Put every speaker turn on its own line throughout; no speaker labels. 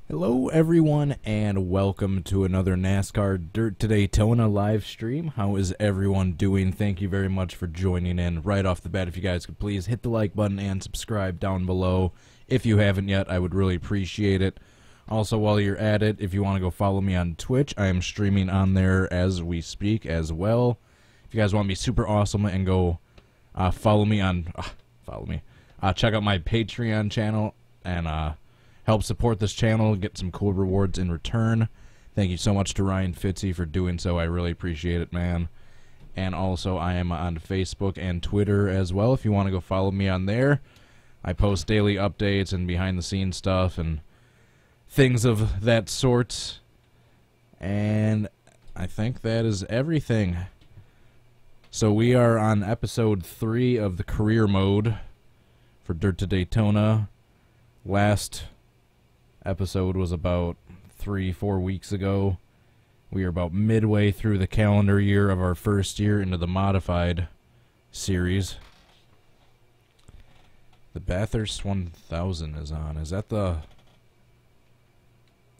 Hello everyone and welcome to another NASCAR Dirt to Daytona live stream. How is everyone doing? Thank you very much for joining in. Right off the bat, if you guys could please hit the like button and subscribe down below. If you haven't yet, I would really appreciate it. Also, while you're at it, if you want to go follow me on Twitch, I am streaming on there as we speak as well. If you guys want to be super awesome and go follow me on check out my Patreon channel and help support this channel, get some cool rewards in return. Thank you so much to Ryan Fitzy for doing so. I really appreciate it, man. And also, I am on Facebook and Twitter as well. If you want to go follow me on there, I post daily updates and behind-the-scenes stuff and things of that sort. And I think that is everything. So we are on episode 3 of the career mode for Dirt to Daytona. Last episode was about 3-4 weeks ago. We are about midway through the calendar year of our first year into the modified series. The Bathurst 1000 is on. Is that the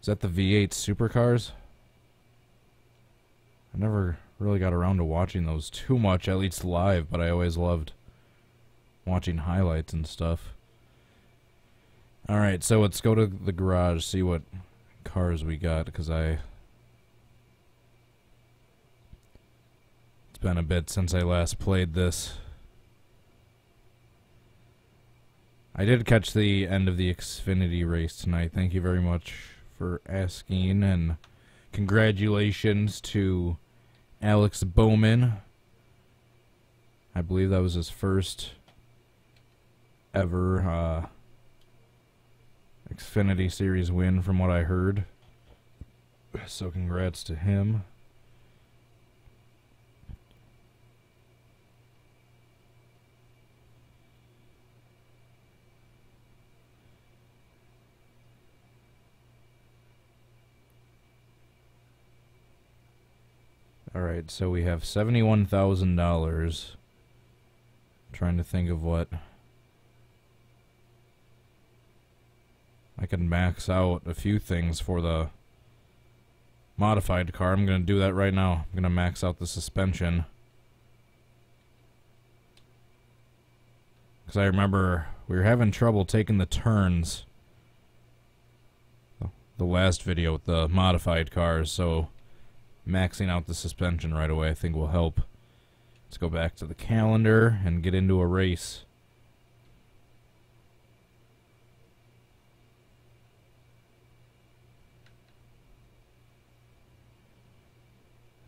V8 supercars? I never really got around to watching those too much, at least live, but I always loved watching highlights and stuff. Alright, so let's go to the garage, see what cars we got, because it's been a bit since I last played this. I did catch the end of the Xfinity race tonight. Thank you very much for asking, and congratulations to Alex Bowman. I believe that was his first ever Xfinity Series win from what I heard. So congrats to him. Alright, so we have $71,000. Trying to think of what I can max out a few things for the modified car. I'm going to do that right now. I'm going to max out the suspension. Because I remember we were having trouble taking the turns the last video with the modified cars, so maxing out the suspension right away I think will help. Let's go back to the calendar and get into a race.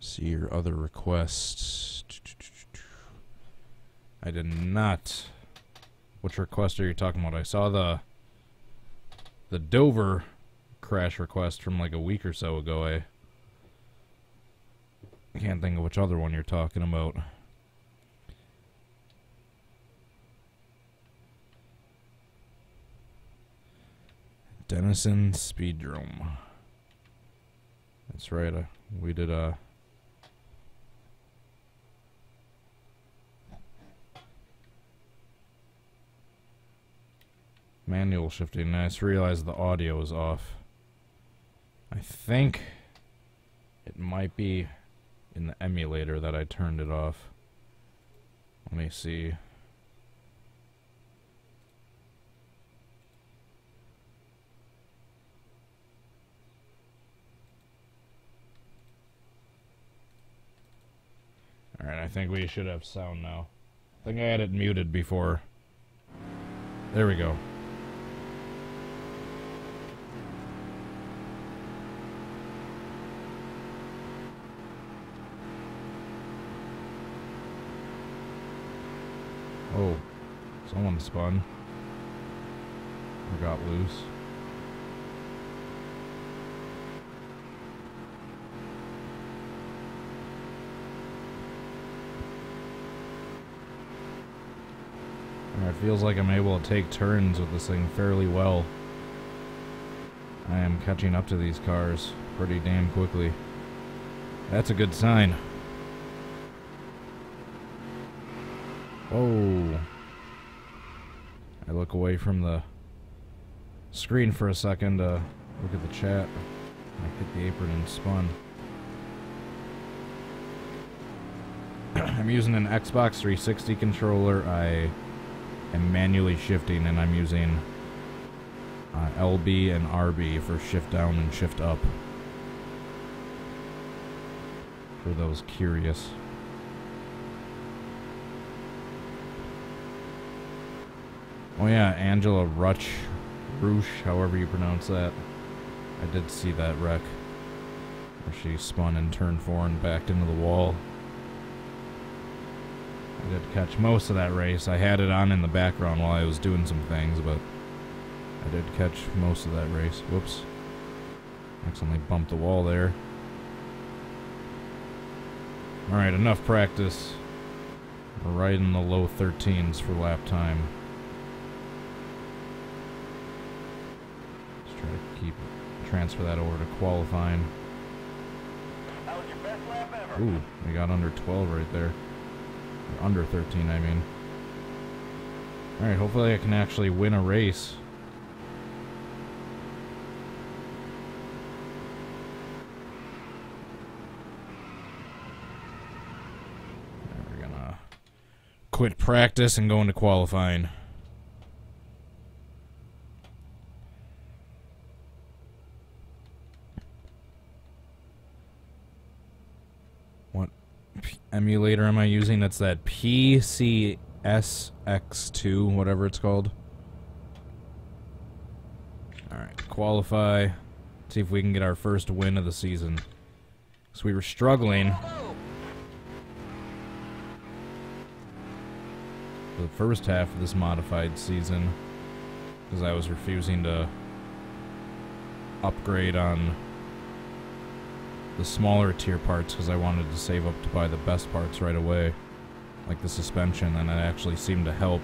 See your other requests. I did not. Which request are you talking about? I saw the Dover crash request from like a week or so ago. I can't think of which other one you're talking about. Denison Speedrome. That's right. We did manual shifting. I just realized the audio is off. I think it might be in the emulator that I turned it off. Let me see. Alright, I think we should have sound now. I think I had it muted before. There we go. Oh, someone spun or got loose. Alright, feels like I'm able to take turns with this thing fairly well. I am catching up to these cars pretty damn quickly. That's a good sign. Whoa. I look away from the screen for a second to Look at the chat. I hit the apron and spun. I'm using an Xbox 360 controller. I am manually shifting, and I'm using LB and RB for shift down and shift up. For those curious. Oh yeah, Angela Roosh, however you pronounce that. I did see that wreck. Where she spun and turned forward and backed into the wall. I did catch most of that race. I had it on in the background while I was doing some things, but I did catch most of that race. Whoops. Accidentally bumped the wall there. Alright, enough practice. We're right in the low 13s for lap time. Let's try to transfer that over to qualifying.
That was your best lap ever.
Ooh, we got under 12 right there. Or under 13, I mean. Alright, hopefully I can actually win a race. We're gonna quit practice and go into qualifying. What emulator am I using? That's that PCSX2, whatever it's called. Alright, qualify. See if we can get our first win of the season. So we were struggling for the first half of this modified season because I was refusing to upgrade on the smaller tier parts because I wanted to save up to buy the best parts right away, like the suspension, and it actually seemed to help.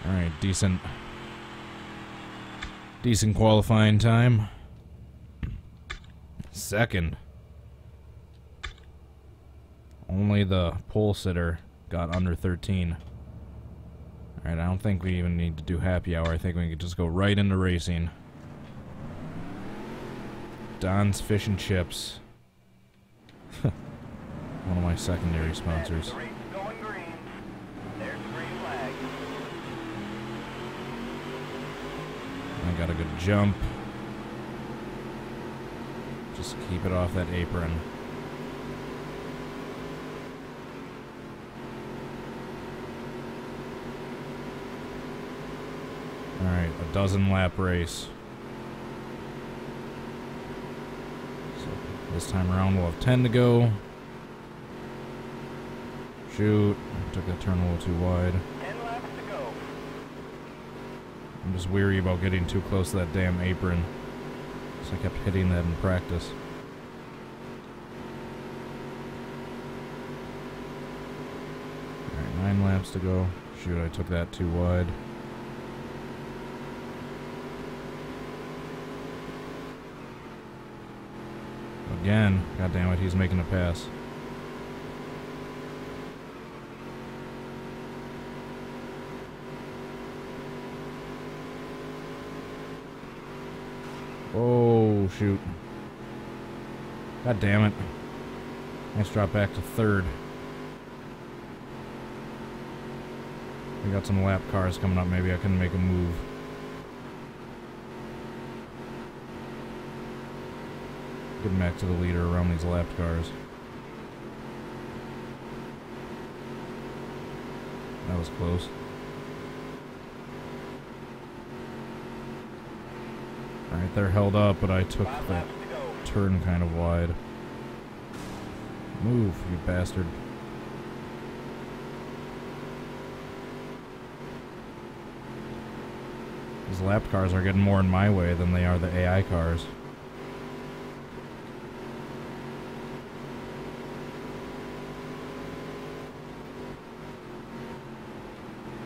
Alright, decent qualifying time. Second. Only the pole sitter got under 13. Alright, I don't think we even need to do happy hour. I think we could just go right into racing. Don's Fish and Chips. One of my secondary sponsors. I got a good jump. Just keep it off that apron. Alright, a dozen lap race. So this time around we'll have 10 to go. Shoot, took that turn a little too wide.
10 laps to go.
I'm just weary about getting too close to that damn apron. So I kept hitting that in practice. Alright, 9 laps to go. Shoot, I took that too wide. Again, god damn it, he's making a pass. Oh, shoot. God damn it. Nice drop back to third. We got some lap cars coming up. Maybe I can make a move. Getting back to the leader around these lap cars. That was close. Alright, they're held up, but I took that turn kind of wide. Move, you bastard. These lap cars are getting more in my way than they are the AI cars.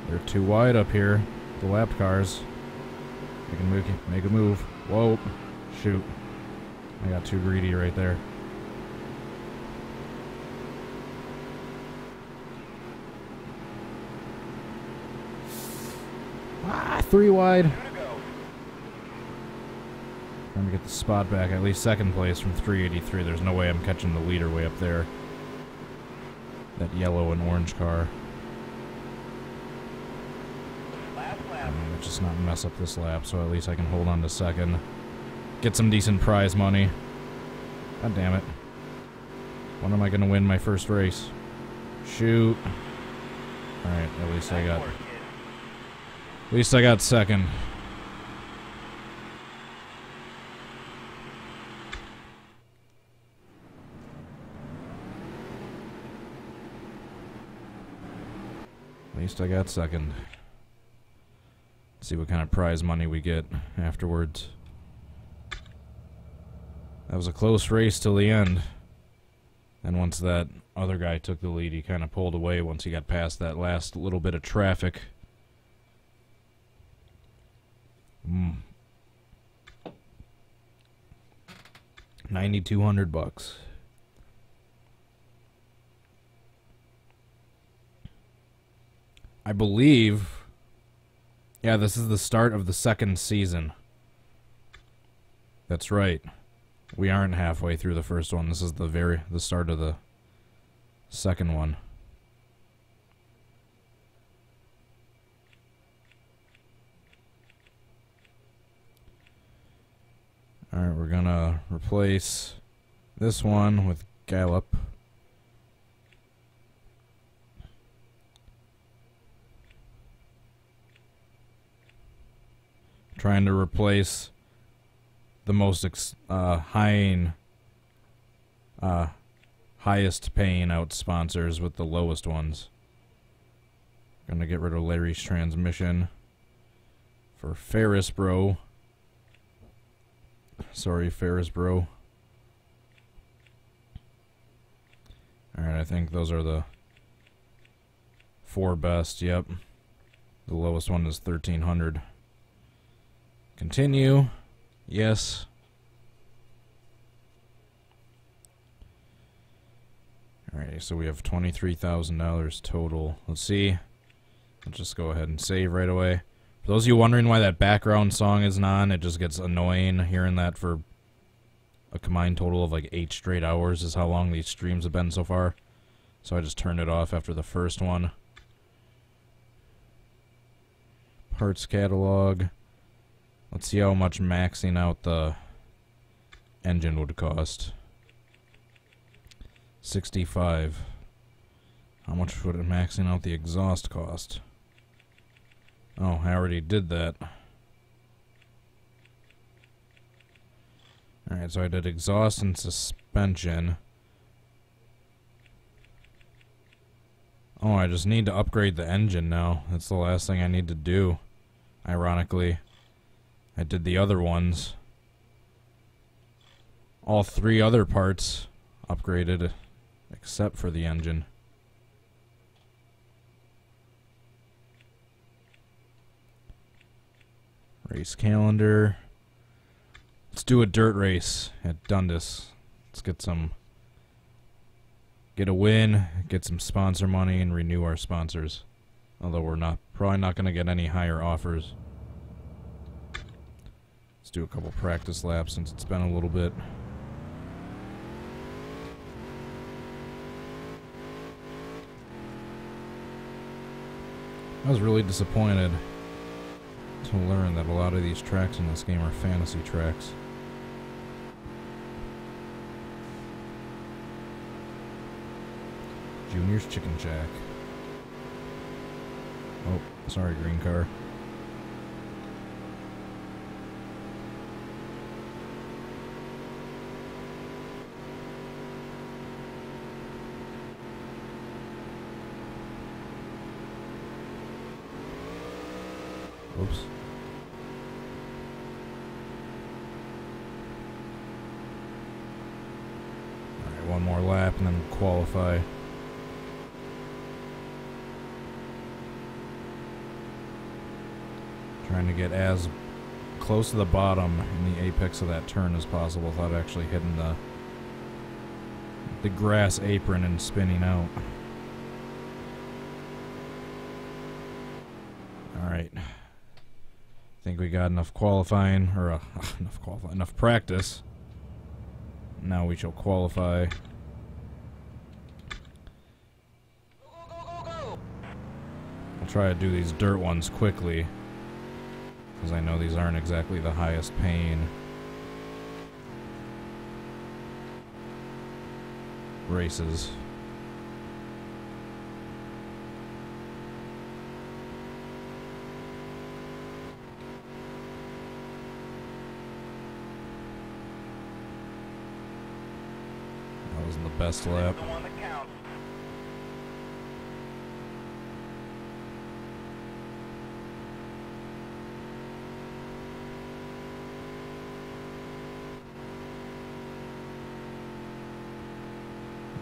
They're too wide up here, the lap cars. I can make a move. Whoa. Shoot. I got too greedy right there. Ah, 3 wide.
2 to go.
Trying to get the spot back, at least second place from 383. There's no way I'm catching the leader way up there. That yellow and orange car.
Last lap.
Let's just not mess up this lap, so at least I can hold on to second. Get some decent prize money. God damn it. When am I going to win my first race? Shoot. Alright, at least I got...
Nice work, kid.
At least I got second. At least I got second. Let's see what kind of prize money we get afterwards. That was a close race till the end. And once that other guy took the lead, he kind of pulled away once he got past that last little bit of traffic. 9,200 bucks. I believe, yeah, this is the start of the second season. That's right. We aren't halfway through the first one. This is the start of the second one. Alright, we're gonna replace this one with Gallop. Trying to replace the most highest paying out sponsors with the lowest ones. Gonna get rid of Larry's transmission for Ferris Bro. Sorry, Ferris Bro. Alright, I think those are the 4 best, yep. The lowest one is 1,300. Continue. Yes. Alright, so we have $23,000 total. Let's see. Let's just go ahead and save right away. For those of you wondering why that background song isn't on, it just gets annoying hearing that for a combined total of like 8 straight hours is how long these streams have been so far. So I just turned it off after the first one. Parts catalog. Let's see how much maxing out the engine would cost. 65. How much would it maxing out the exhaust cost? Oh, I already did that. Alright, so I did exhaust and suspension. Oh, I just need to upgrade the engine now. That's the last thing I need to do. Ironically, I did the other ones. All 3 other parts upgraded, except for the engine. Race calendar. Let's do a dirt race at Dundas. Let's get a win, get some sponsor money, and renew our sponsors. Although we're probably not going to get any higher offers. Let's do a couple practice laps since it's been a little bit. I was really disappointed to learn that a lot of these tracks in this game are fantasy tracks. Junior's Chicken Shack. Oh, sorry, green car. Oops. Alright, one more lap and then qualify. Trying to get as close to the bottom in the apex of that turn as possible without actually hitting the grass apron and spinning out. Alright. think we got enough qualifying, or enough practice. Now we shall qualify. I'll try to do these dirt ones quickly, because I know these aren't exactly the highest paying races. That wasn't the best lap.
The one that counts.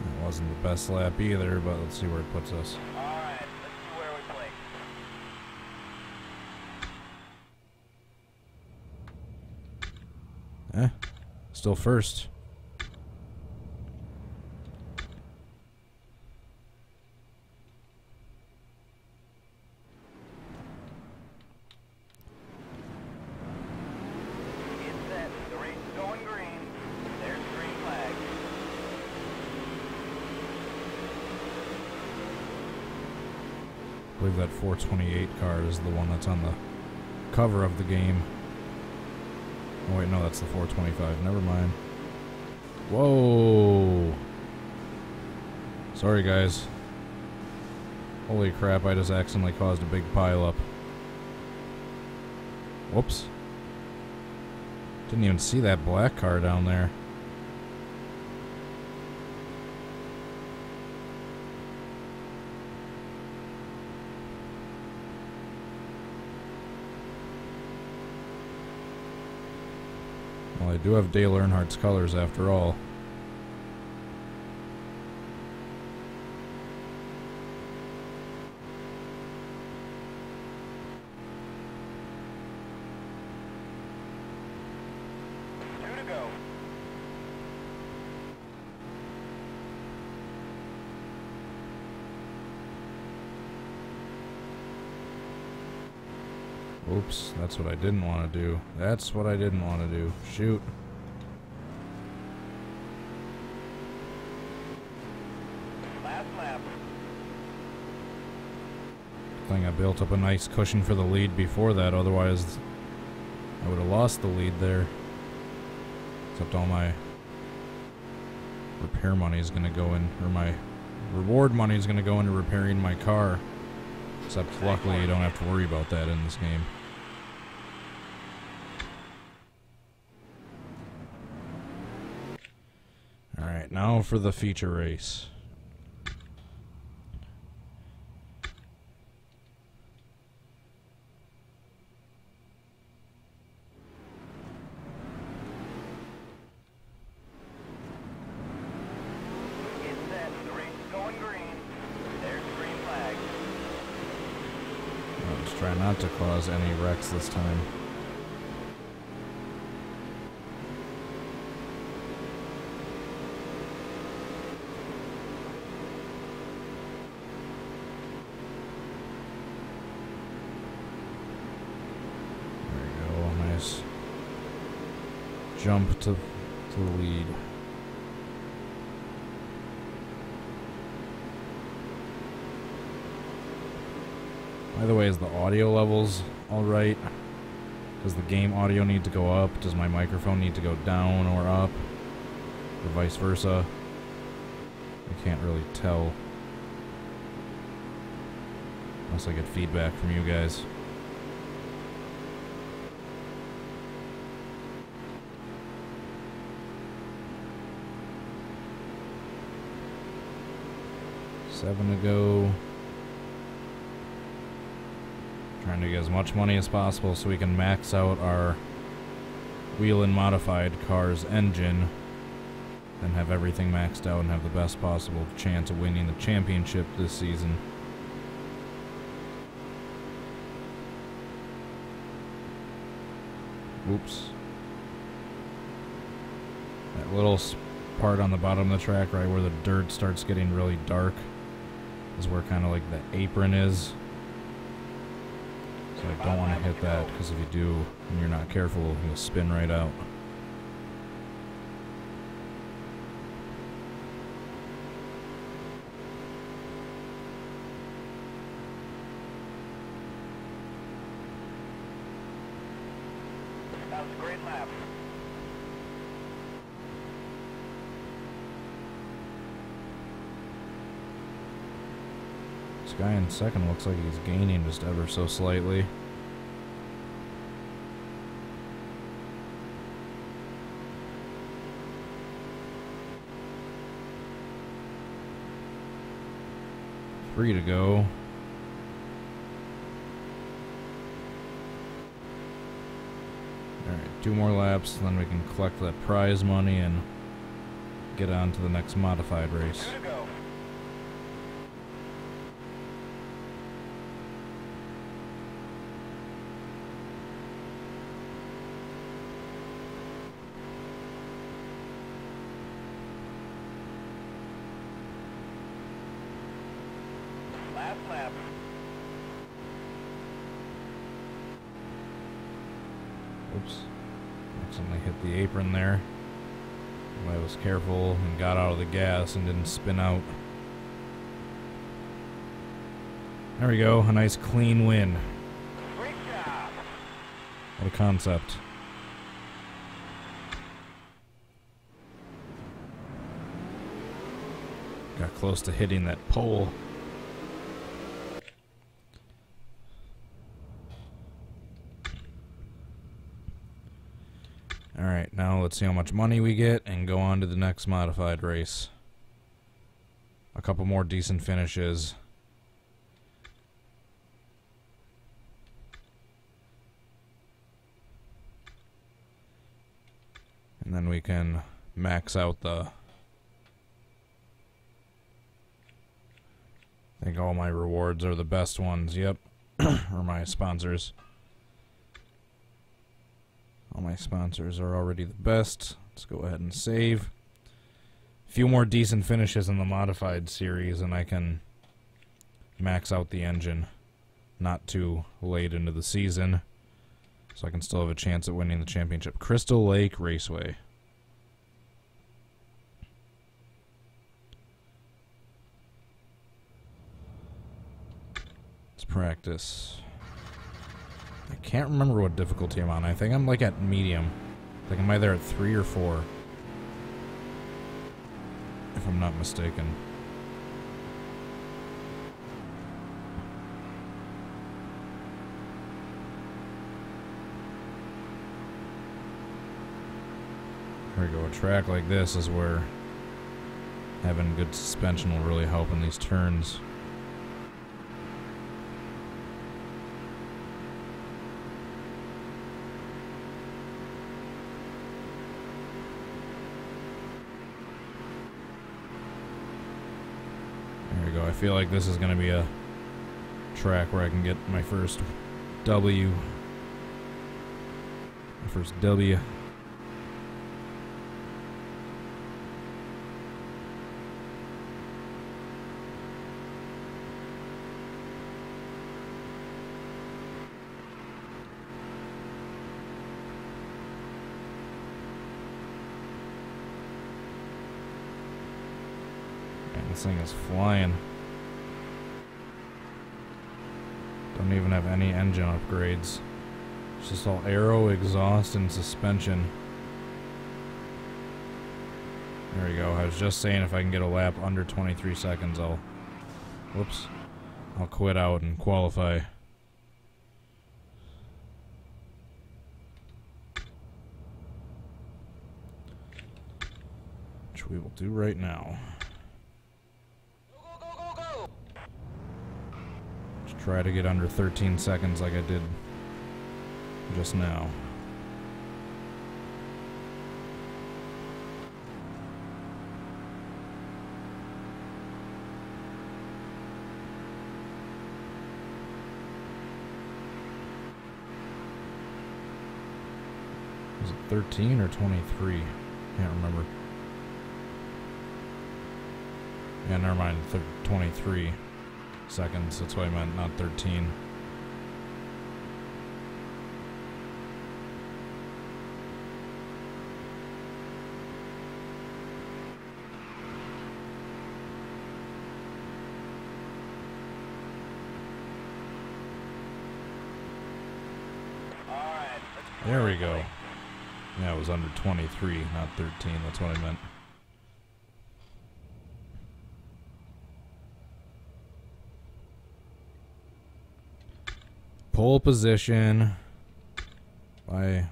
That wasn't the best lap either, but let's see where it puts us.
Alright, let's see where we play.
Still first.
Get set. The race is going green. There's the green flag.
I believe that 428 car is the one that's on the cover of the game. Oh wait, no, that's the 425. Never mind. Whoa! Sorry, guys. Holy crap, I just accidentally caused a big pileup. Whoops. Didn't even see that black car down there. Well, I do have Dale Earnhardt's colors after all.
Two to go.
Oops, that's what I didn't want to do. That's what I didn't want to do. Shoot.
Last lap.
I think I built up a nice cushion for the lead before that, otherwise I would have lost the lead there. Except all my repair money is going to go in, or my reward money is going to go into repairing my car. Except luckily you don't have to worry about that in this game. Alright, now for the feature race.
Get set. The race is going green. There's the green flag.
I'll just try not to cause any wrecks this time. There we go, nice jump to the lead. By the way, is the audio levels alright? Does the game audio need to go up? Does my microphone need to go down or up? Or vice versa? I can't really tell. Unless I get feedback from you guys. Seven to go. Trying to get as much money as possible so we can max out our Whelen modified car's engine and have everything maxed out and have the best possible chance of winning the championship this season. Oops. That little part on the bottom of the track right where the dirt starts getting really dark is where kind of like the apron is. So So I don't want to hit that, because if you do and you're not careful, you'll spin right out.
That was a great lap.
This guy in second looks like he's gaining just ever so slightly. Three to go. Alright, 2 more laps, then we can collect that prize money and get on to the next modified race.
2 to go. Last lap.
Oops. Accidentally hit the apron there. I was careful and got out of the gas and didn't spin out. There we go, a nice clean win.
Great job.
What a concept. Got close to hitting that pole. Alright, now let's see how much money we get and go on to the next modified race. A couple more decent finishes. And then we can max out the... I think all my rewards are the best ones, yep. Or my sponsors. All my sponsors are already the best. Let's go ahead and save. A few more decent finishes in the modified series and I can max out the engine. Not too late into the season. So I can still have a chance at winning the championship. Crystal Lake Raceway. Let's practice. I can't remember what difficulty I'm on. I think I'm like at medium. I think I'm either at 3 or 4. If I'm not mistaken. There we go. A track like this is where having good suspension will really help in these turns. There we go. I feel like this is going to be a track where I can get my first W. My first W. This thing is flying. Don't even have any engine upgrades. It's just all aero, exhaust, and suspension. There we go. I was just saying if I can get a lap under 23 seconds, I'll quit out and qualify. Which we will do right now. Try to get under 13 seconds like I did just now. Was it 13 or 23? Can't remember. Yeah, never mind. 23 seconds. That's what I meant, not 13. There we go. Yeah, it was under 23, not 13. That's what I meant. Pole position by a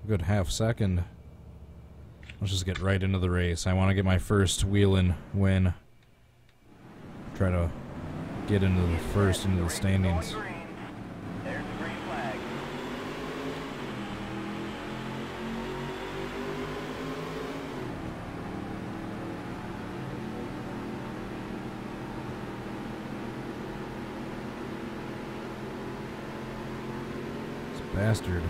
good half second. Let's just get right into the race. I want to get my first wheel-in win. Try to get into the first, into the standings.
There's the green flag.
This bastard.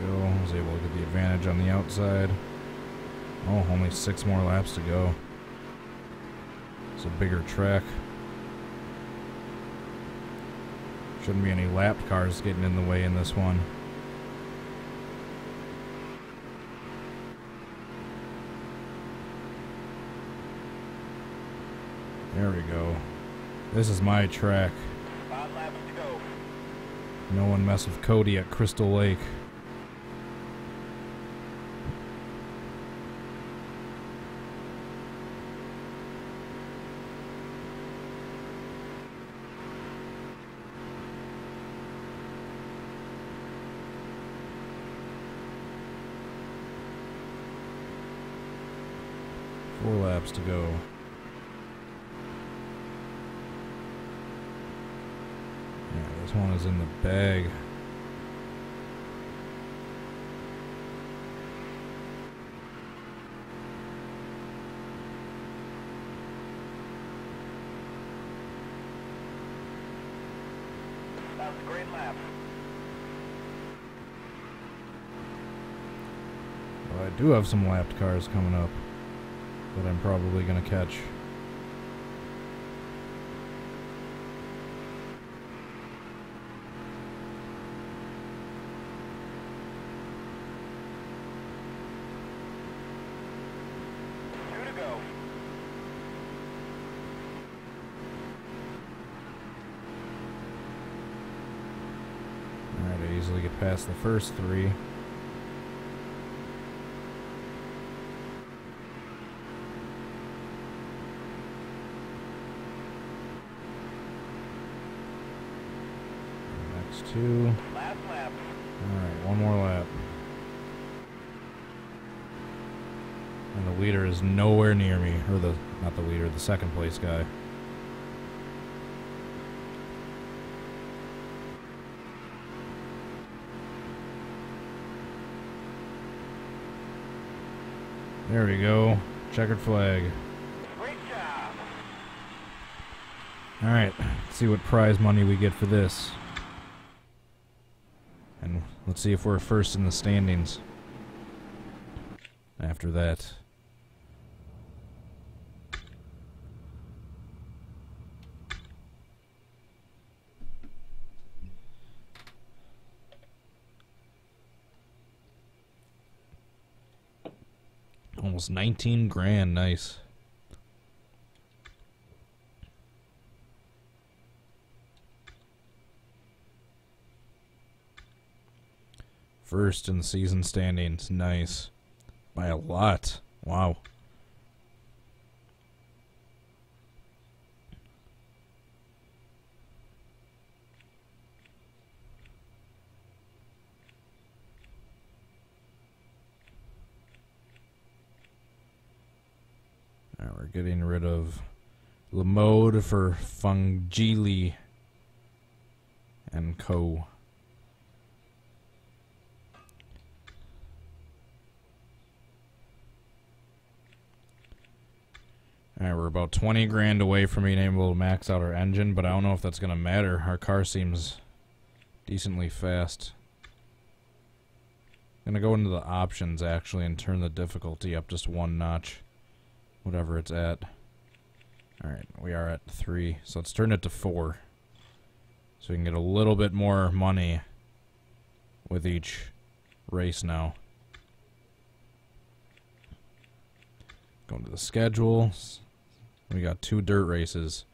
I was able to get the advantage on the outside. Oh, only 6 more laps to go. It's a bigger track. Shouldn't be any lapped cars getting in the way in this one. There we go. This is my track.
5 laps to go.
No one mess with Cody at Crystal Lake. Four laps to go. Yeah, this one is in the bag.
That was a great lap.
Well, I do have some lapped cars coming up that I'm probably going to catch. Alright, I easily get past the first 3. Next 2.
Last lap.
Alright, one more lap. And the leader is nowhere near me. Or not the leader, the second place guy. There we go. Checkered flag.
Great job.
Alright, let's see what prize money we get for this. And let's see if we're first in the standings after that. Almost 19 grand, nice. First in the season standings, nice. By a lot, wow. Alright, we're getting rid of Lamode for Fungili and Co. Alright, we're about 20 grand away from being able to max out our engine, but I don't know if that's going to matter. Our car seems decently fast. I'm going to go into the options, actually, and turn the difficulty up just 1 notch. Whatever it's at. Alright, we are at 3, so let's turn it to 4. So we can get a little bit more money with each race now. Going to the schedule. We got 2 dirt races.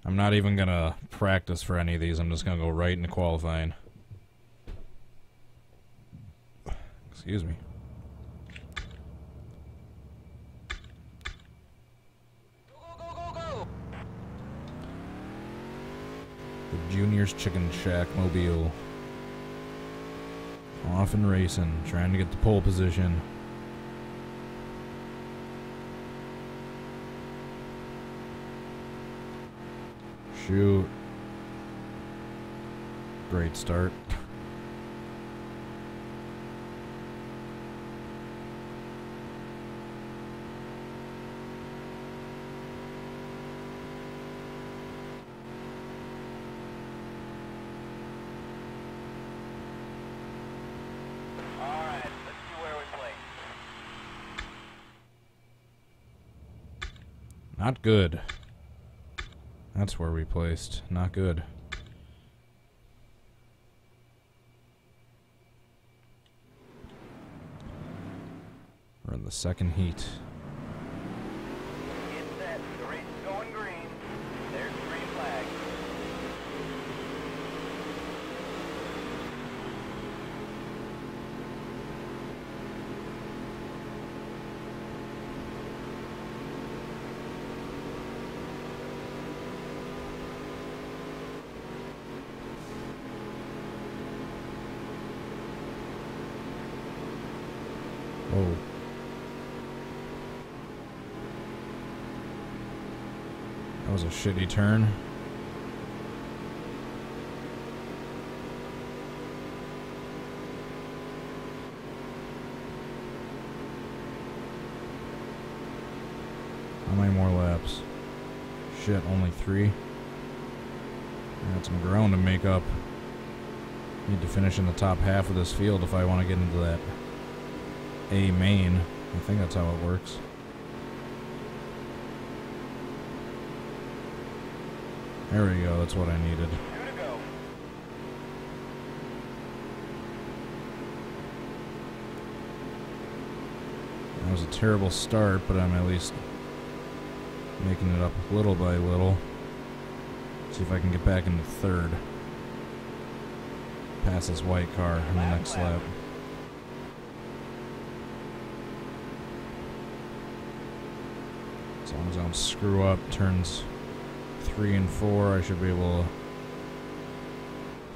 I'm not even gonna practice for any of these. I'm just gonna go right into qualifying. Excuse me. The Juniors Chicken Shack Mobile. Off and racing, trying to get the pole position. Shoot. Great start.
Alright, let's see where we play.
Not good. That's where we placed. Not good. We're in the second heat.
Get set. The race is going green. There's the green flag.
Oh. That was a shitty turn. How many more laps? Shit, only 3. I got some ground to make up. Need to finish in the top half of this field if I want to get into that A main. I think that's how it works. There we go, that's what I needed.
2 to go.
That was a terrible start, but I'm at least making it up little by little. See if I can get back into 3rd. Pass this white car in the next lap. As long as I don't screw up turns 3 and 4, I should be able to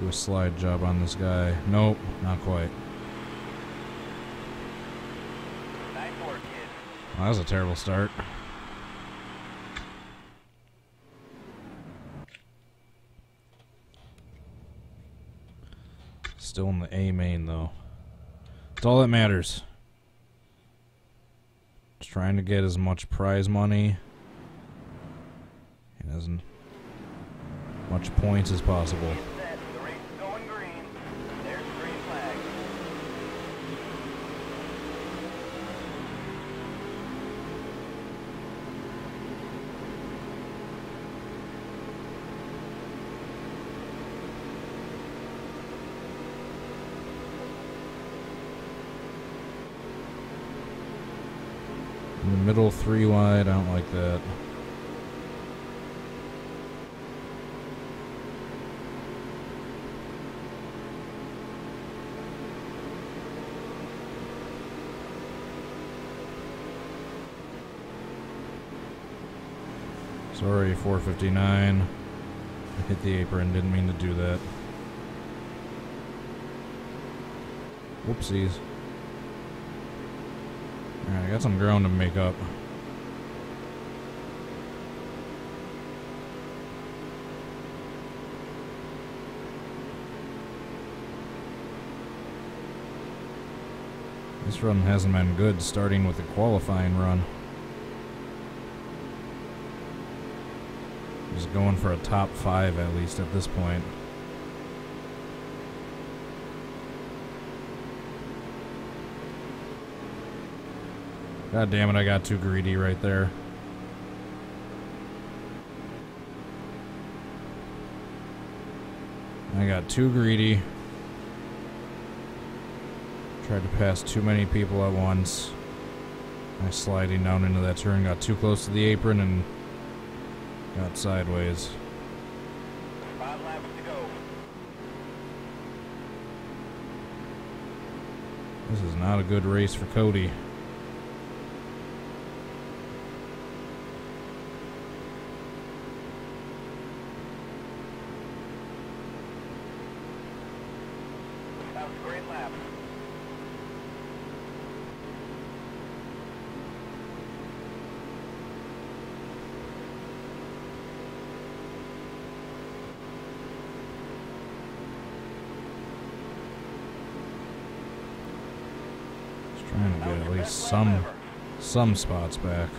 do a slide job on this guy. Nope, not quite.
Nice work, kid.
Well, that was a terrible start. Still in the A main, though. That's all that matters. Just trying to get as much prize money and as much points as possible.
Get set. The race is going green. There's the green flag.
In the middle, 3 wide. I don't like that. Sorry, 459. I hit the apron, didn't mean to do that. Whoopsies. Alright, I got some ground to make up. This run hasn't been good, starting with the qualifying run. Just going for a top 5 at least at this point. God damn it, I got too greedy right there. I got too greedy. Tried to pass too many people at once. I sliding down into that turn, got too close to the apron and got sideways.
5 laps to go.
This is not a good race for Cody.
That was a great lap.
Trying to get at least some spots back.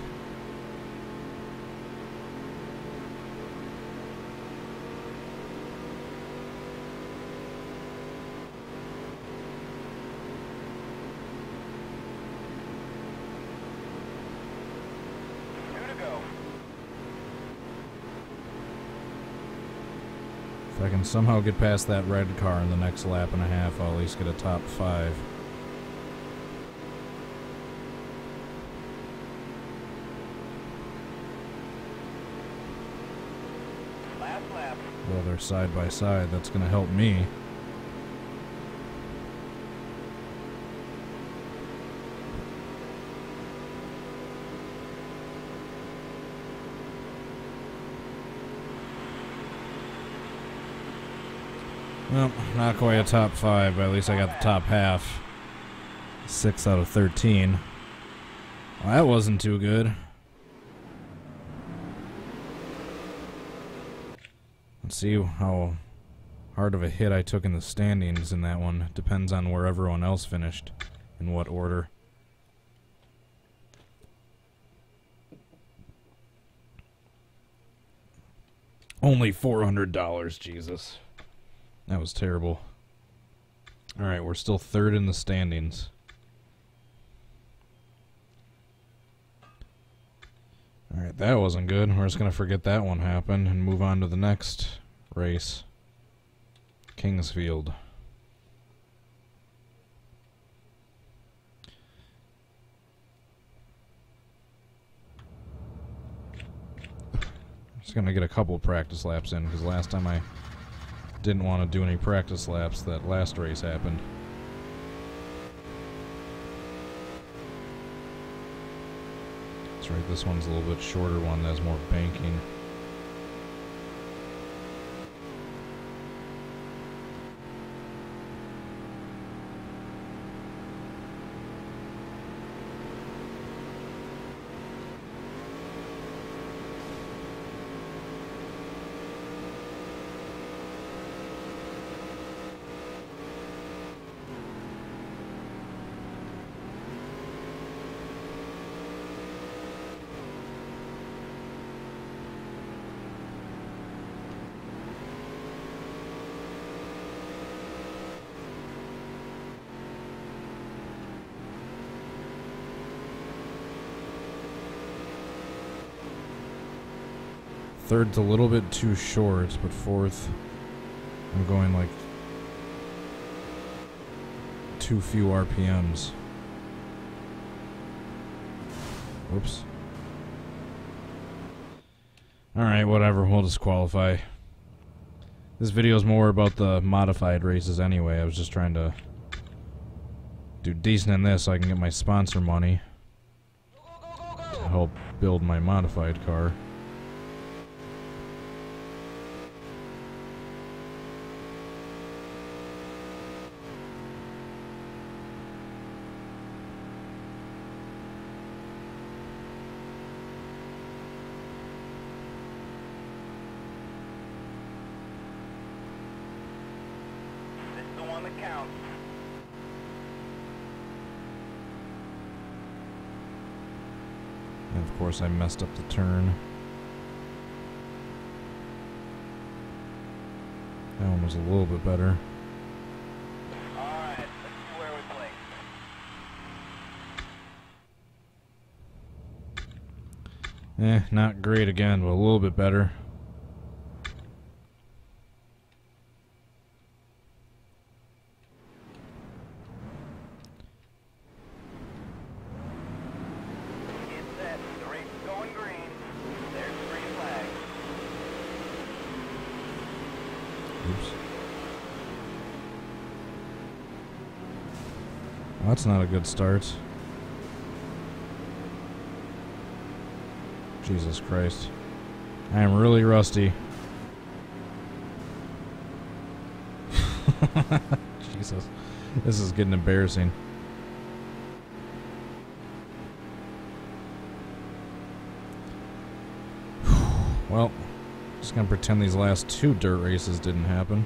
If I can somehow get past that red car in the next lap and a half, I'll at least get a top 5. Well, they're side by side. That's going to help me. Well, not quite a top 5, but at least I got the top half. 6 out of 13. Well, that wasn't too good. Let's see how hard of a hit I took in the standings in that one. Depends on where everyone else finished, in what order. Only $400, Jesus. That was terrible. Alright, we're still 3rd in the standings. Alright, that wasn't good. We're just going to forget that one happened and move on to the next race. Kingsfield. Just going to get a couple practice laps in, because last time I didn't want to do any practice laps. That last race happened. That's right, this one's a little bit shorter one that has more banking. Third's a little bit too short, but 4th, I'm going like too few RPMs. Whoops. Alright, whatever, we'll just qualify. This video is more about the modified races anyway. I was just trying to do decent in this so I can get my sponsor money to help build my modified car.
Counts.
And of course I messed up the turn. That one was a little bit better.
Alright, let's see where we place.
Not great again, but a little bit better. that's not a good start. Jesus Christ. I am really rusty. Jesus. This is getting embarrassing. Well, just gonna pretend these last 2 dirt races didn't happen.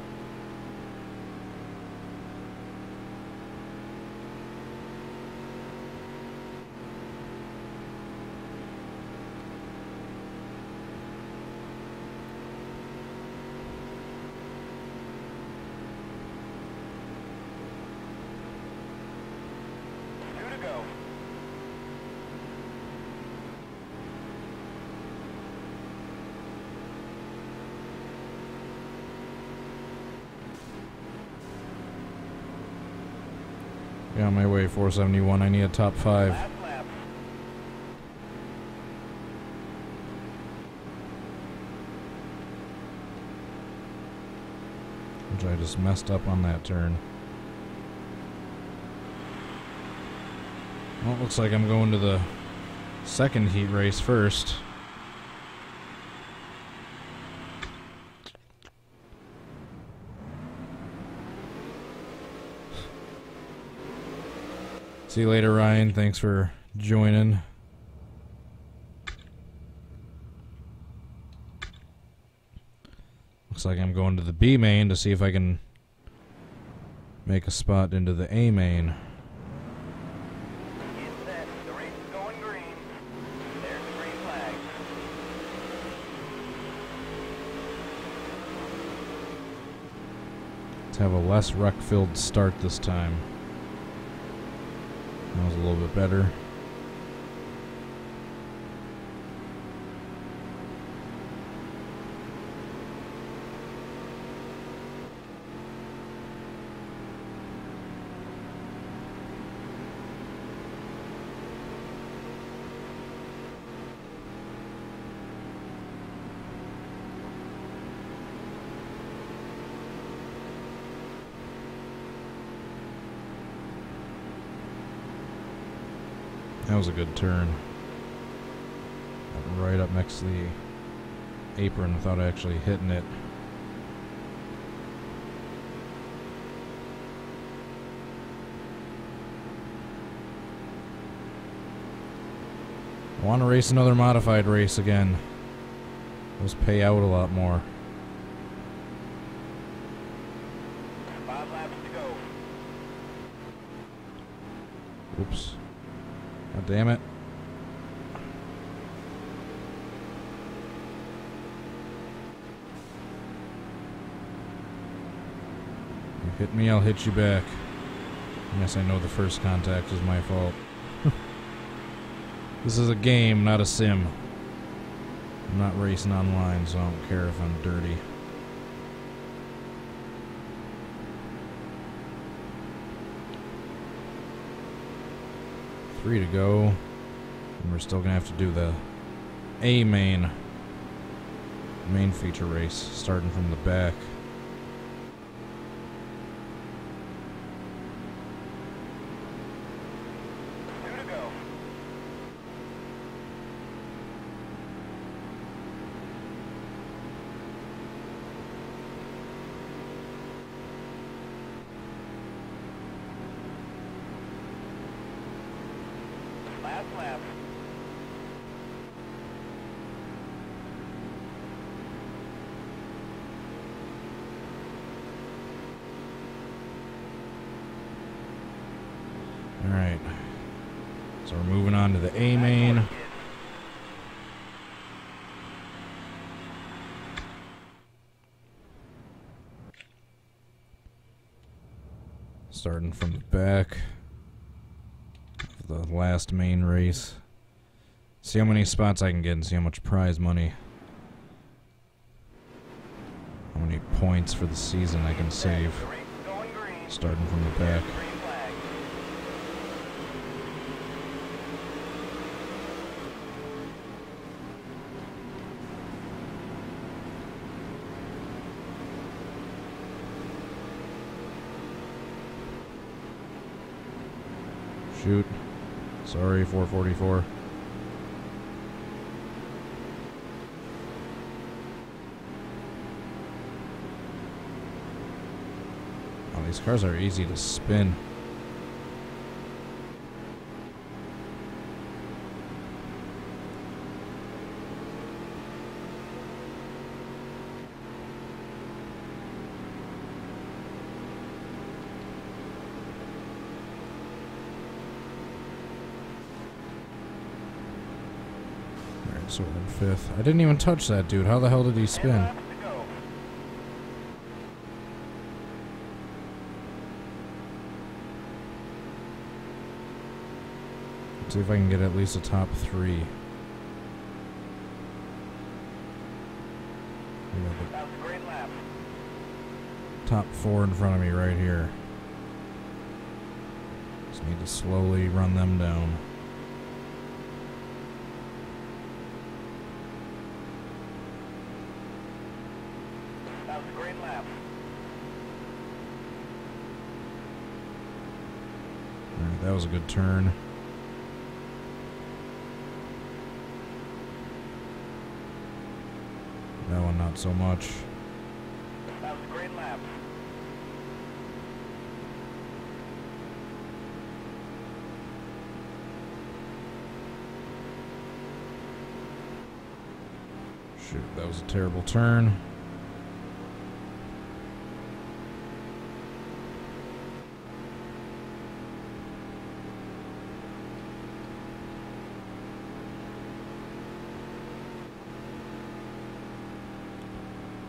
Yeah, on my way, 471. I need a top 5. Which I just messed up on that turn. Well, it looks like I'm going to the second heat race first. See you later, Ryan. Thanks for joining. Looks like I'm going to the B main to see if I can make a spot into the A main.
Get set. The race is going green. There's the green flag.
Let's have a less wreck-filled start this time. That was a little bit better. That was a good turn. Right up next to the apron without actually hitting it. I want to race another modified race again. Those pay out a lot more.
5 laps to go.
Oops. God damn it. You hit me, I'll hit you back. Yes, I know the first contact was my fault. This is a game, not a sim. I'm not racing online, so I don't care if I'm dirty. Three to go. And we're still gonna have to do the A main feature race, starting from the back. Alright, so we're moving on to the A main. Starting from the back of the last main race. See how many spots I can get and see how much prize money, how many points for the season I can save. Starting from the back. Shoot. Sorry, 444. Oh, these cars are easy to spin. So we're in fifth. I didn't even touch that dude. How the hell did he spin?
Laps to go.
Let's see if I can get at least a top 3.
That was a great lap.
Top 4 in front of me right here. Just need to slowly run them down.
That was a great lap.
Alright, that was a good turn. That one not so much.
That was a great lap.
Shoot, that was a terrible turn.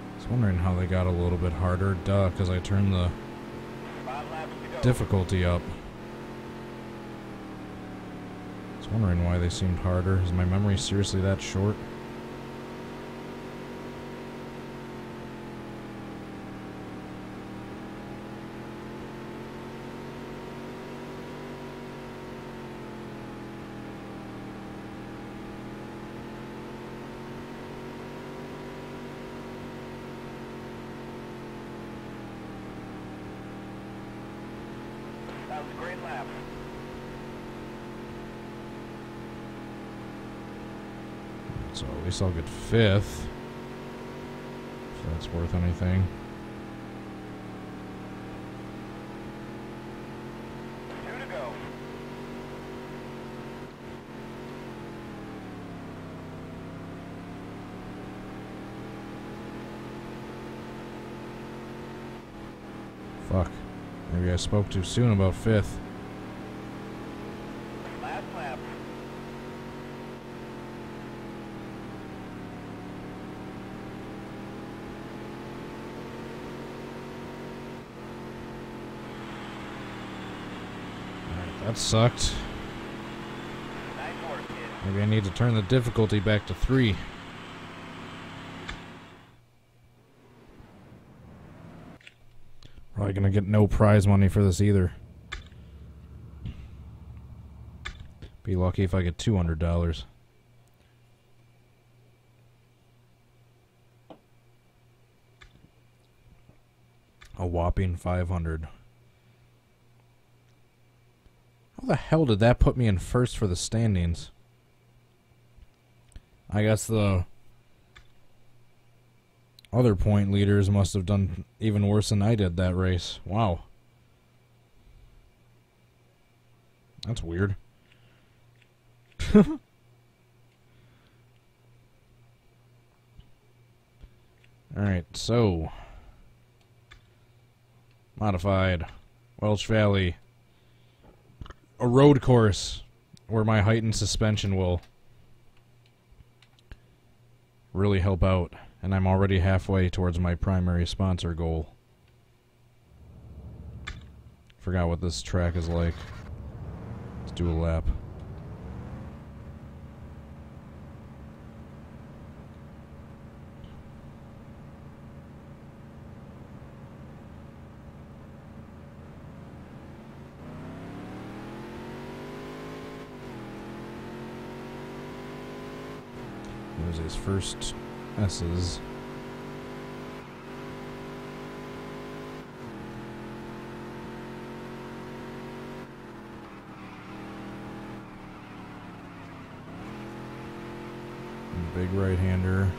I was wondering how they got a little bit harder. Duh, because I turned the
5 laps to go.
difficulty up. I was wondering why they seemed harder. Is my memory seriously that short?
That was a great lap.
So at least I'll get 5th. If that's worth anything.
2 to go.
Fuck. Maybe I spoke too soon about 5th.
Last lap.
Alright, that sucked.
Nice work, kid.
Maybe I need to turn the difficulty back to 3. Probably gonna get no prize money for this either. Be lucky if I get $200. A whopping 500. How the hell did that put me in first for the standings? I guess the other point leaders must have done even worse than I did that race. Wow. That's weird. Alright, so modified Welsh Valley, a road course where my heightened suspension will really help out, and I'm already halfway towards my primary sponsor goal. Forgot what this track is like. Let's do a lap. There's his first S's. Big right-hander.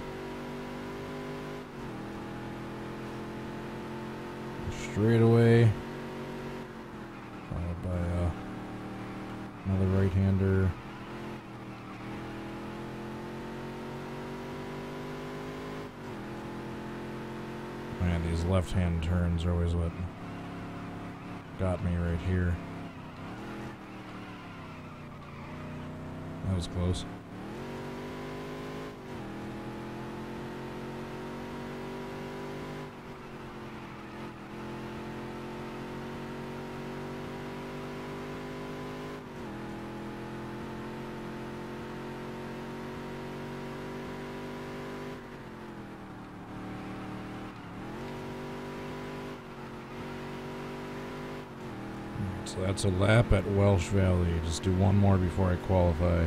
Straightaway. Followed by another right-hander. Man, these left-hand turns are always what got me right here. That was close. So that's a lap at Welsh Valley. Just do one more before I qualify.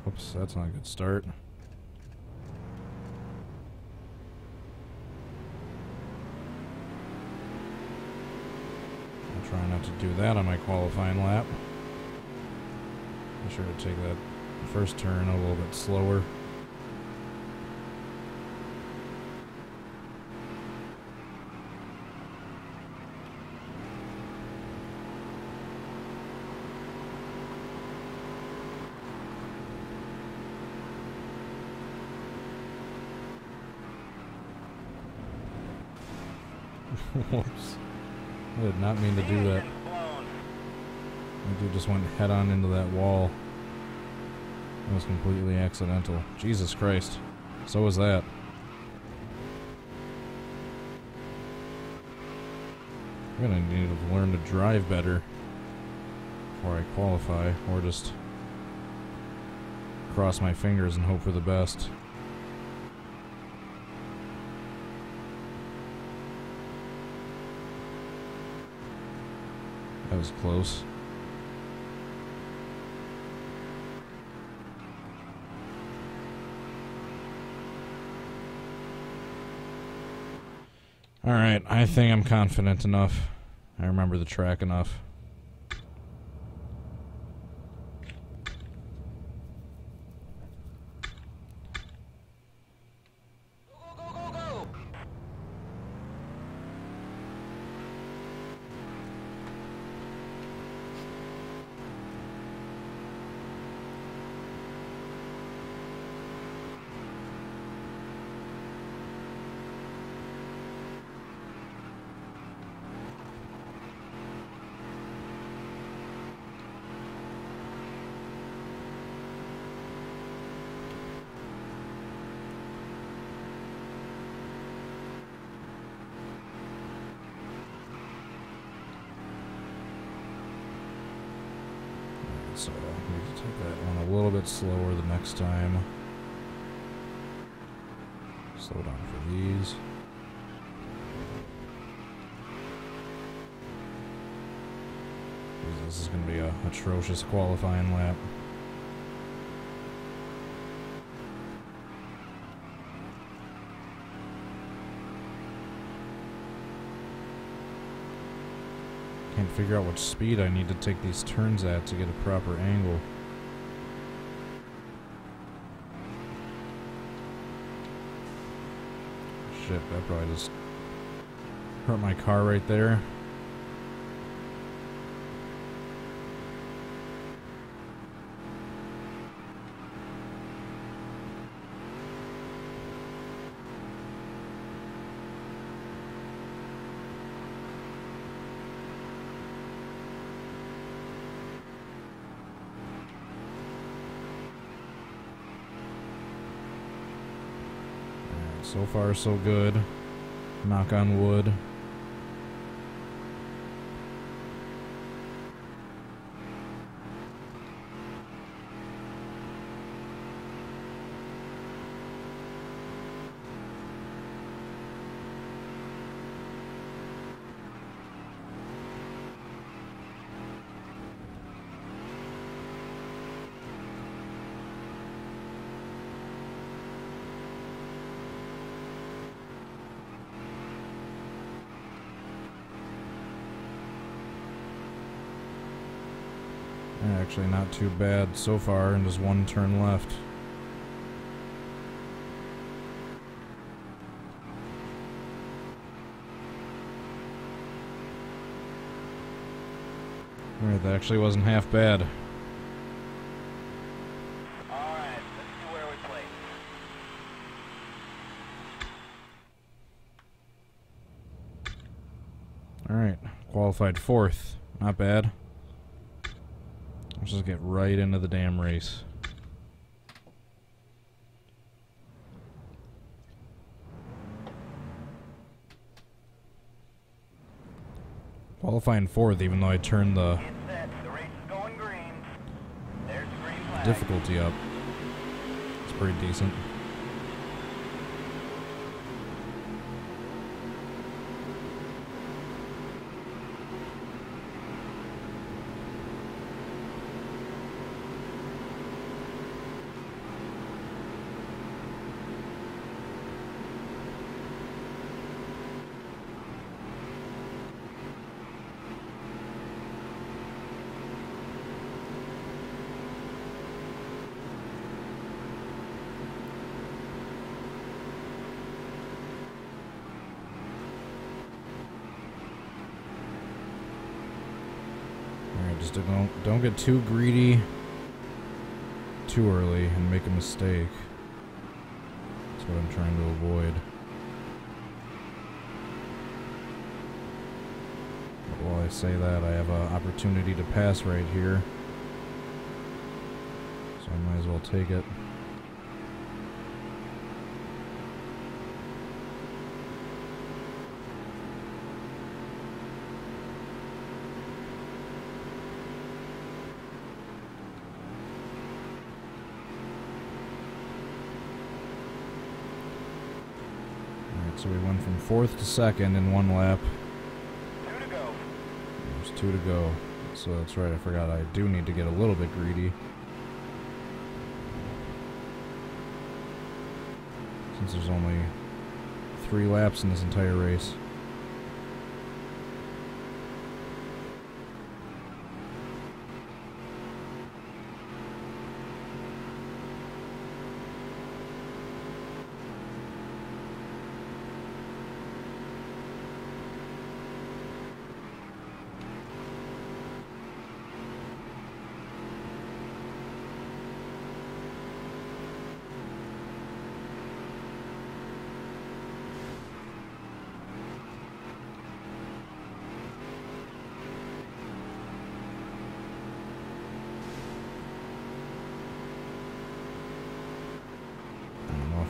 Oops, that's not a good start. I'll try not to do that on my qualifying lap. Be sure to take that first turn a little bit slower. Whoops. I did not mean to do that. I dude just went head on into that wall. That was completely accidental. Jesus Christ. So was that. I'm gonna need to learn to drive better before I qualify, or just cross my fingers and hope for the best. That was close. Alright, I think I'm confident enough. I remember the track enough. So I need to take that one a little bit slower the next time. Slow down for these. This is going to be a atrocious qualifying lap. Can't figure out which speed I need to take these turns at to get a proper angle. Shit, that probably just hurt my car right there. So far, so good. Knock on wood. Actually, not too bad so far, and just one turn left. Alright, that actually wasn't half bad.
Alright, let's see where we play.
Alright, qualified 4th. Not bad. Let's just get right into the damn race. Qualifying 4th, even though I turned the
Get set. The race is going green. There's the green flag.
difficulty up. It's pretty decent. Just don't get too greedy too early and make a mistake. That's what I'm trying to avoid. But while I say that, I have an opportunity to pass right here, so I might as well take it. So we went from 4th to 2nd in one lap.
2 to go.
There's 2 to go. So that's right, I forgot I do need to get a little bit greedy. Since there's only 3 laps in this entire race.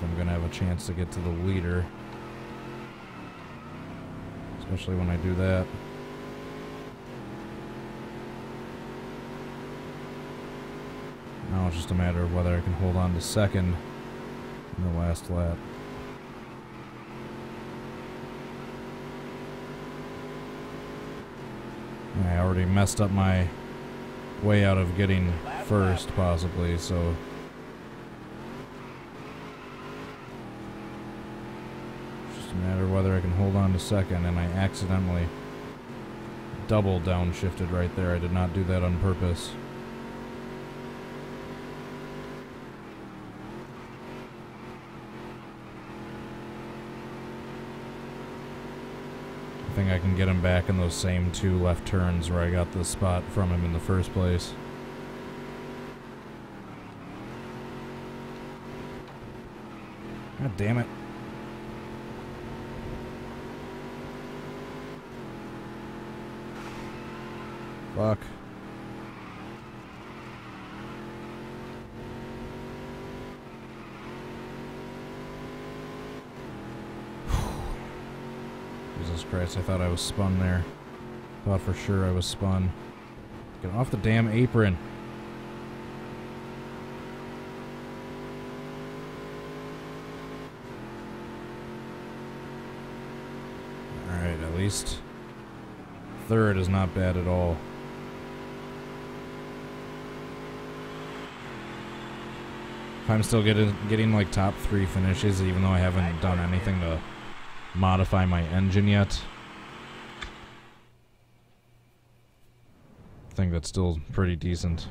I'm gonna have a chance to get to the leader, especially when I do that. Now it's just a matter of whether I can hold on to 2nd in the last lap. I already messed up my way out of getting 1st, possibly, so matter whether I can hold on to 2nd, and I accidentally double downshifted right there. I did not do that on purpose. I think I can get him back in those same 2 left turns where I got the spot from him in the first place. God damn it. Fuck. Jesus Christ, I thought I was spun there. Thought for sure I was spun. Get off the damn apron. Alright, at least 3rd is not bad at all. If I'm still getting like top 3 finishes, even though I haven't done anything to modify my engine yet, I think that's still pretty decent.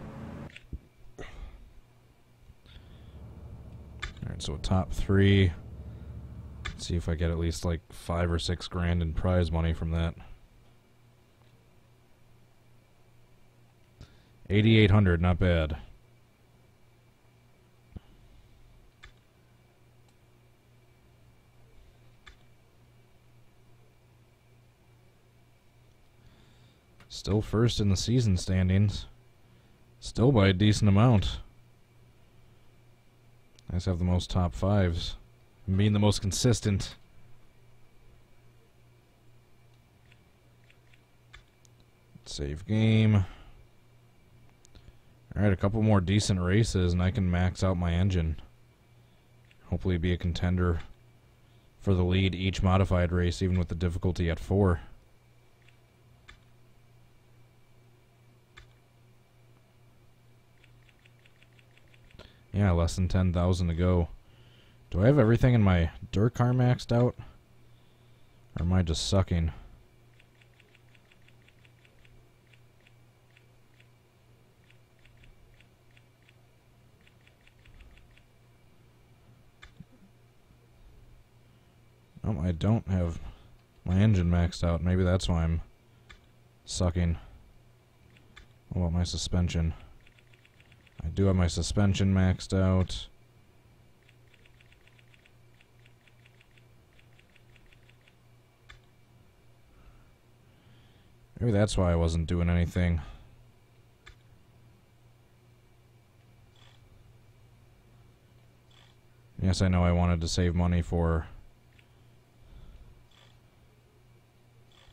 Alright, so a top 3. Let's see if I get at least like 5 or 6 grand in prize money from that. 8,800, not bad. Still first in the season standings. Still by a decent amount. I just have the most top 5s. And being the most consistent. Save game. Alright, a couple more decent races and I can max out my engine. Hopefully be a contender for the lead each modified race, even with the difficulty at 4. Yeah, less than 10,000 to go. Do I have everything in my dirt car maxed out? Or am I just sucking? Oh, I don't have my engine maxed out. Maybe that's why I'm sucking. What about my suspension? I do have my suspension maxed out. Maybe that's why I wasn't doing anything. Yes, I know I wanted to save money for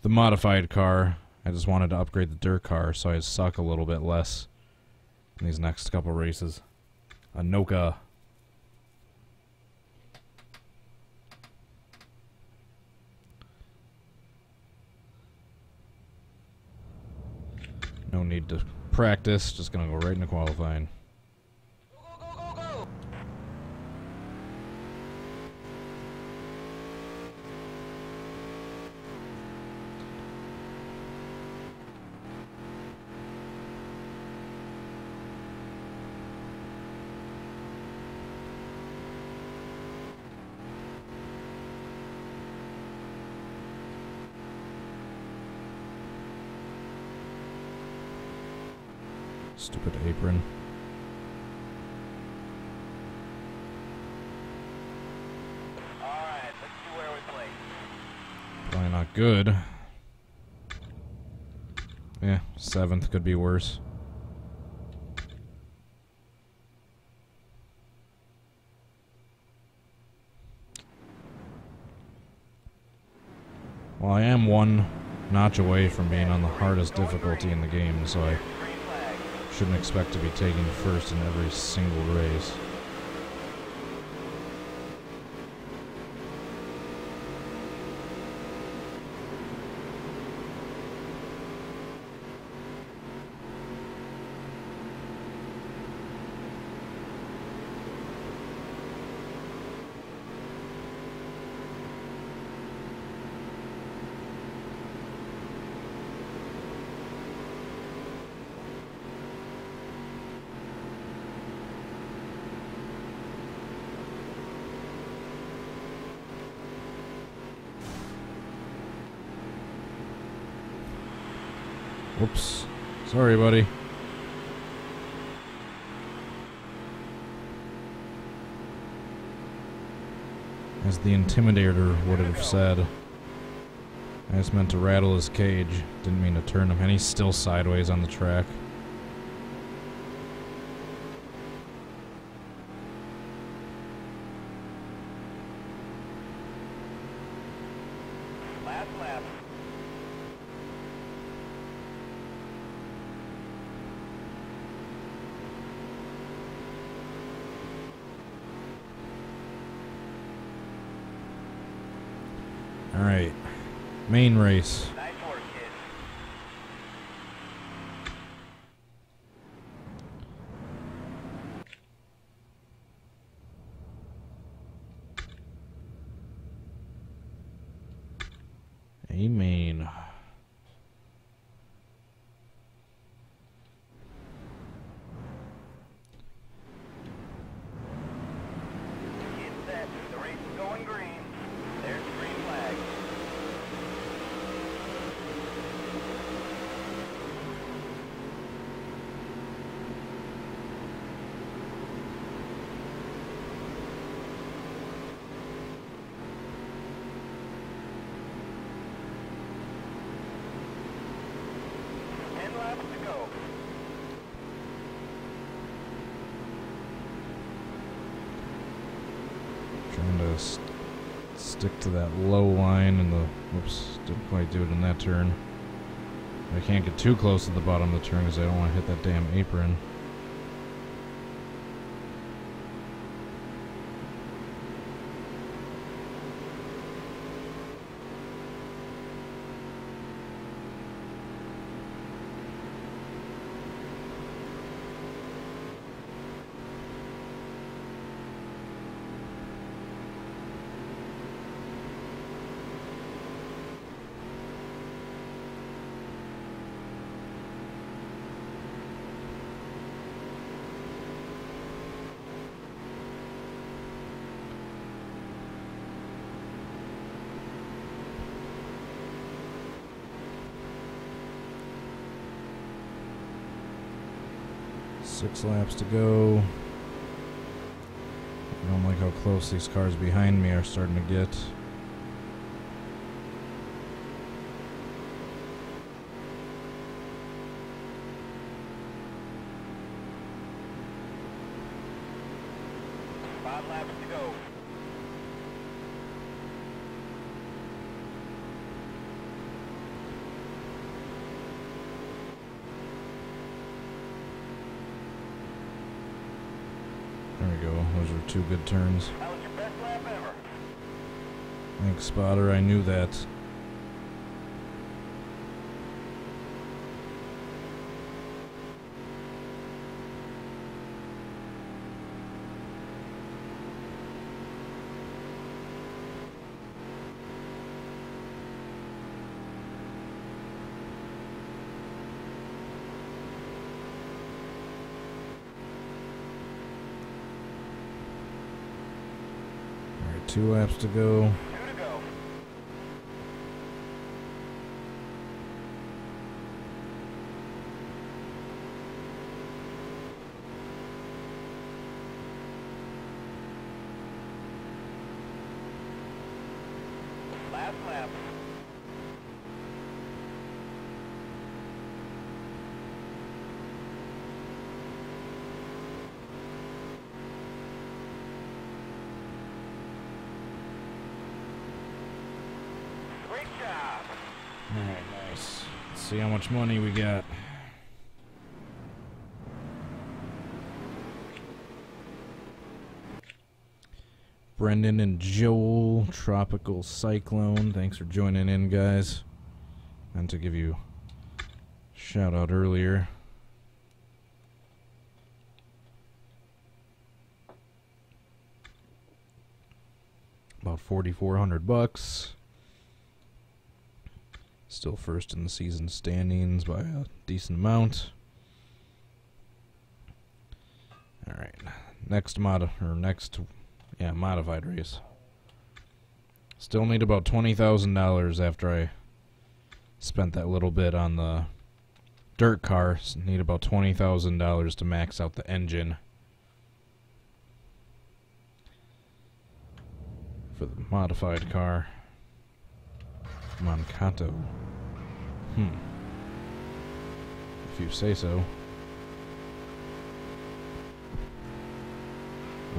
the modified car. I just wanted to upgrade the dirt car so I suck a little bit less in these next couple races. Anoka. No need to practice, just gonna go right into qualifying. Stupid apron.
Alright, let's see where we play.
Probably not good. Yeah, 7th could be worse. Well, I am one notch away from being on the hardest difficulty in the game, so I shouldn't expect to be taking first in every single race. Whoops. Sorry, buddy. As the Intimidator would have said. I just meant to rattle his cage. Didn't mean to turn him. And he's still sideways on the track.
Last lap.
Alright. Main race.
Nice work, kid.
A main. stick to that low line and the... Whoops, didn't quite do it in that turn. I can't get too close to the bottom of the turn because I don't want to hit that damn apron. Six laps to go. I don't like how close these cars behind me are starting to get.
Five laps to go.
There we go. Those are two good turns.
That was your best lap ever.
Thanks, spotter. I knew that. All right, 2 laps to go.
2 to go. Last lap. Great job.
All right, nice. Let's see how much money we got. Brendan and Joel, Tropical Cyclone. Thanks for joining in, guys. And to give you a shout out earlier. About $4,400. Still first in the season standings by a decent amount. All right, next modified race. Still need about $20,000 after I spent that little bit on the dirt car. Need about $20,000 to max out the engine for the modified car. Mankato. If you say so.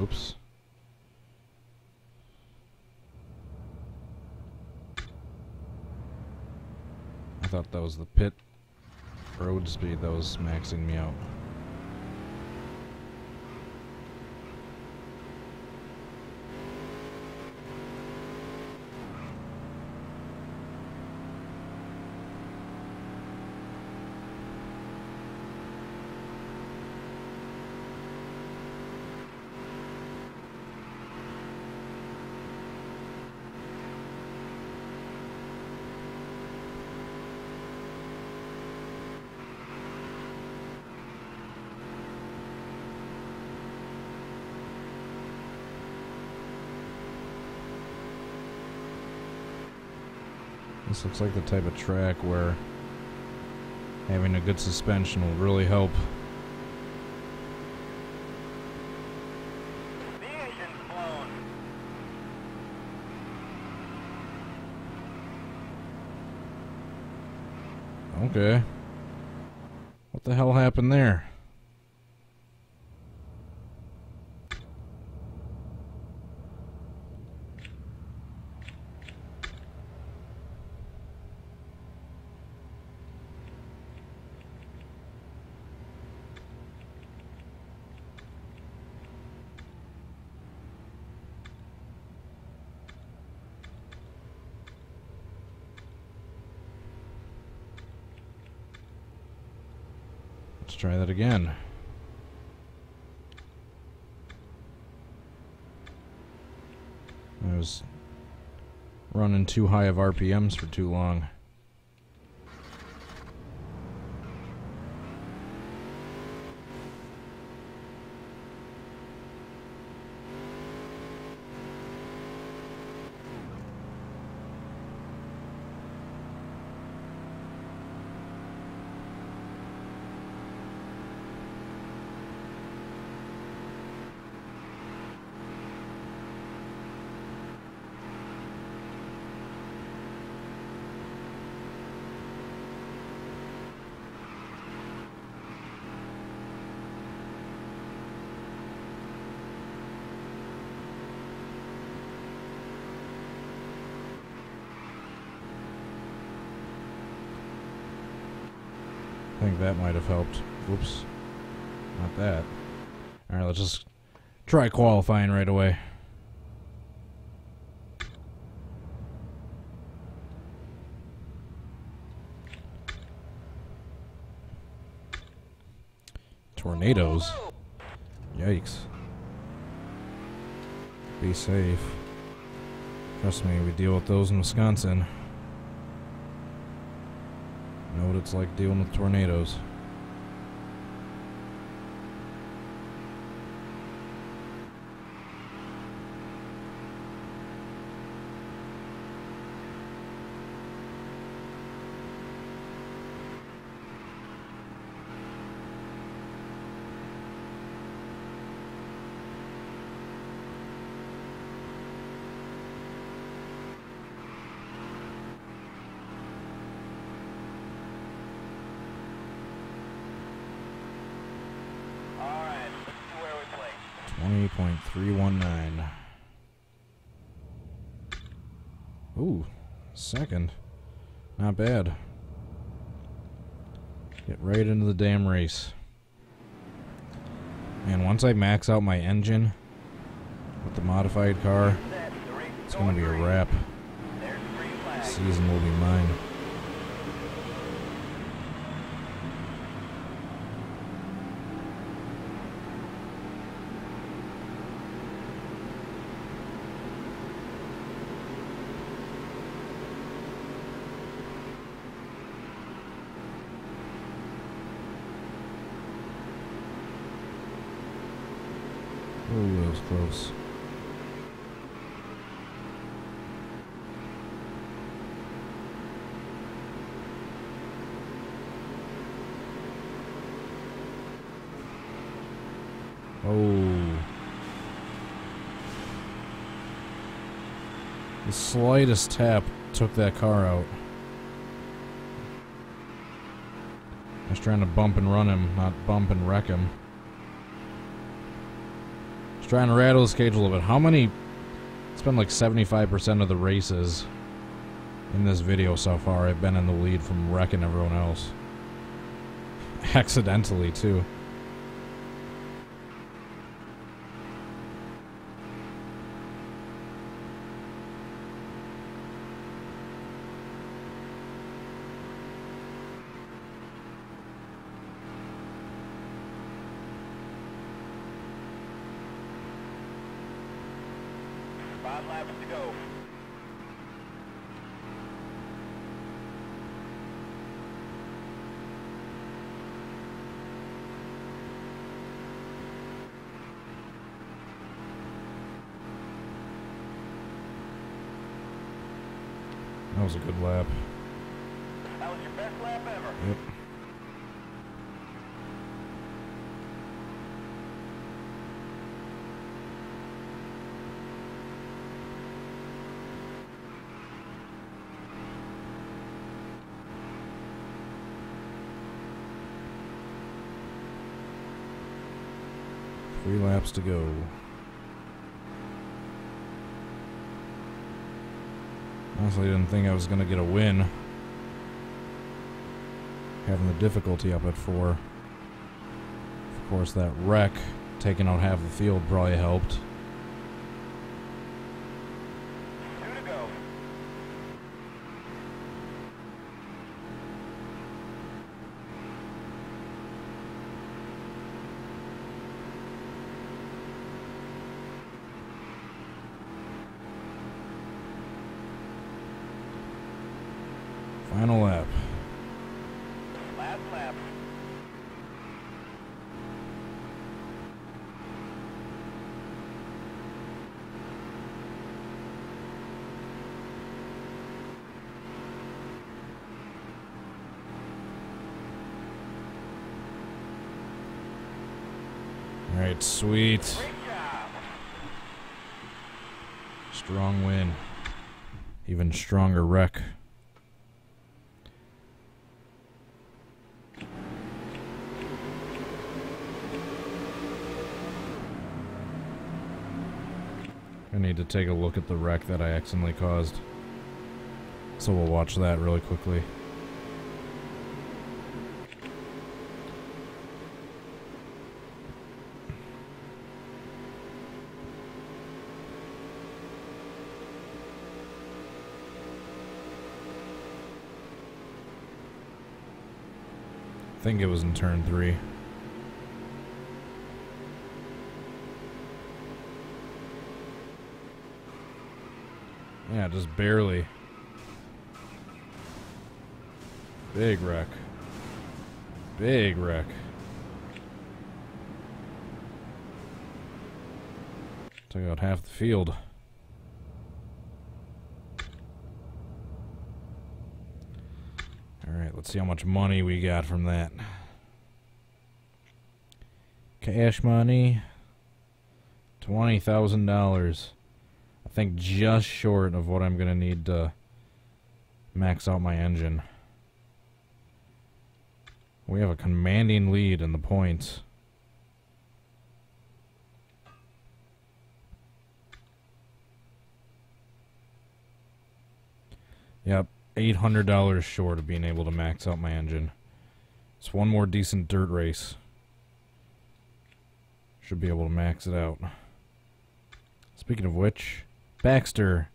Oops. I thought that was the pit road speed that was maxing me out. This looks like the type of track where having a good suspension will really help.
The engine's blown.
Okay. What the hell happened there? Let's try that again. I was running too high of RPMs for too long. I think that might have helped. Whoops. Not that. Alright, let's just try qualifying right away. Tornadoes? Yikes. Be safe. Trust me, we deal with those in Wisconsin. Know what it's like dealing with tornadoes.
Alright, let's see where we place.
20.319. Ooh, second. Not bad. Get right into the damn race. Man, once I max out my engine with the modified car,
Set. The race is
it's gonna be a
green.
wrap.
There's the green flag.
Season will be mine. Ooh, that was close. Oh. The slightest tap took that car out. I was trying to bump and run him, not bump and wreck him. I was trying to rattle his cage a little bit. How many... It's been like 75% of the races in this video so far. I've been in the lead from wrecking everyone else. Accidentally, too.
Five laps to go.
That was a good lap.
That was your best lap ever.
Yep. Three laps to go. Honestly, didn't think I was going to get a win. Having the difficulty up at 4. Of course, that wreck, taking out half the field, probably helped.
2 to go.
Final lap.
Last lap.
Alright, sweet.
Great job.
Strong win. Even stronger wreck. I need to take a look at the wreck that I accidentally caused. So we'll watch that really quickly. I think it was in turn 3. Yeah, just barely. Big wreck. Big wreck. Took out half the field. Alright, let's see how much money we got from that. Cash money. $20,000. I think just short of what I'm going to need to max out my engine. We have a commanding lead in the points. Yep, $800 short of being able to max out my engine. It's one more decent dirt race. Should be able to max it out. Speaking of which, Baxter.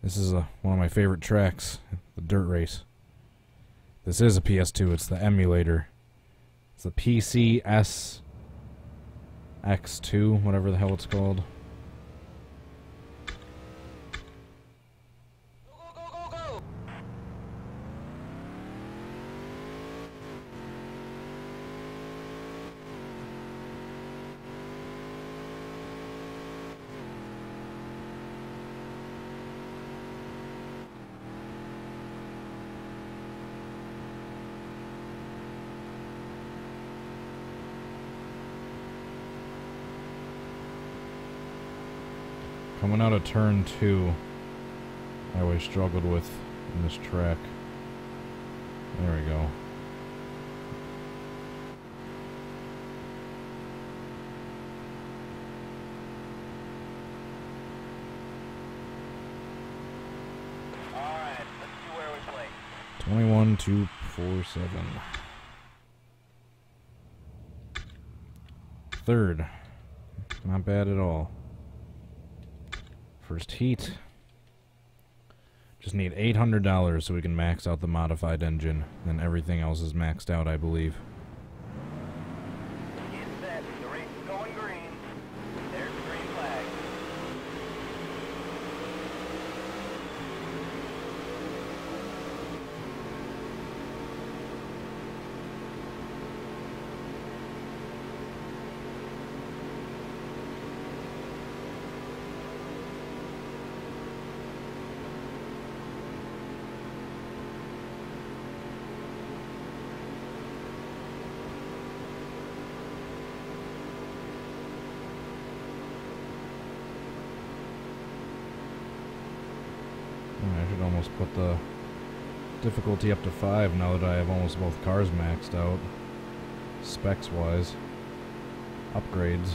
This is one of my favorite tracks, the dirt race. This is a PS2, it's the emulator. It's the PCSX2, whatever the hell it's called. Coming out of turn 2, I always struggled with in this track. There we go.
Alright, let's see where we play.
21-247. Third. Not bad at all. First heat. Just need $800 so we can max out the modified engine. Then everything else is maxed out, I believe.
Get set. The race is going green. There's the green flag.
I should almost put the difficulty up to 5 now that I have almost both cars maxed out. Specs wise. Upgrades.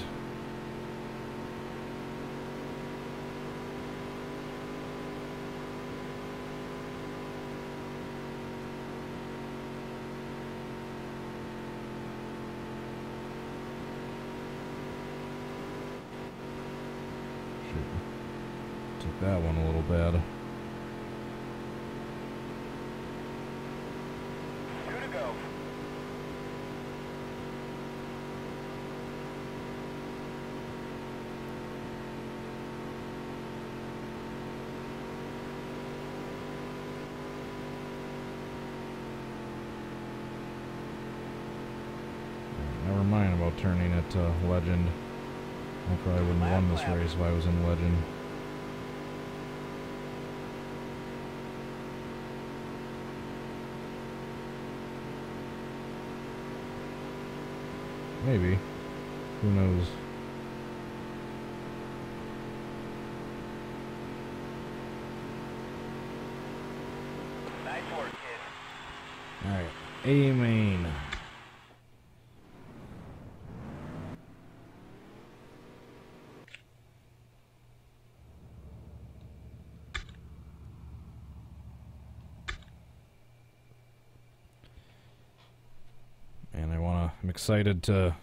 Took that one a little bad.
2 to go.
about turning it to Legend. I probably wouldn't have won this race if I was in Legend. Maybe. Who knows?
Nice work, kid.
Alright. A-Main. I'm excited to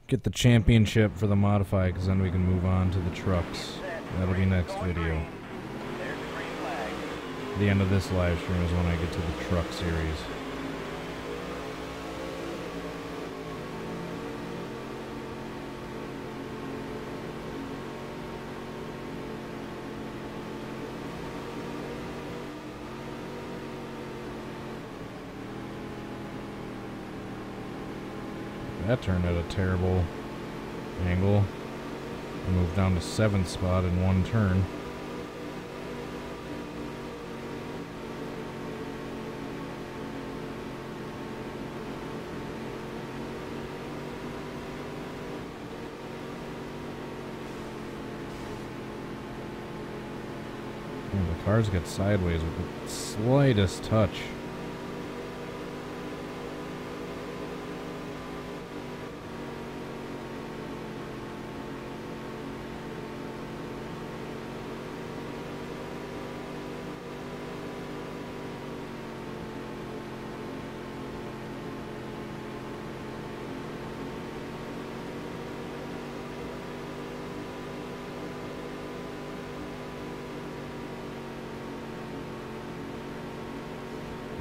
get the championship for the modified, because then we can move on to the trucks. That'll be next video.
There's the green flag.
The end of this live stream is when I get to the truck series. That turned at a terrible angle. I moved down to 7th spot in one turn. And the cars get sideways with the slightest touch.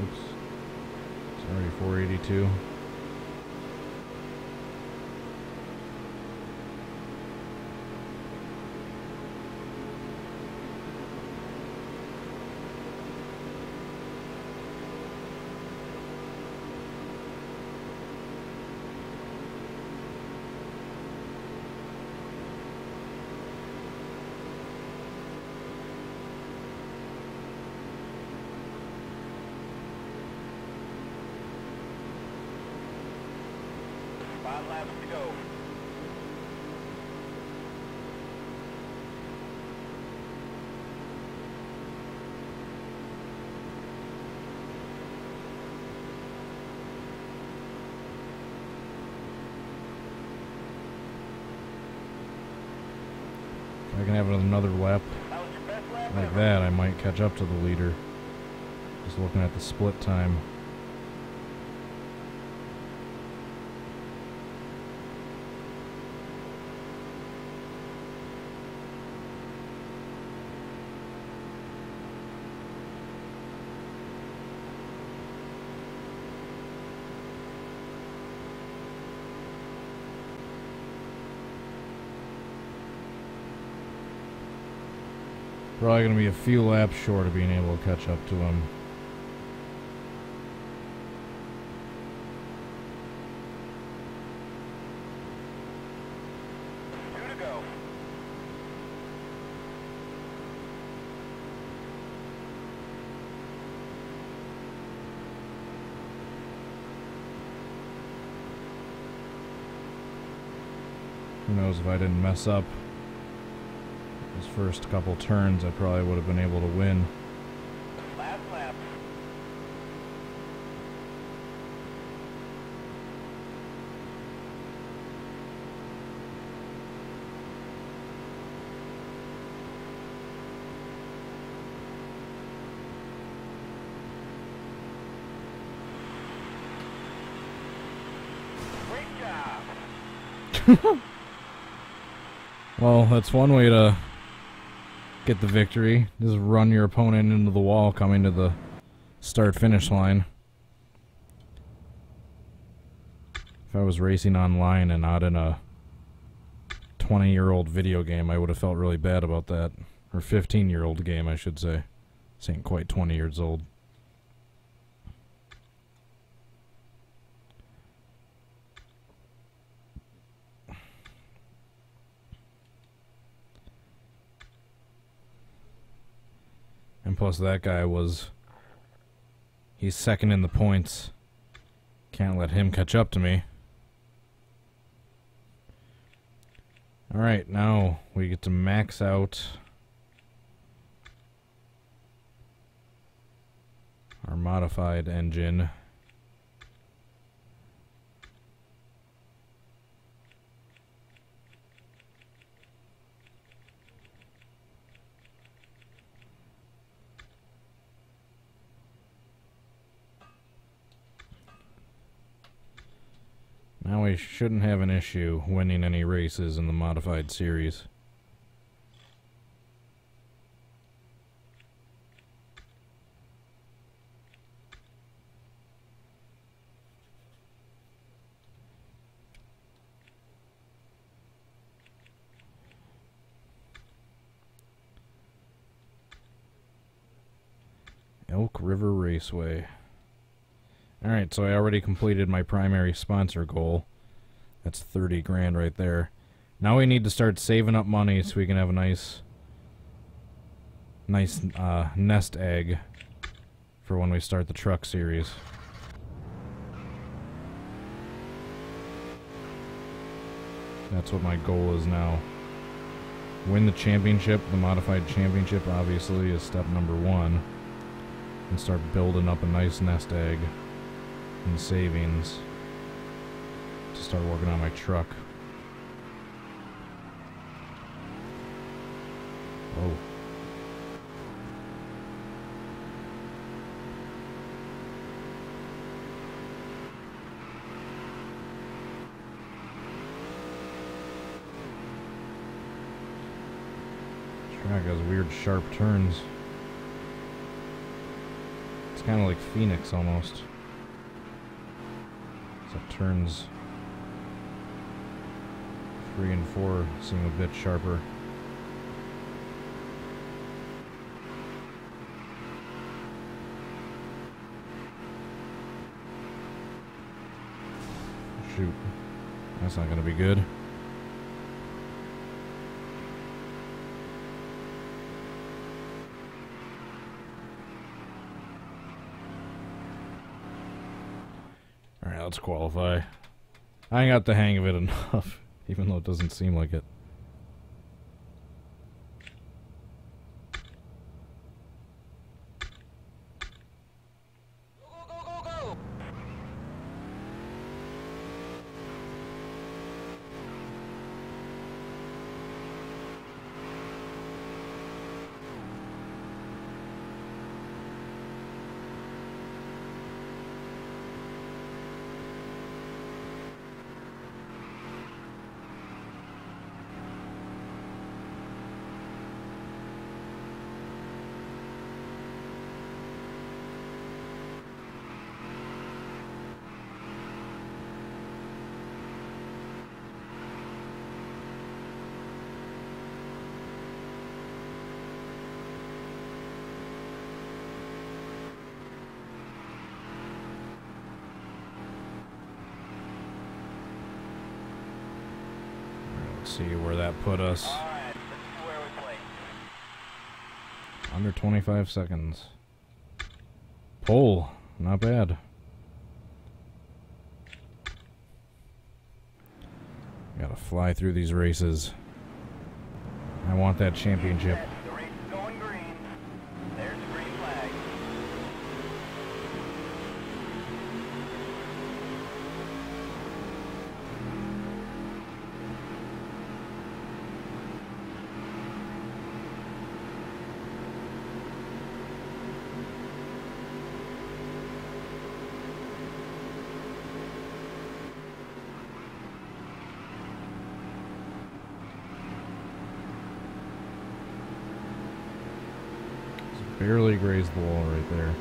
Oops. Sorry, 482.
Five laps to go.
If I can have another lap
That was your best lap
like
ever.
that, I might catch up to the leader. Just looking at the split time. Probably going to be a few laps short of being able to catch up to him.
Two to go.
Who knows, if I didn't mess up those first couple turns, I probably would have been able to win.
Last lap. Great job.
Well, that's one way to get the victory. Just run your opponent into the wall coming to the start-finish line. If I was racing online and not in a 20-year-old video game, I would have felt really bad about that. Or 15-year-old game, I should say. This ain't quite 20 years old. And plus that guy he's second in the points. Can't let him catch up to me. Alright, now we get to max out our modified engine. Now we shouldn't have an issue winning any races in the modified series. Elk River Raceway. Alright, so I already completed my primary sponsor goal. That's 30 grand right there. Now we need to start saving up money so we can have a nice nest egg for when we start the truck series. That's what my goal is now. Win the championship. The modified championship obviously is step number 1. And start building up a nice nest egg and savings to start working on my truck. Oh. Track has weird sharp turns. It's kind of like Phoenix almost. So turns 3 and 4 seem a bit sharper. Shoot. That's not going to be good. Alright, let's qualify. I got the hang of it enough, even though it doesn't seem like it. See where that put us.
Alright, let's see where we play.
Under 25 seconds. Pole, not bad. Gotta fly through these races. I want that championship.
The race is going green. There's the green flag.
Barely grazed the wall right there.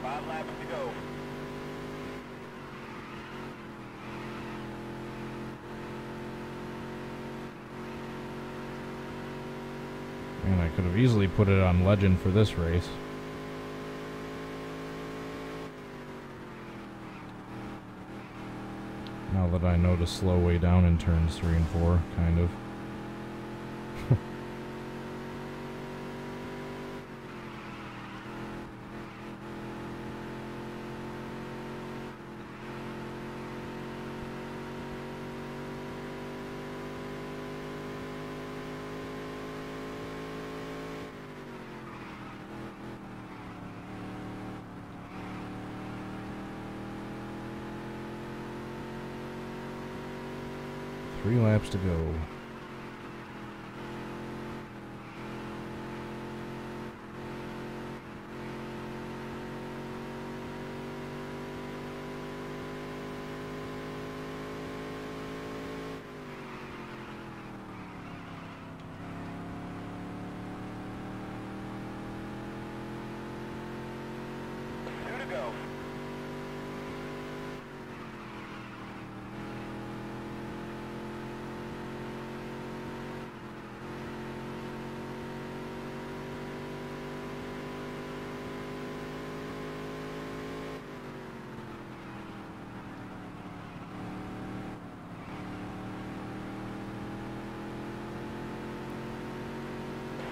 Five laps to go.
Man, I could have easily put it on Legend for this race. Now that I know to slow way down in turns 3 and 4, kind of. Three laps to go.
Two to go.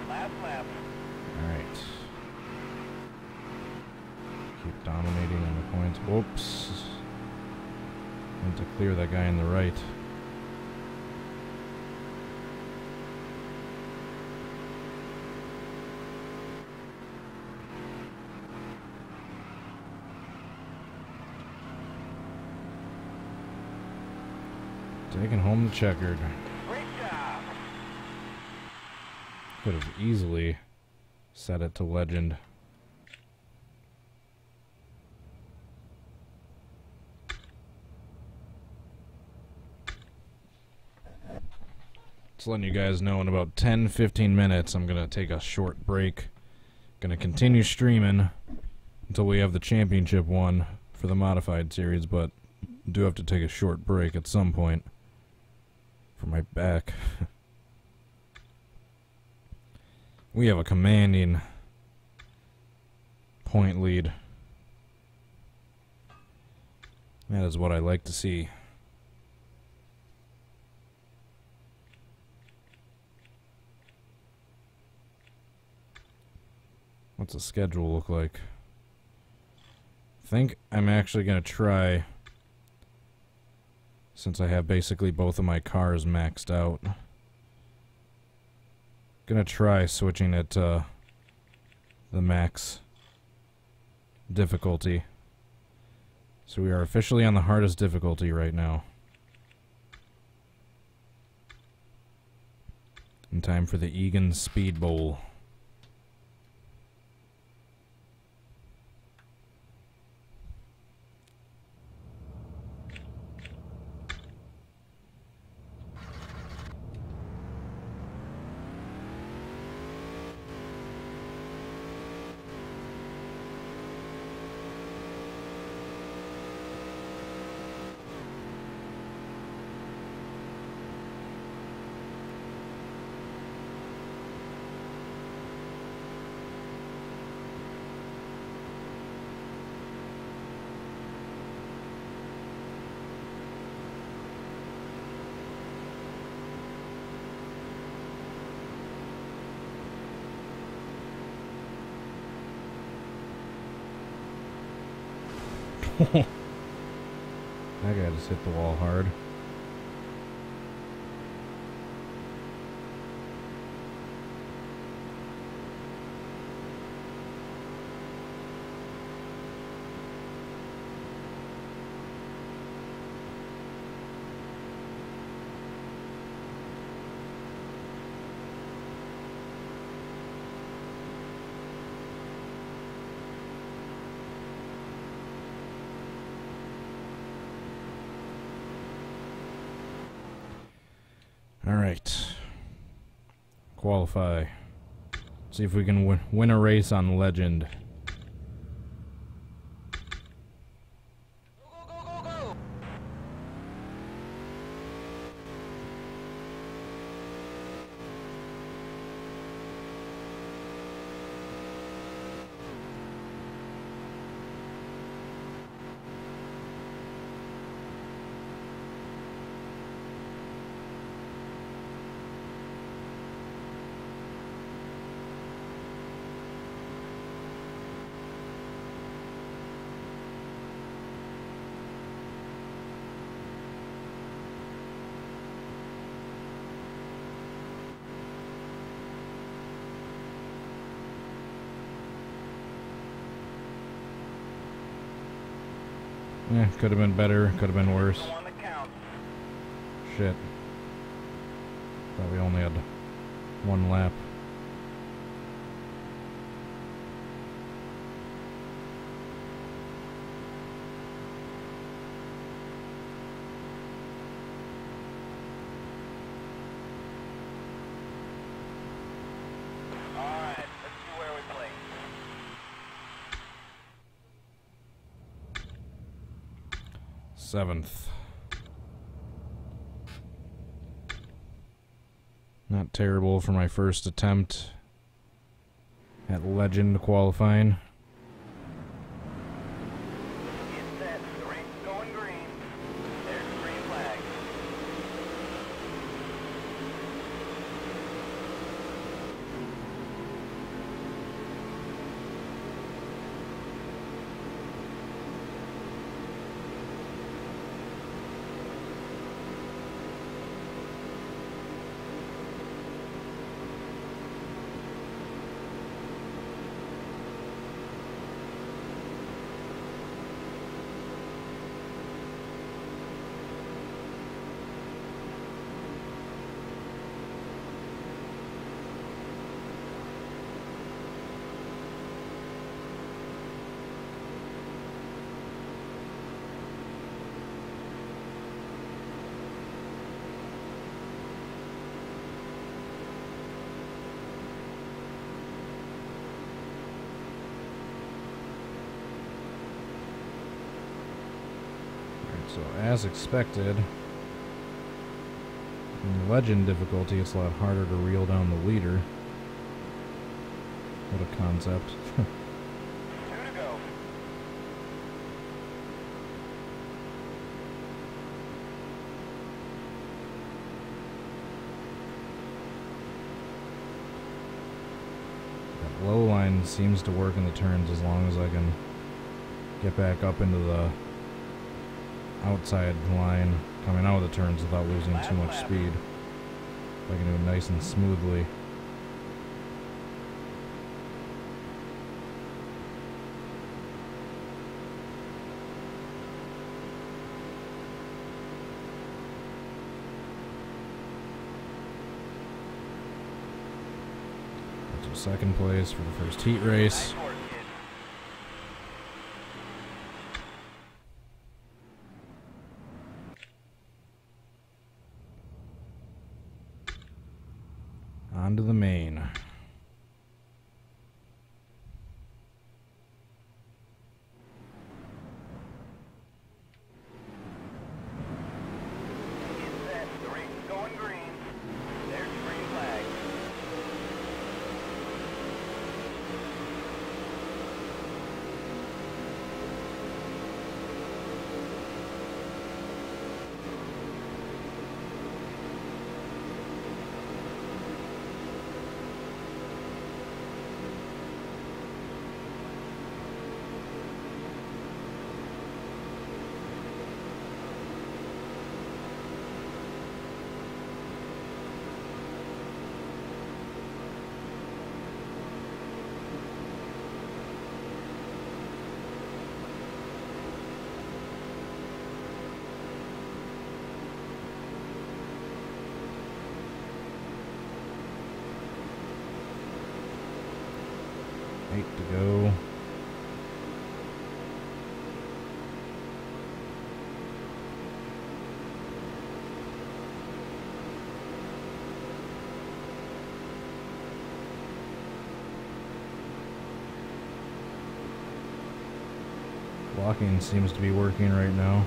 Last lap.
Alright. Keep dominating on the points. Whoops. Meant to clear that guy on the right. Taking home the checkered.
Great job.
Could have easily set it to Legend. Just letting you guys know, in about 10-15 minutes I'm gonna take a short break. Gonna continue streaming until we have the championship one for the modified series, but do have to take a short break at some point for my back. We have a commanding point lead. That is what I like to see. What's the schedule look like? I think I'm actually going to try, since I have basically both of my cars maxed out, gonna try switching it to the max difficulty. So we are officially on the hardest difficulty right now. In time for the Egan Speed Bowl. That guy just hit the wall hard. Alright. Qualify. See if we can win a race on Legend. Could have been better, could have been worse.
One that counts.
Shit. Thought we only had one lap.
Alright, let's see where we play.
Seventh. Not terrible for my first attempt at legend qualifying.
Get set. The race is going green. There's the green flag.
So, as expected, in legend difficulty, it's a lot harder to reel down the leader. What a concept.
2 to go.
That low line seems to work in the turns as long as I can get back up into the outside line coming out of the turns without losing too much speed. If I can do it nice and smoothly. That's a second place for the first heat race.
Nice work, kid.
On to the main.
Get set. The race is going green. There's the green flag.
Eight to go. Blocking seems to be working right now.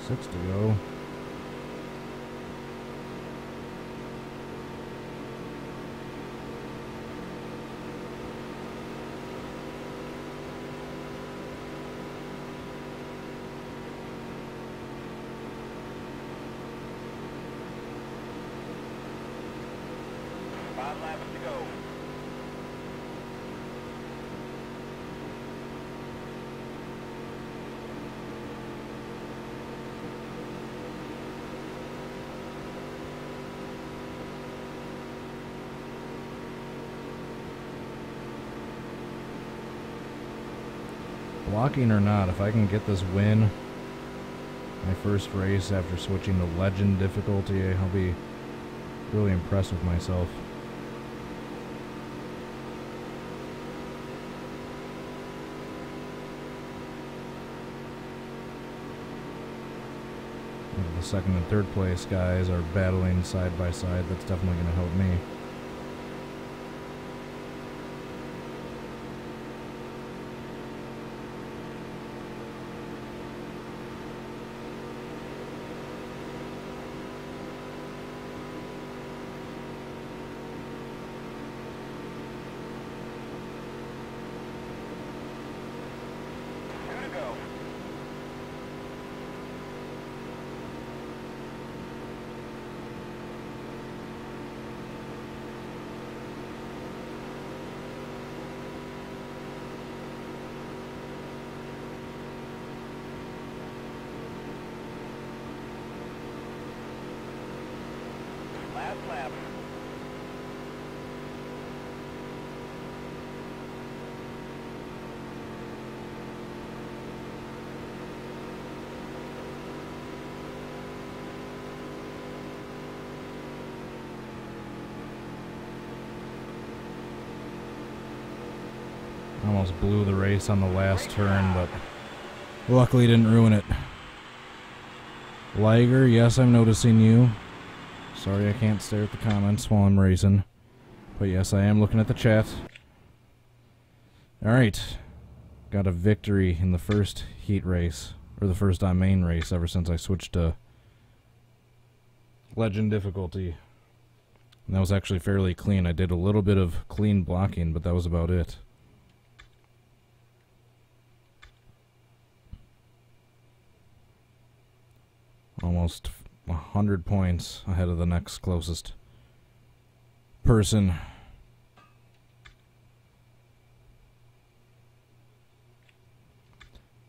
Six to go.
5 laps to go.
Blocking or not, if I can get this win, my first race after switching to Legend difficulty, I'll be really impressed with myself. If the second and third place guys are battling side by side, that's definitely going to help me.
Lap.
Almost blew the race on the last turn, but luckily didn't ruin it. Liger, yes, I'm noticing you. Sorry I can't stare at the comments while I'm racing. But yes, I am looking at the chat. Alright. Got a victory in the first heat race. Or the first main race ever since I switched to Legend difficulty. And that was actually fairly clean. I did a little bit of clean blocking, but that was about it. Almost 100 points ahead of the next closest person.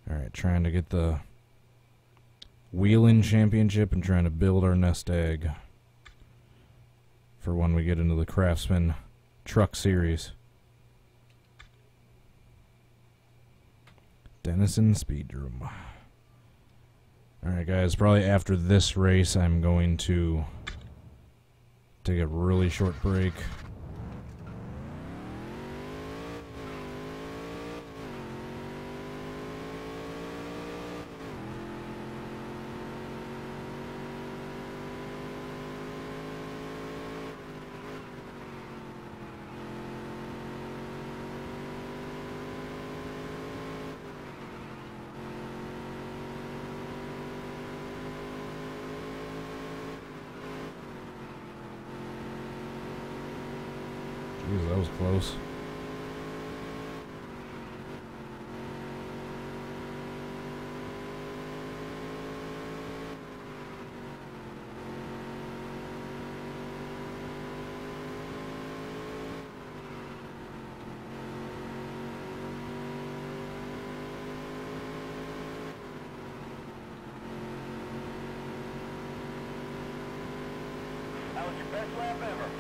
Alright, trying to get the Wheeling Championship and trying to build our nest egg for when we get into the Craftsman Truck Series. Denison Speedroom. Alright guys, probably after this race I'm going to take a really short break. Jeez, that was close.
That was your best lap ever.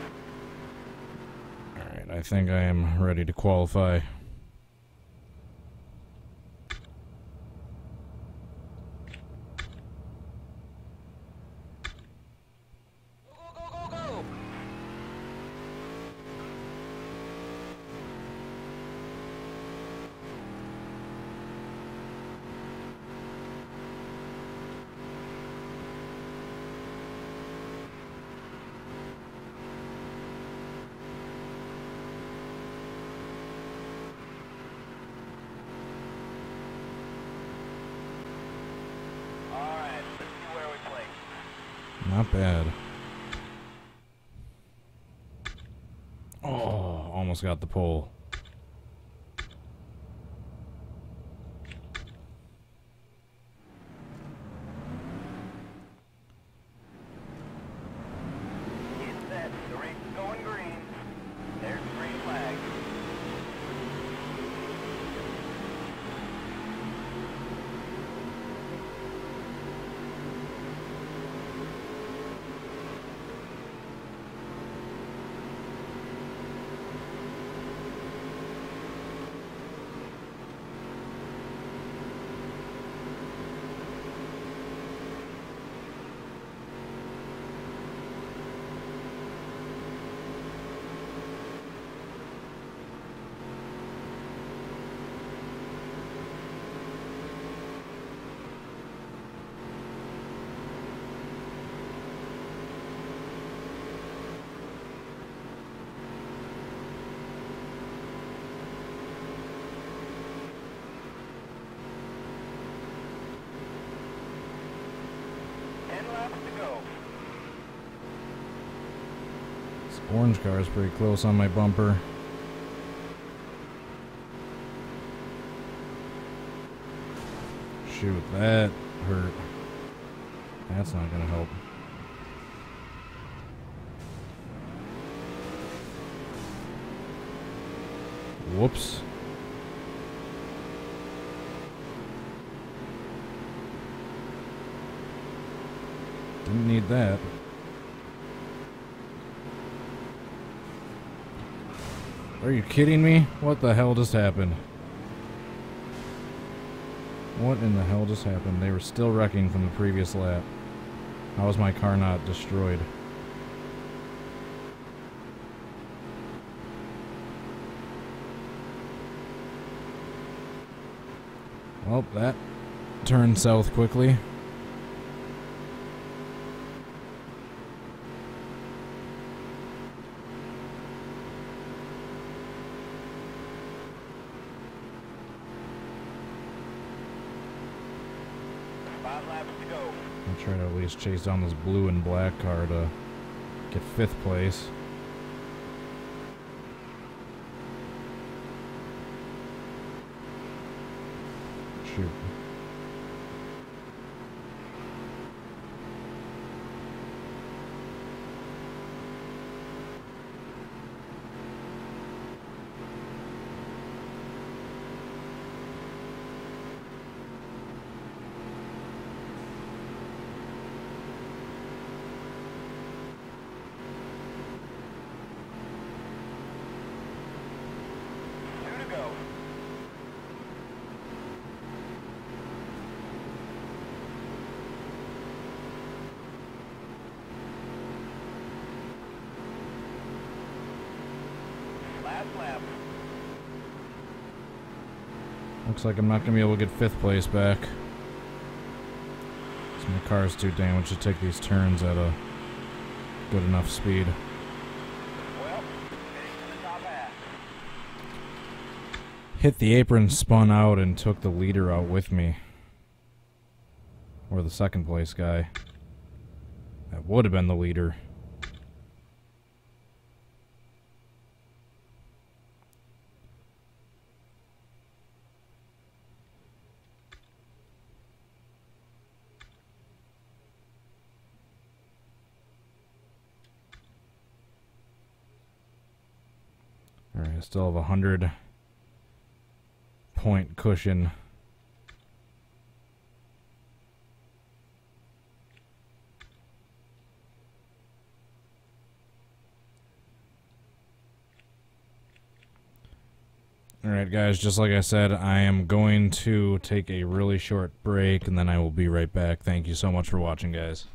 I think I am ready to qualify.
Go.
Not bad. Oh, almost got the pole.
Get set. The race is going green. 10 laps to go.
This orange car is pretty close on my bumper. Shoot, that hurt. That's not gonna help. Whoops. Didn't need that. Are you kidding me? What the hell just happened? What in the hell just happened? They were still wrecking from the previous lap. How was my car not destroyed? Well, that turned south quickly. I'll try to at least chase down this blue and black car to get 5th place. Shoot. Looks like I'm not going to be able to get 5th place back. So my car's too damaged to take these turns at a good enough speed.
Well, heading to the top half.
Hit the apron, spun out, and took the leader out with me. Or the 2nd place guy. That would have been the leader. Alright, I still have a 100-point cushion. Alright guys, just like I said, I am going to take a really short break and then I will be right back. Thank you so much for watching, guys.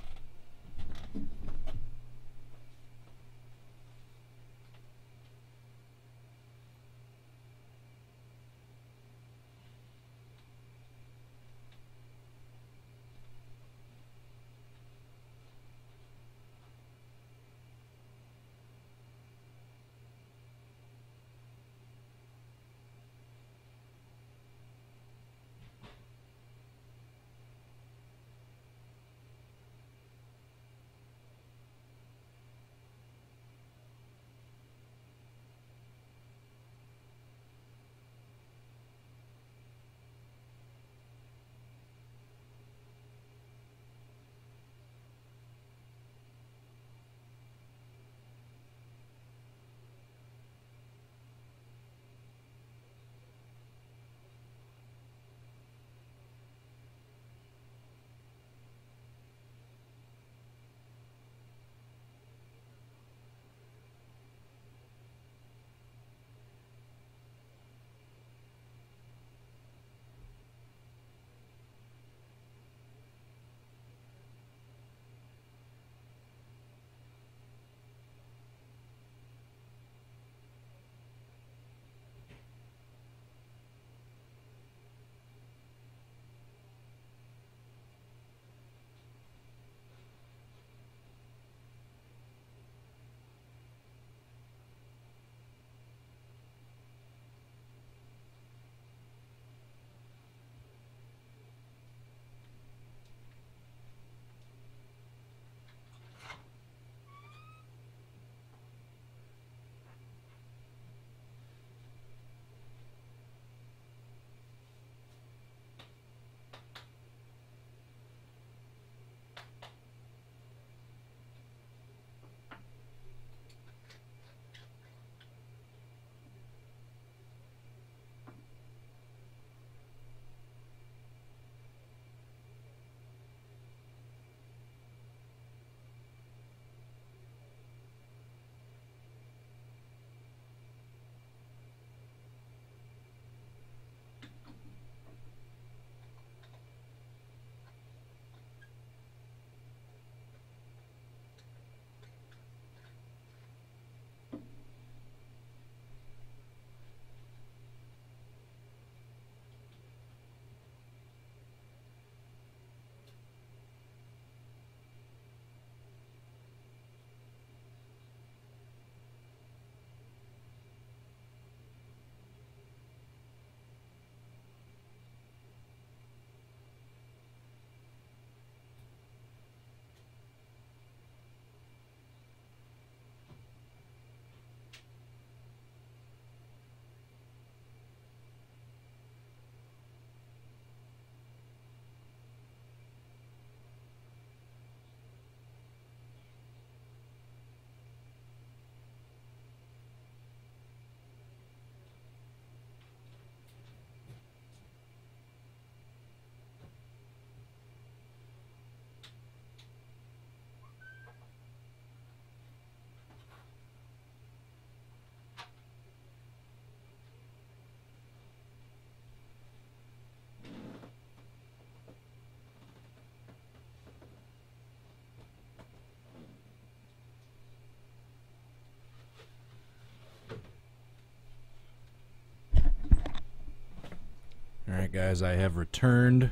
Alright guys, I have returned.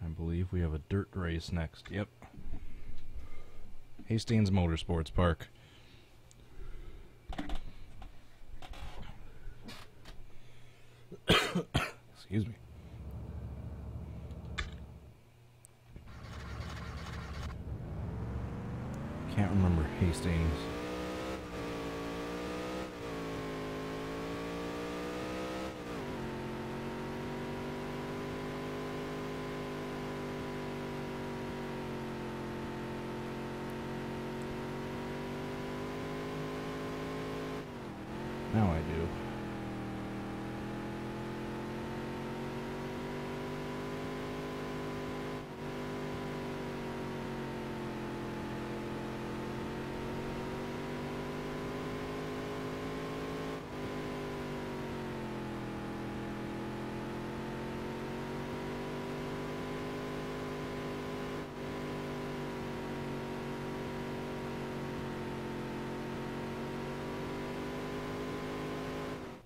I believe we have a dirt race next. Yep. Hastings Motorsports Park. Excuse me. Can't remember Hastings. Now I do.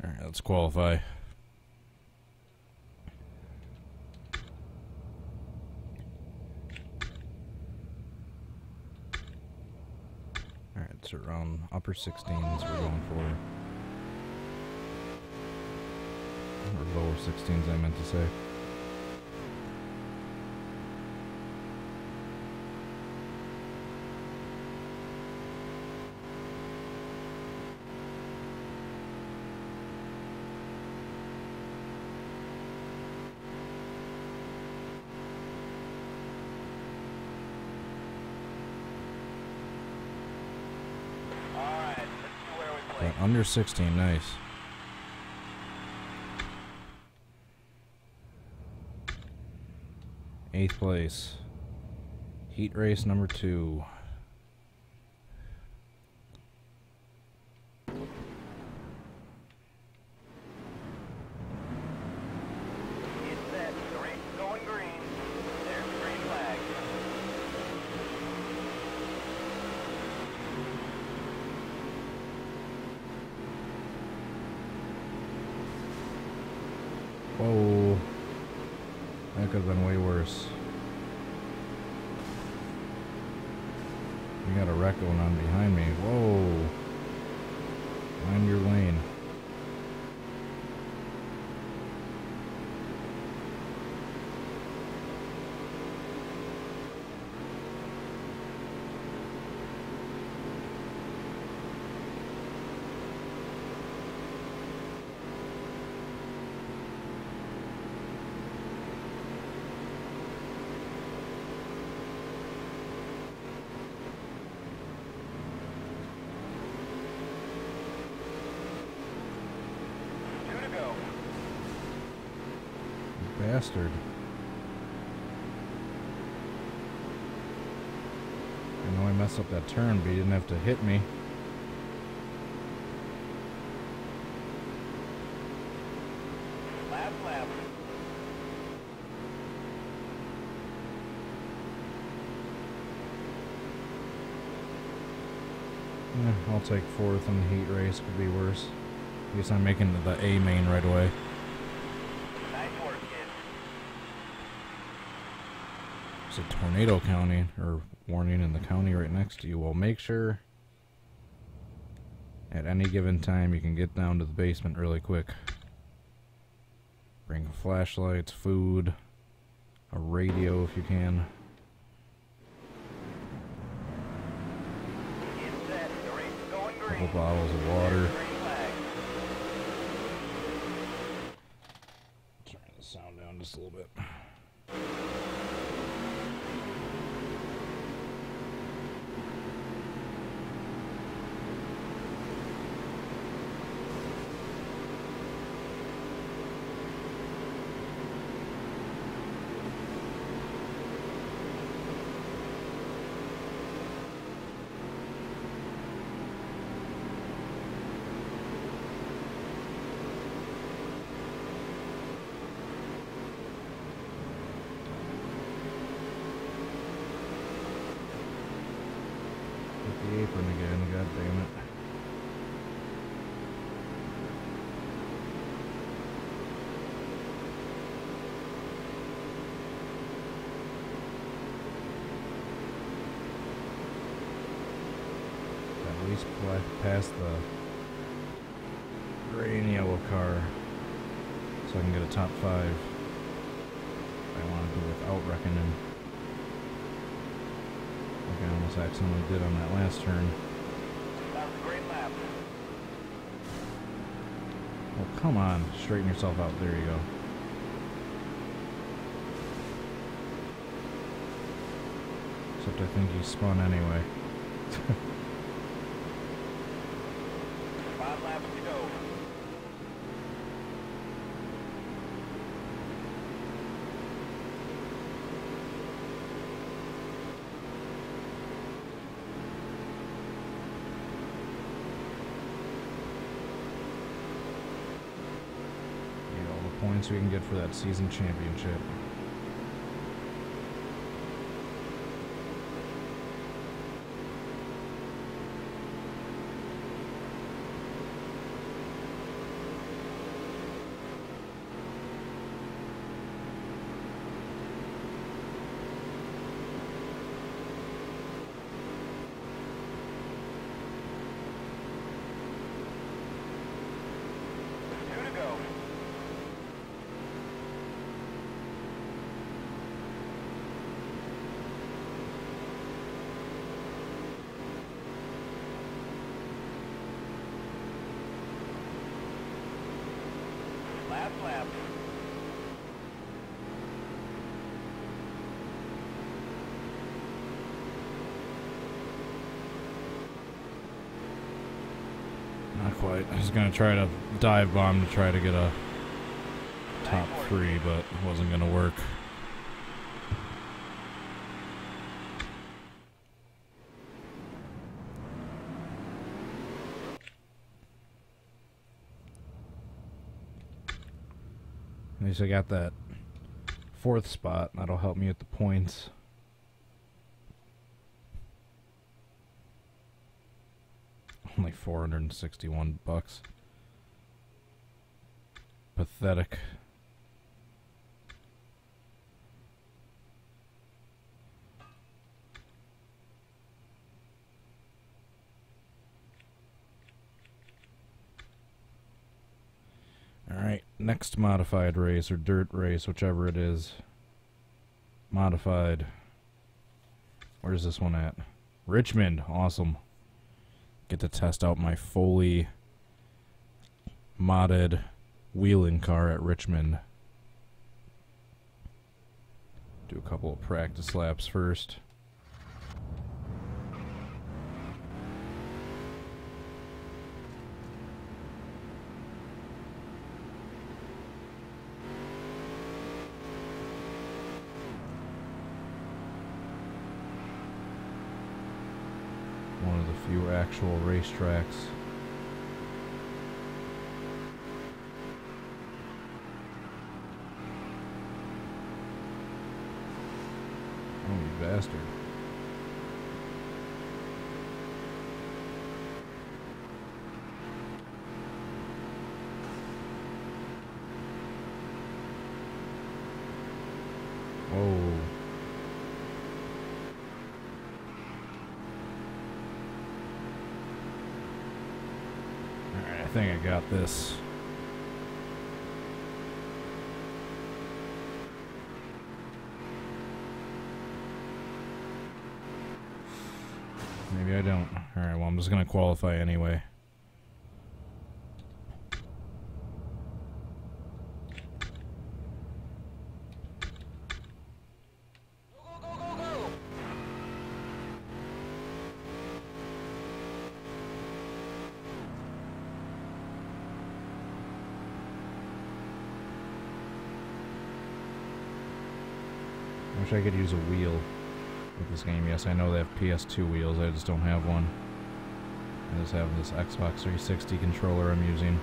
Alright, let's qualify. Alright, so around upper 16s we're going for. Or lower 16s I meant to say. Under 16, nice. Eighth place. Heat race number 2.
It's set. The race is going green. There's the green flag.
Whoa. That could have been way worse. We got a wreck going on behind me. Whoa. Mind your lane. Bastard. I know I messed up that turn, but he didn't have to hit me.
Lap, lap.
I'll take 4th in the heat race, could be worse. At least I'm making the A main right away.
Nice work, kid.
There's a tornado county, or warning in the county right next to you. Well, make sure at any given time you can get down to the basement really quick. Bring flashlights, food, a radio if you can.
It's set. The race is going
A
green.
couple bottles of water.
There's the green flag.
Turn the sound down just a little bit. least past the gray and yellow car so I can get a top 5. I want to do without wrecking him. Like I almost accidentally did on that last turn.
That was a great lap.
Well, come on. Straighten yourself out. There you go. Except I think you spun anyway.
5 laps to go.
Need all the points we can get for that season championship. Lap. Not quite. I was going to try to dive bomb to try to get a top 3, but it wasn't going to work. At least I got that 4th spot. That'll help me at the points. Only $461. Pathetic. Alright, next modified race, or dirt race, whichever it is. Modified. Where's this one at? Richmond, awesome. Get to test out my fully modded wheeling car at Richmond. Do a couple of practice laps first. One of the few actual racetracks. Oh, you bastard. Whoa. Alright, I think I got this. Maybe I don't. Alright, well, I'm just going to qualify anyway. I wish I could use a wheel with this game. Yes, I know they have PS2 wheels, I just don't have one. I just have this Xbox 360 controller I'm using.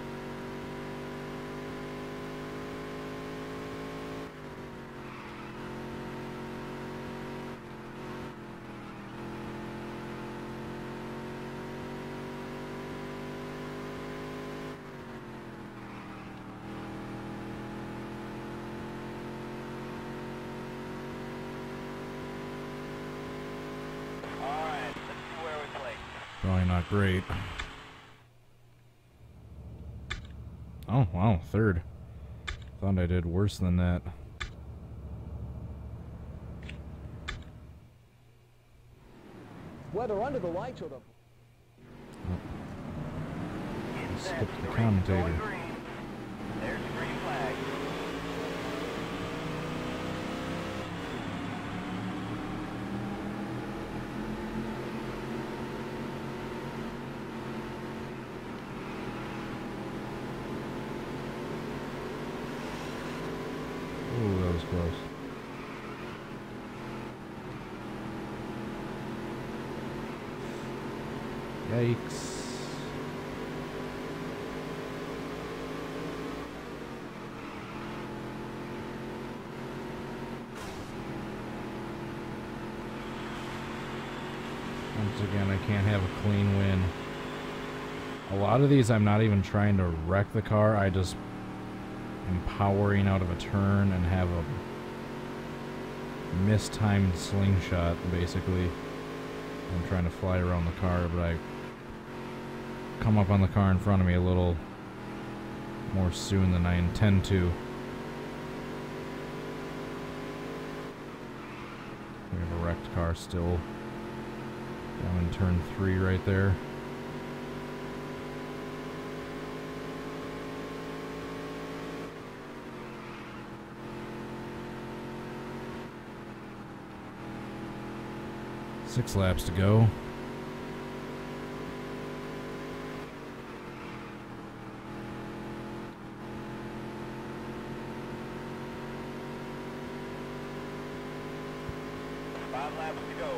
Probably not great. Oh, wow, third. Thought I did worse than that.
Weather under the lights or the...
Skip the commentator.
There's the green flag.
Ooh, that was close. Yikes. Once again, I can't have a clean win. A lot of these I'm not even trying to wreck the car, I just am powering out of a turn and have a mistimed slingshot, basically. I'm trying to fly around the car, but I come up on the car in front of me a little more soon than I intend to. We have a wrecked car still down in turn 3 right there. Six laps to go.
Five laps to go.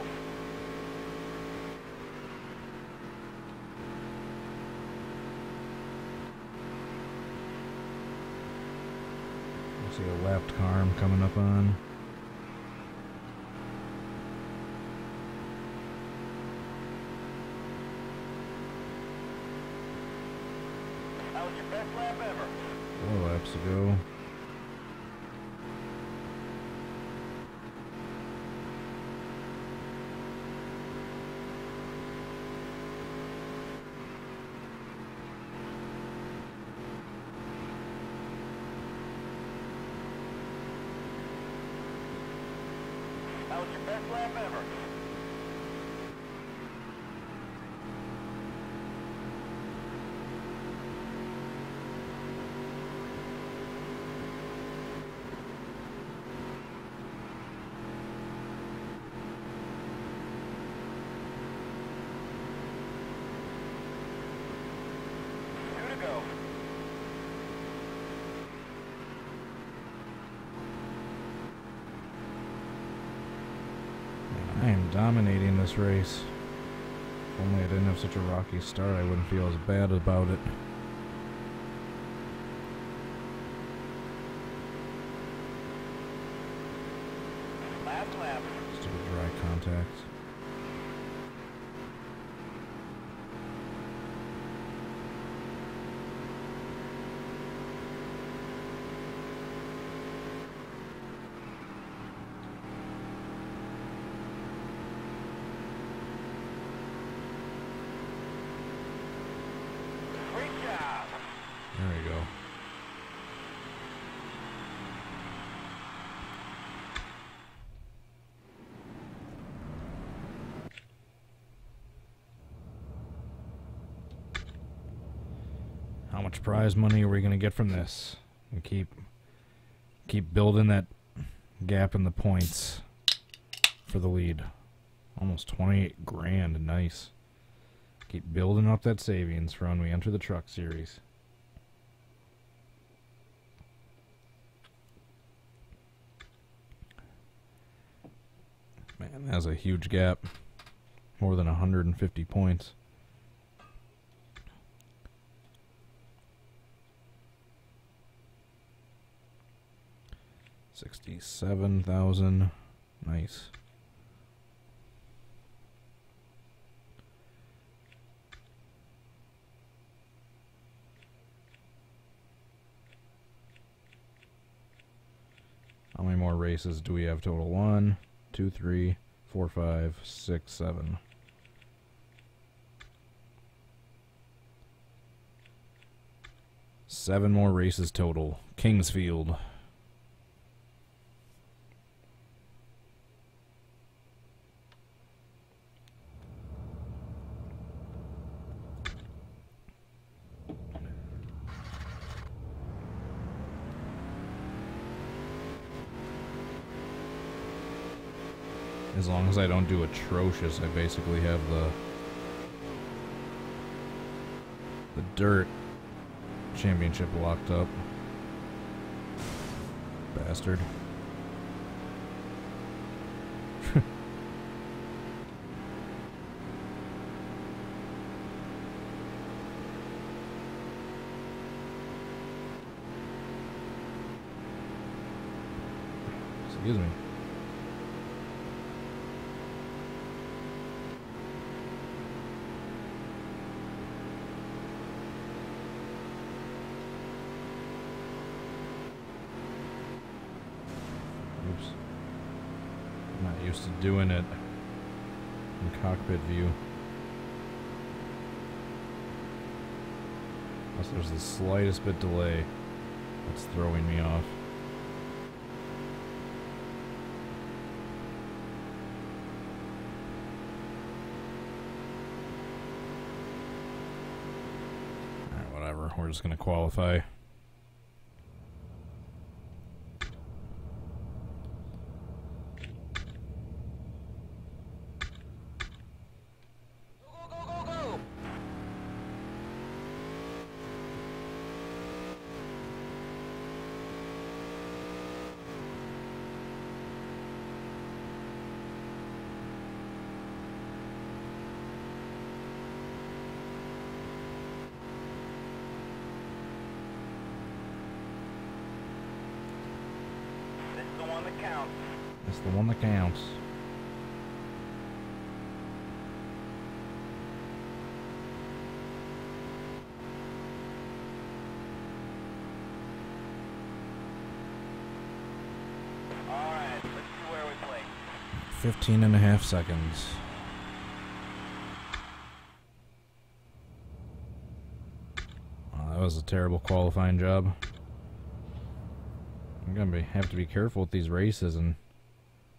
I see a lapped car I'm coming up on.
That was your best lap ever.
4 laps to go.
That was your best lap ever. Two to go.
I am dominating this race. If only I didn't have such a rocky start, I wouldn't feel as bad about it.
Last lap.
Stupid dry contact.
Great job.
There we go. How much prize money are we going to get from this? And keep building that gap in the points for the lead. Almost 28 grand, nice. Keep building up that savings for when we enter the truck series. Man, that's a huge gap. More than 150 points. $67,000. Nice. How many more races do we have total? 1, 2, 3, 4, 5, 6, 7. 7 more races total. Kingsfield. As long as I don't do atrocious, I basically have the dirt championship locked up. Bastard. Excuse me. Used to doing it in cockpit view. Unless there's the slightest bit delay, that's throwing me off. Alright, whatever. We're just gonna qualify. It's the one that counts.
Alright, let's see where we play.
15.5 seconds. Oh, that was a terrible qualifying job. I'm gonna have to be careful with these races and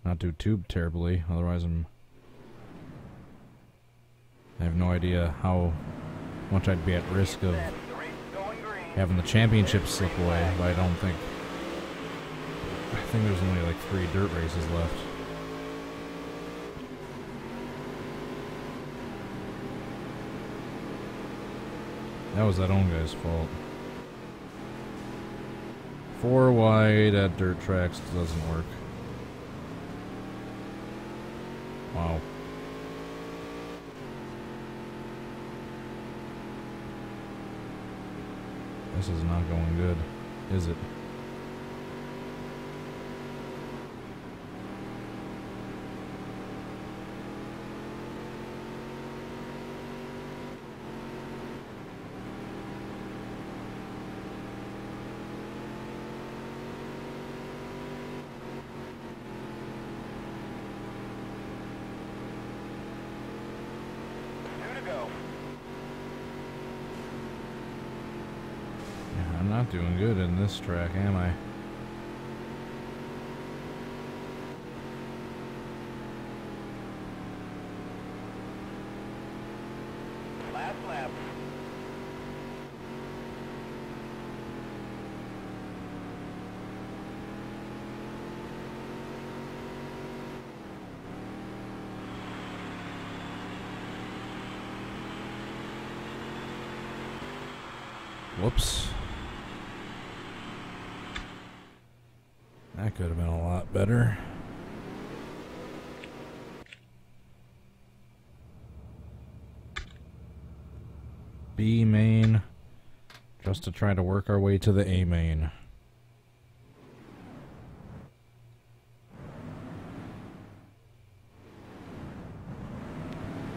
not do too terribly, otherwise I have no idea how much I'd be at risk of having the championship slip away, but I think there's only like 3 dirt races left. That was that own guy's fault. 4 wide at dirt tracks doesn't work. Wow. This is not going good, is it? I'm not doing good in this track, am I?
Last lap.
Whoops. That could have been a lot better. B main, just to try to work our way to the A main.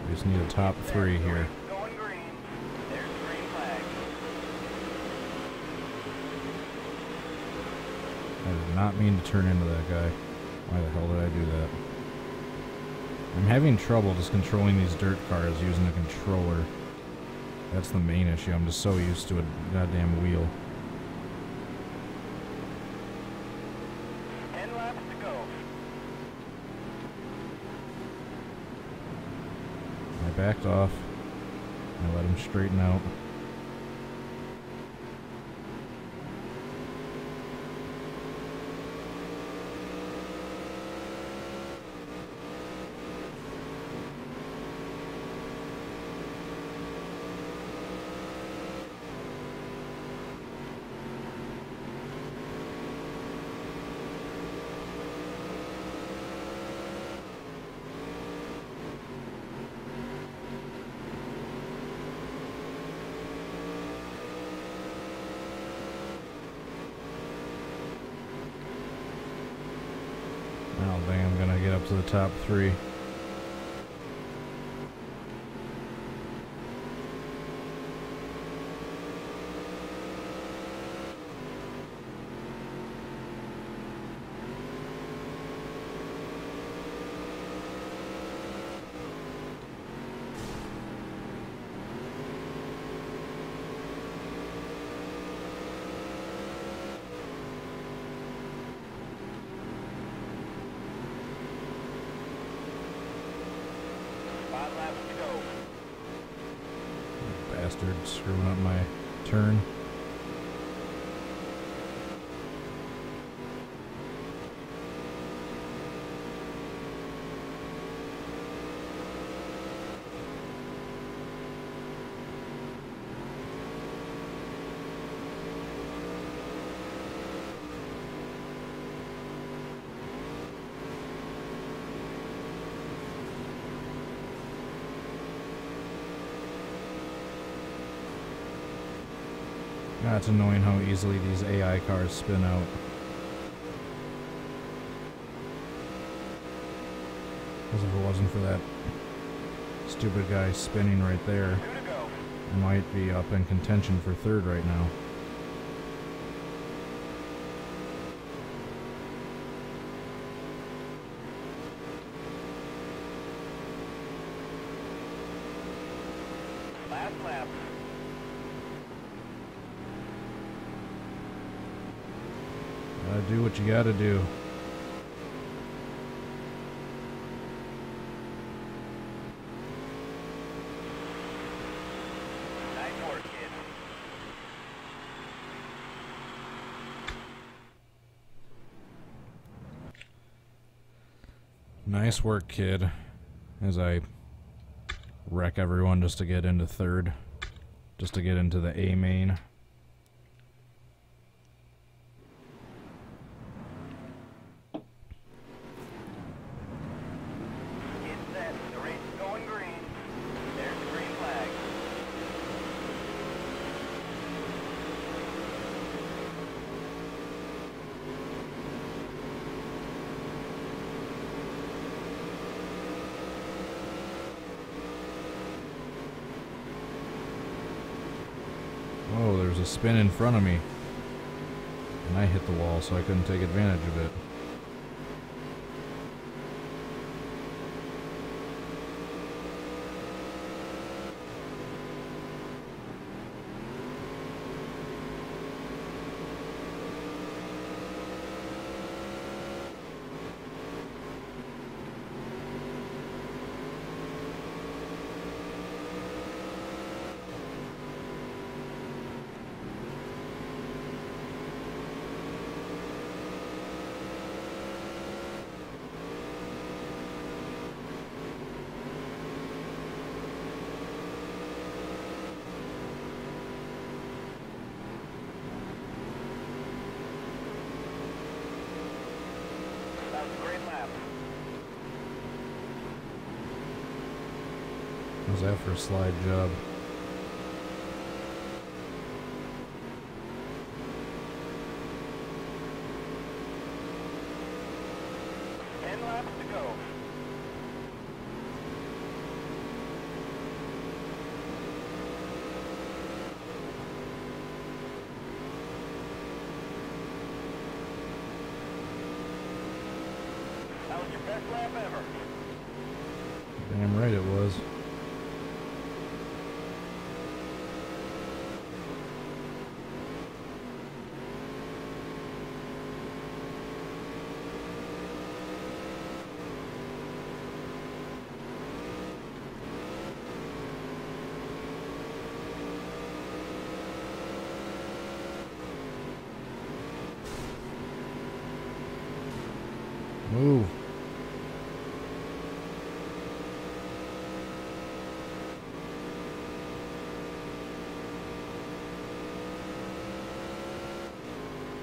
We just need a top 3 here.
Going green. There's the green flag.
I did not mean to turn into that guy. Why the hell did I do that? I'm having trouble just controlling these dirt cars using a controller. That's the main issue. I'm just so used to a goddamn wheel.
laps to go.
I backed off. I let him straighten out. I don't think I'm gonna get up to the top 3. Bastard screwing up my turn. Ah, it's annoying how easily these AI cars spin out. Because if it wasn't for that stupid guy spinning right there, I might be up in contention for 3rd right now.
Last lap.
Gotta do what you gotta do.
Nice work, kid.
Nice work, kid. As I wreck everyone just to get into 3rd. Just to get into the A main. Oh, there's a spin in front of me. And I hit the wall, so I couldn't take advantage of it. How's that for a slide job?
Lap ever.
Damn right it was. Move.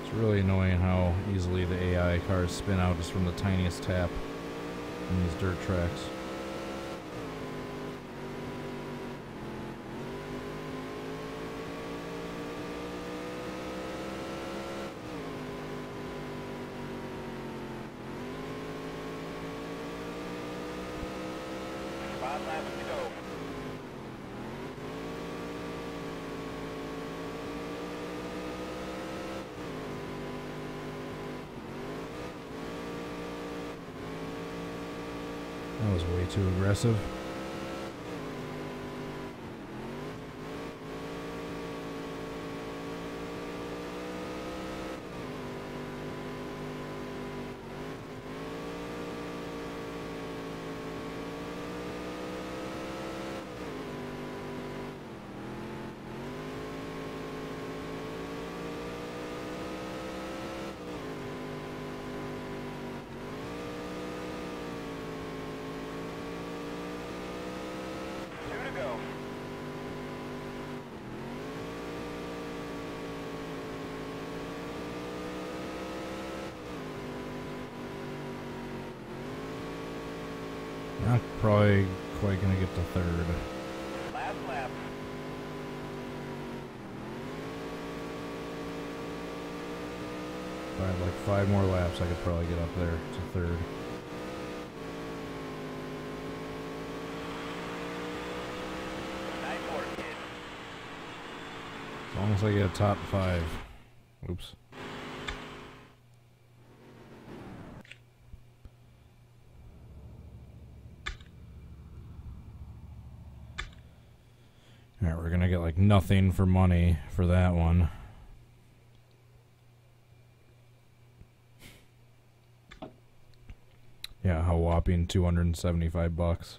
It's really annoying how easily the AI cars spin out just from the tiniest tap in these dirt tracks. That was way too aggressive. Not probably quite gonna get to third.
Last lap.
If I had like 5 more laps, I could probably get up there to third.
Nice work, kid.
As long as I get a top 5. Oops. Alright, we're gonna get like nothing for money for that one. Yeah, how whopping $275.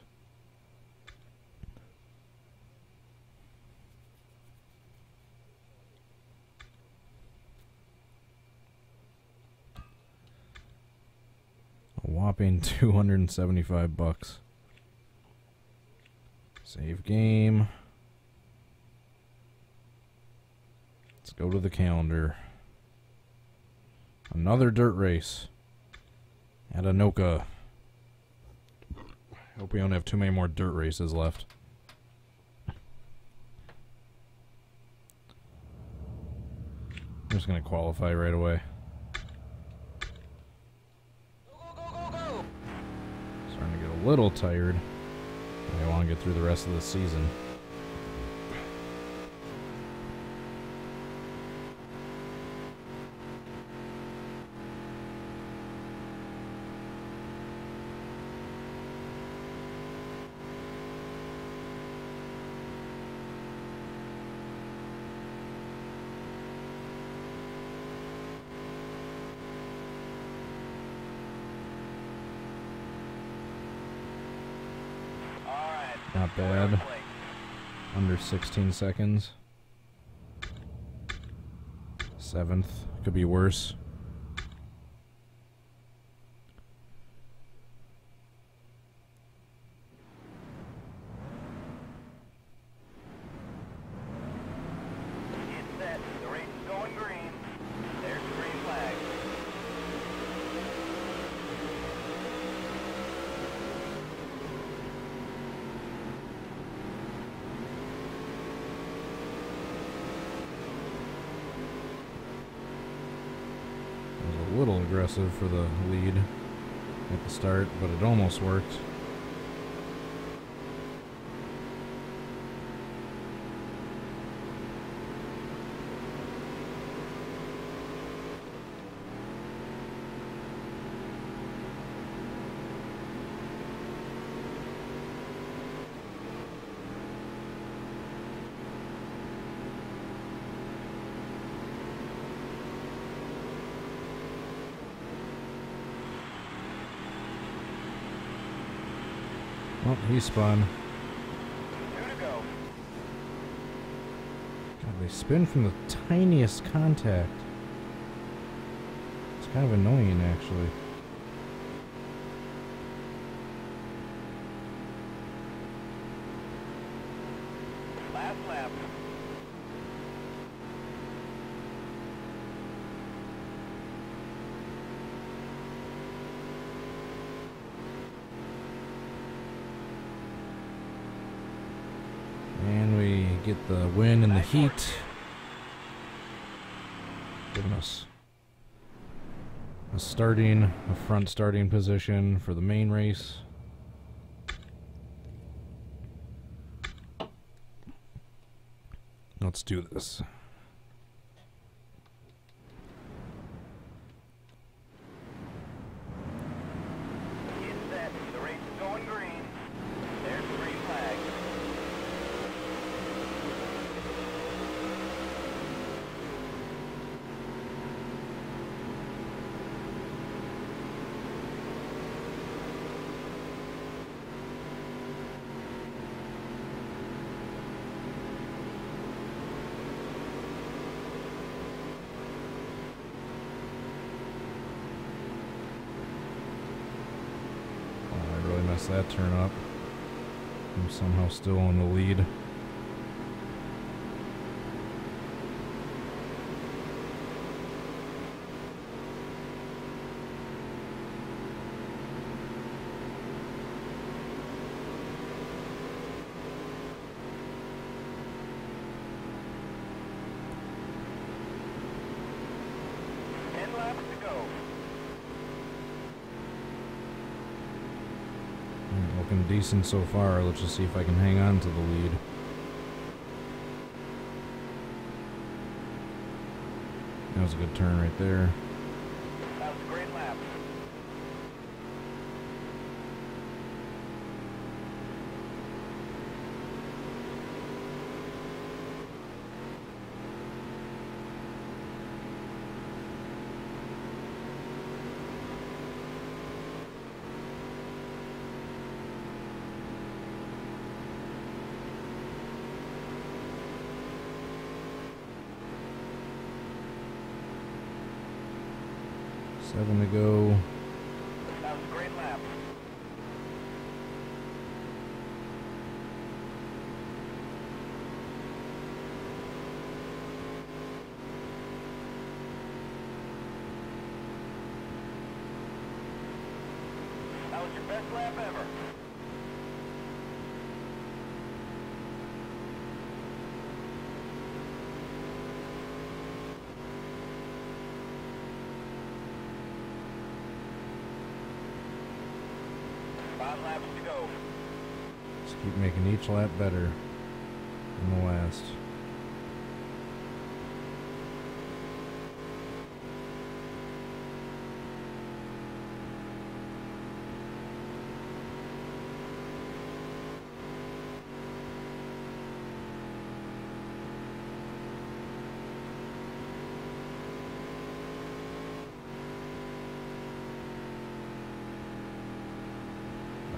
A whopping $275. Save game. Let's go to the calendar. Another dirt race at Anoka. Hope we don't have too many more dirt races left. I'm just gonna qualify right away. Starting to get a little tired. I want to get through the rest of the season. Not bad. Under 16 seconds. 7th. Could be worse.
It's set. The race is going green. There's the green flag.
A little aggressive for the lead at the start, but it almost worked. Oh, he spun.
2 to go.
God, they spin from the tiniest contact. It's kind of annoying, actually. get the win in the heat. Giving us a front starting position for the main race. Let's do this.
Get set. The race is going green. There's the green flag.
That turn up. I'm somehow still in the lead. Looking decent so far. Let's just see if I can hang on to the lead. That was a good turn right there.
That was a great lap.
Seven to go.
That was a great lap. That was your best lap ever. Laps to go.
Just keep making each lap better than the last.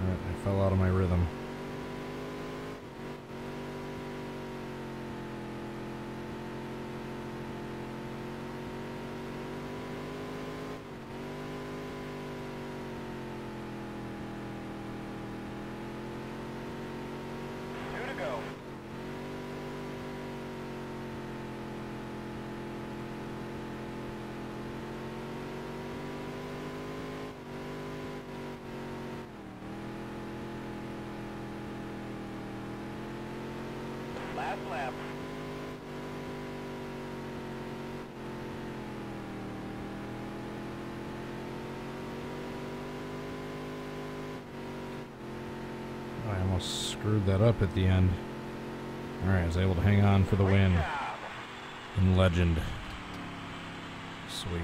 I fell out of my rhythm.
Two to go. Last lap.
I almost screwed that up at the end. Alright, I was able to hang on for the win. In legend. Sweet.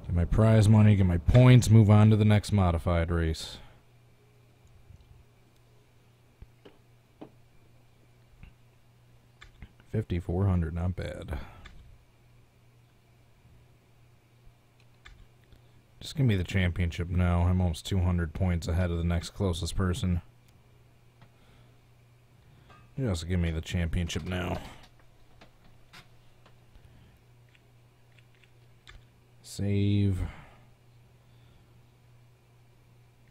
Get my prize money, get my points, move on to the next modified race. $5,400, not bad. Just give me the championship now. I'm almost 200 points ahead of the next closest person. Just give me the championship now. Save.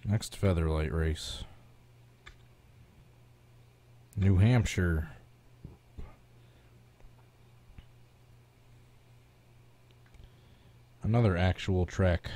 Next Featherlight race. New Hampshire. Another actual track.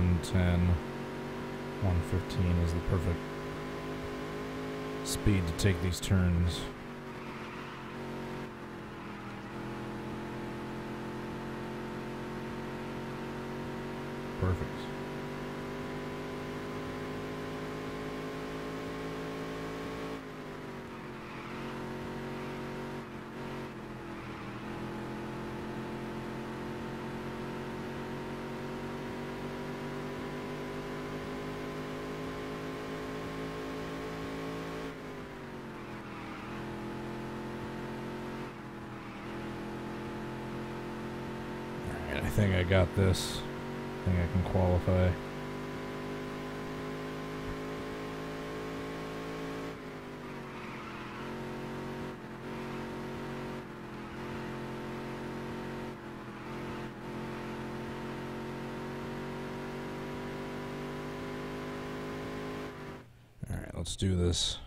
110, 115 is the perfect speed to take these turns. Perfect. Alright, I think I got this. I think I can qualify. Alright, let's do this.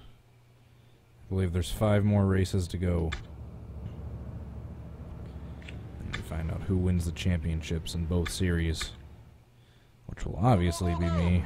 I believe there's 5 more races to go. And we find out who wins the championships in both series. Which will obviously be me.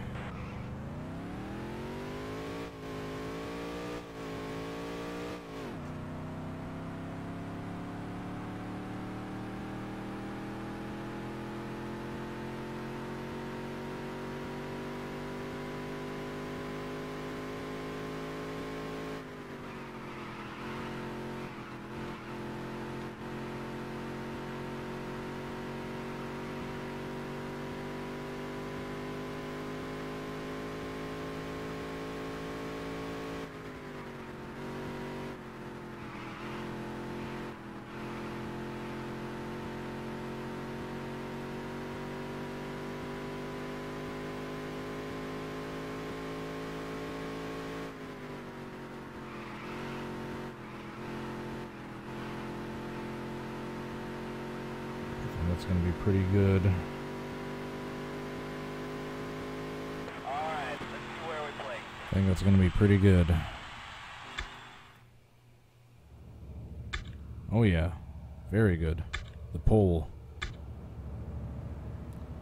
That's going to be pretty good.
Alright, let's see where we play.
I think that's going to be pretty good. Oh yeah, very good. The pole.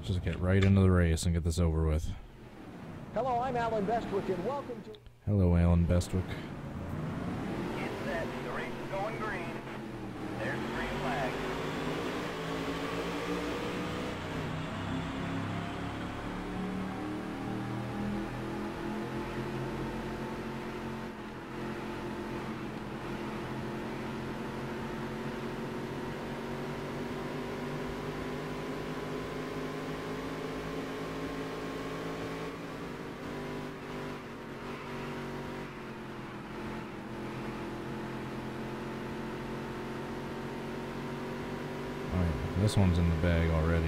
Just get right into the race and get this over with.
Hello, I'm Alan Bestwick, and welcome to...
Hello, Alan Bestwick.
Get set, the race is going green. There's the green flag.
This one's in the bag already.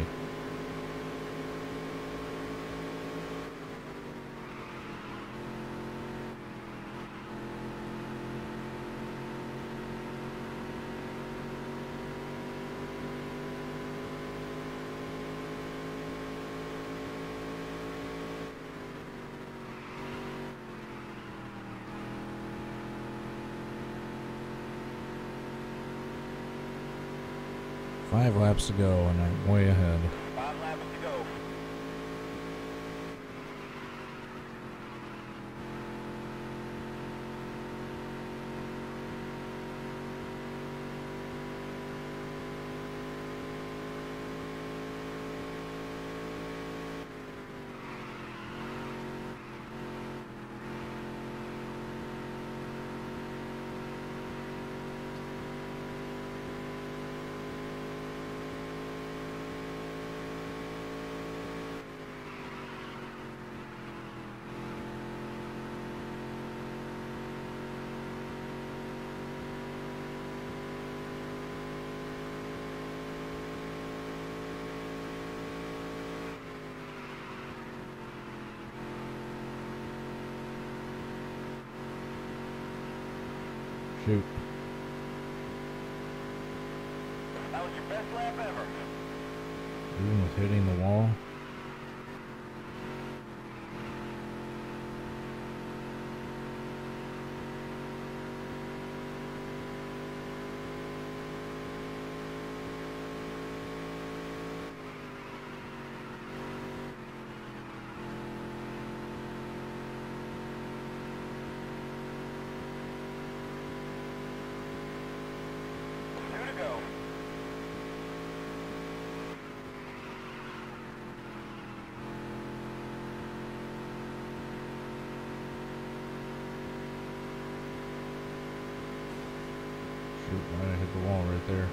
Five laps to go, and I'm way ahead.
5 laps to go.
Shoot.
That was your best lap ever.
Even with hitting the wall. Shoot, why did I hit the wall right there?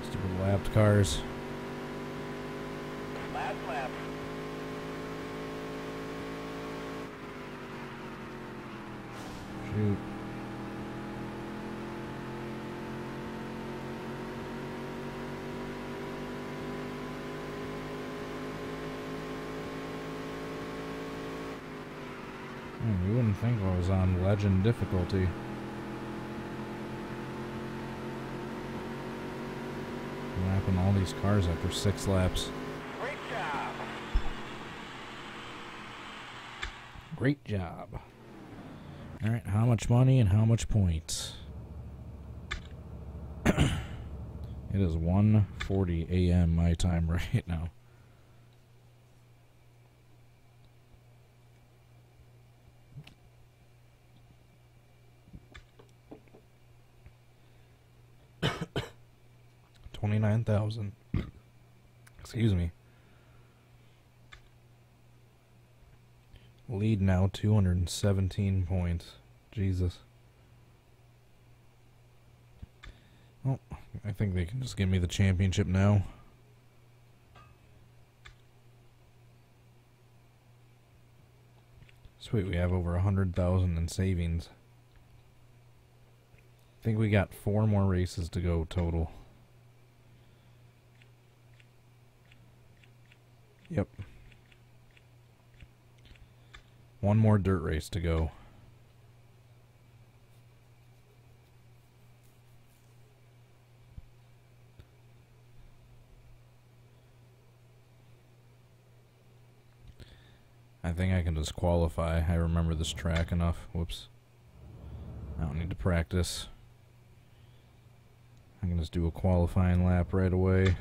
Stupid lapped cars.
Last lap.
Shoot. You wouldn't think I was on legend difficulty. Lapping all these cars after 6 laps.
Great job.
Great job. Alright, how much money and how much points? It is 1:40 a.m. my time right now. $29,000. Excuse me. Lead now 217 points. Jesus. Well, I think they can just give me the championship now. Sweet, we have over 100,000 in savings. I think we got 4 more races to go total. Yep. 1 more dirt race to go. I think I can just qualify. I remember this track enough. Whoops. I don't need to practice. I can just do a qualifying lap right away.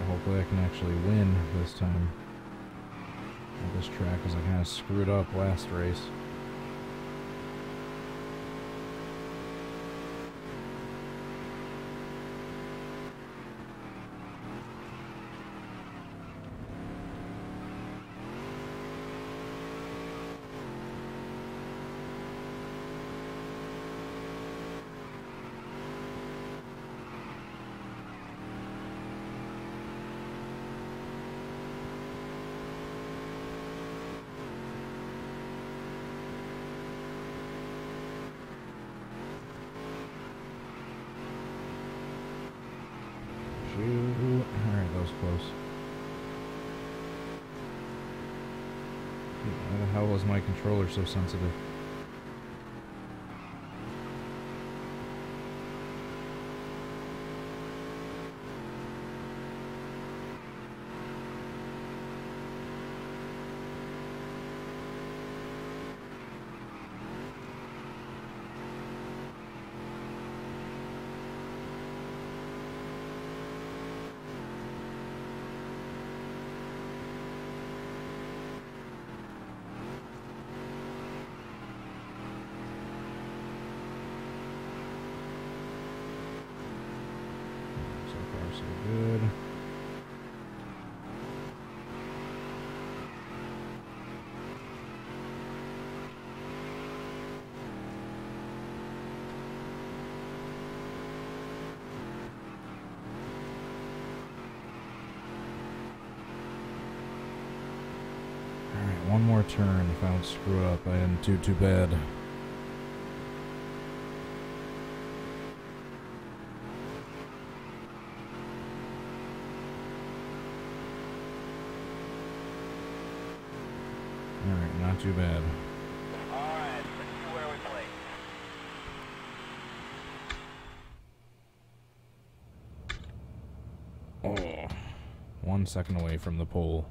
Hopefully I can actually win this time at this track, because I kind of screwed up last race. Alright, that was close. Why the hell was my controller so sensitive? So good. Alright, one more turn. If I don't screw it up, I didn't do too bad. Alright, not too bad.
Alright, let's see where we place.
1 second away from the pole.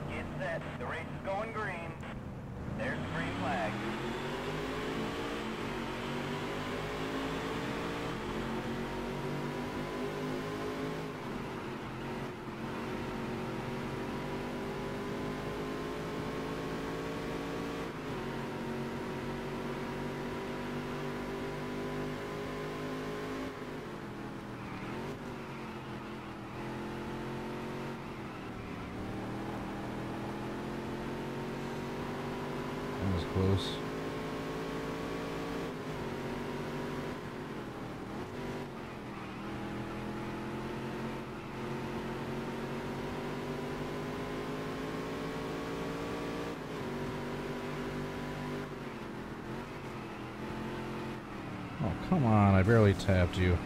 Get set. The race is going green. There's the green flag.
That was close. Oh, come on, I barely tapped you.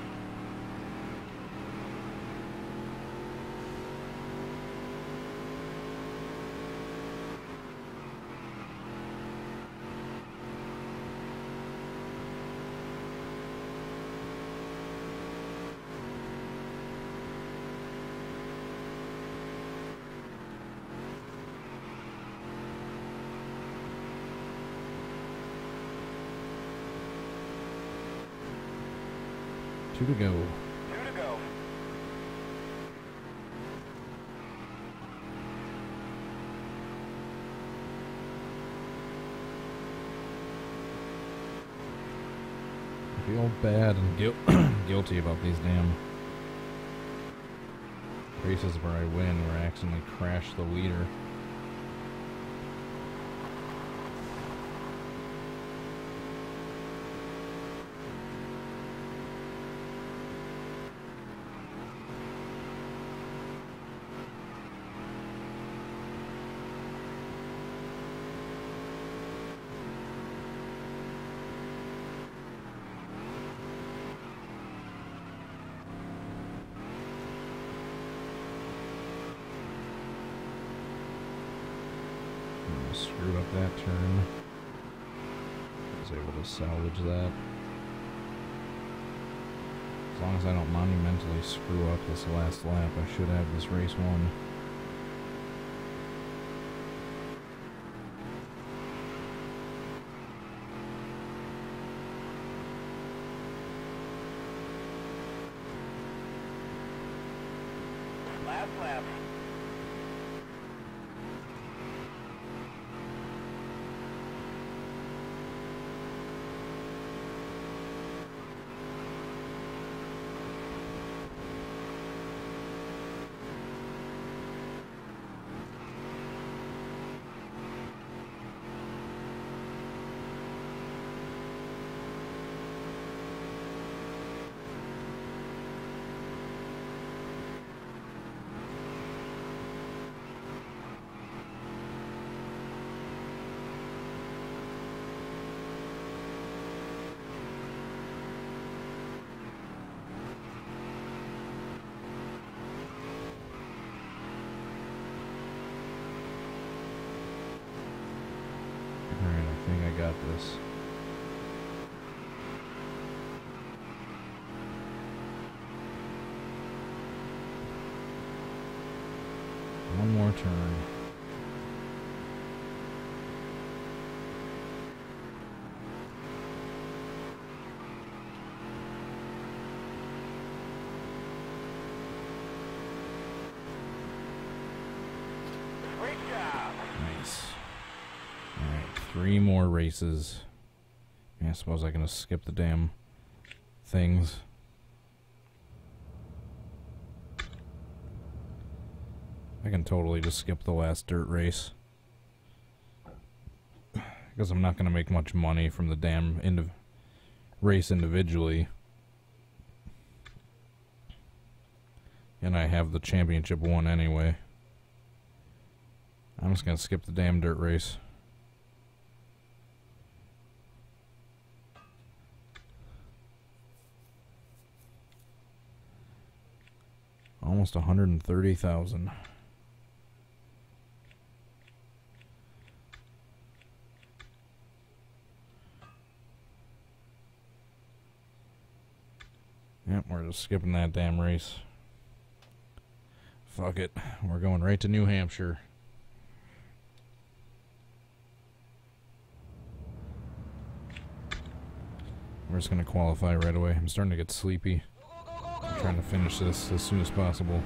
Two to go.
2 to go.
I feel bad and guilty about these damn races where I win, where I accidentally crash the leader. Screwed up that turn. I was able to salvage that. As long as I don't monumentally screw up this last lap, I should have this race won.
Last lap.
Alright, I think I got this. One more turn.
Great job.
Nice. Alright, 3 more races. Yeah, I suppose I can just skip the damn things. I can totally just skip the last dirt race. Because I'm not going to make much money from the damn race individually. And I have the championship won anyway. I'm just going to skip the damn dirt race. Almost 130,000. Yep, we're just skipping that damn race. Fuck it. We're going right to New Hampshire. We're just going to qualify right away. I'm starting to get sleepy. I'm trying to finish this as soon as possible.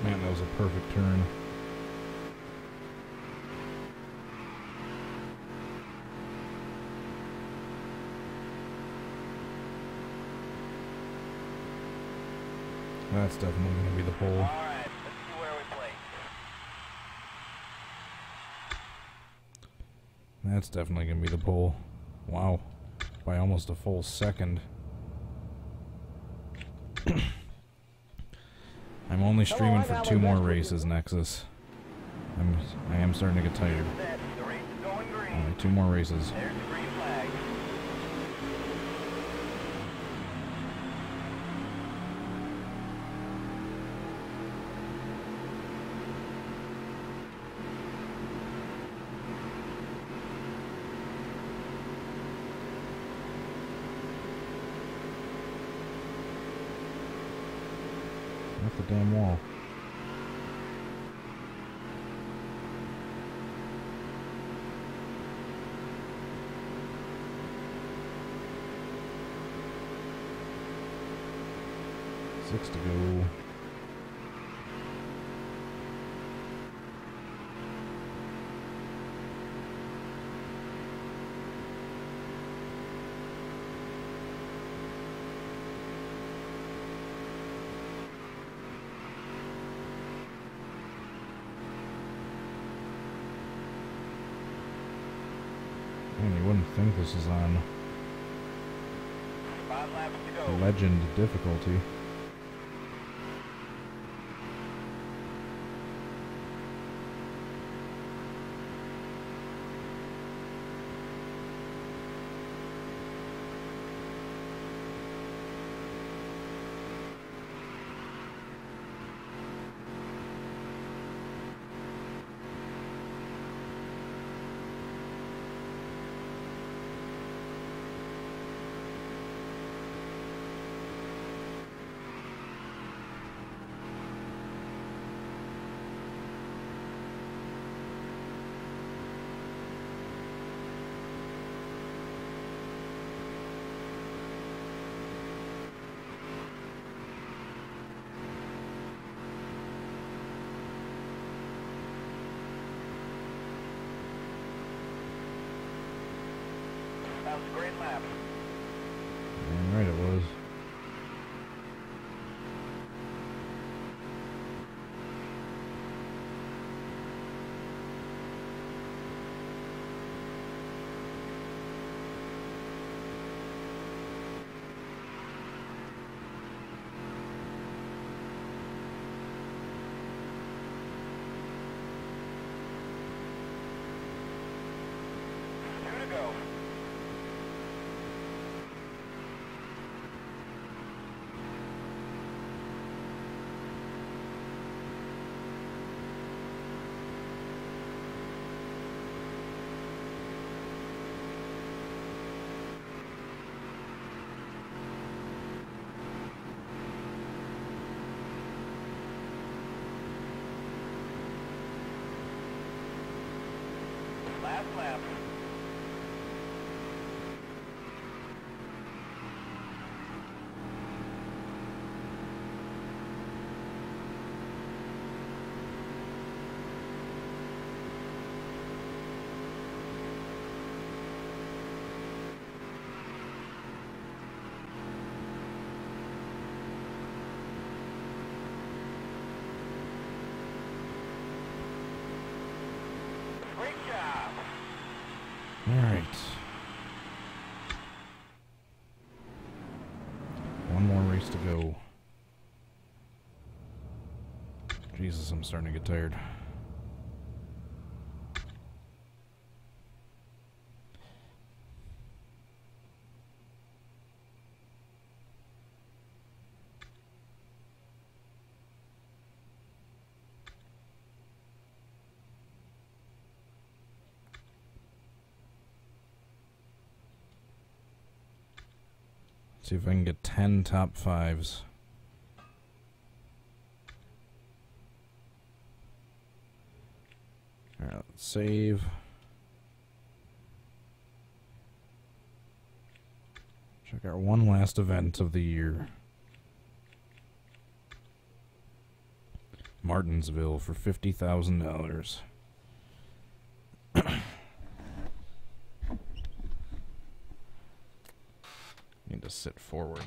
Man, that was a perfect turn. That's definitely going to be the pole.
Alright, let's see where we place.
That's definitely going to be the pole. Wow. By almost a full second. I'm only streaming for 2 more races, Nexus. I am starting to get tired.
Set. The race is going green.
Only 2 more races.
There's the green flag.
Off the damn wall. Six to go. Man, you wouldn't think this is on
5 laps to go.
legend difficulty.
That was a great lap.
Damn right it was.
Two to go. Last lap.
Alright. One more race to go. Jesus, I'm starting to get tired. See if I can get 10 top 5s. Alright, let's save. Check out one last event of the year. Martinsville for $50,000. Need to sit forward.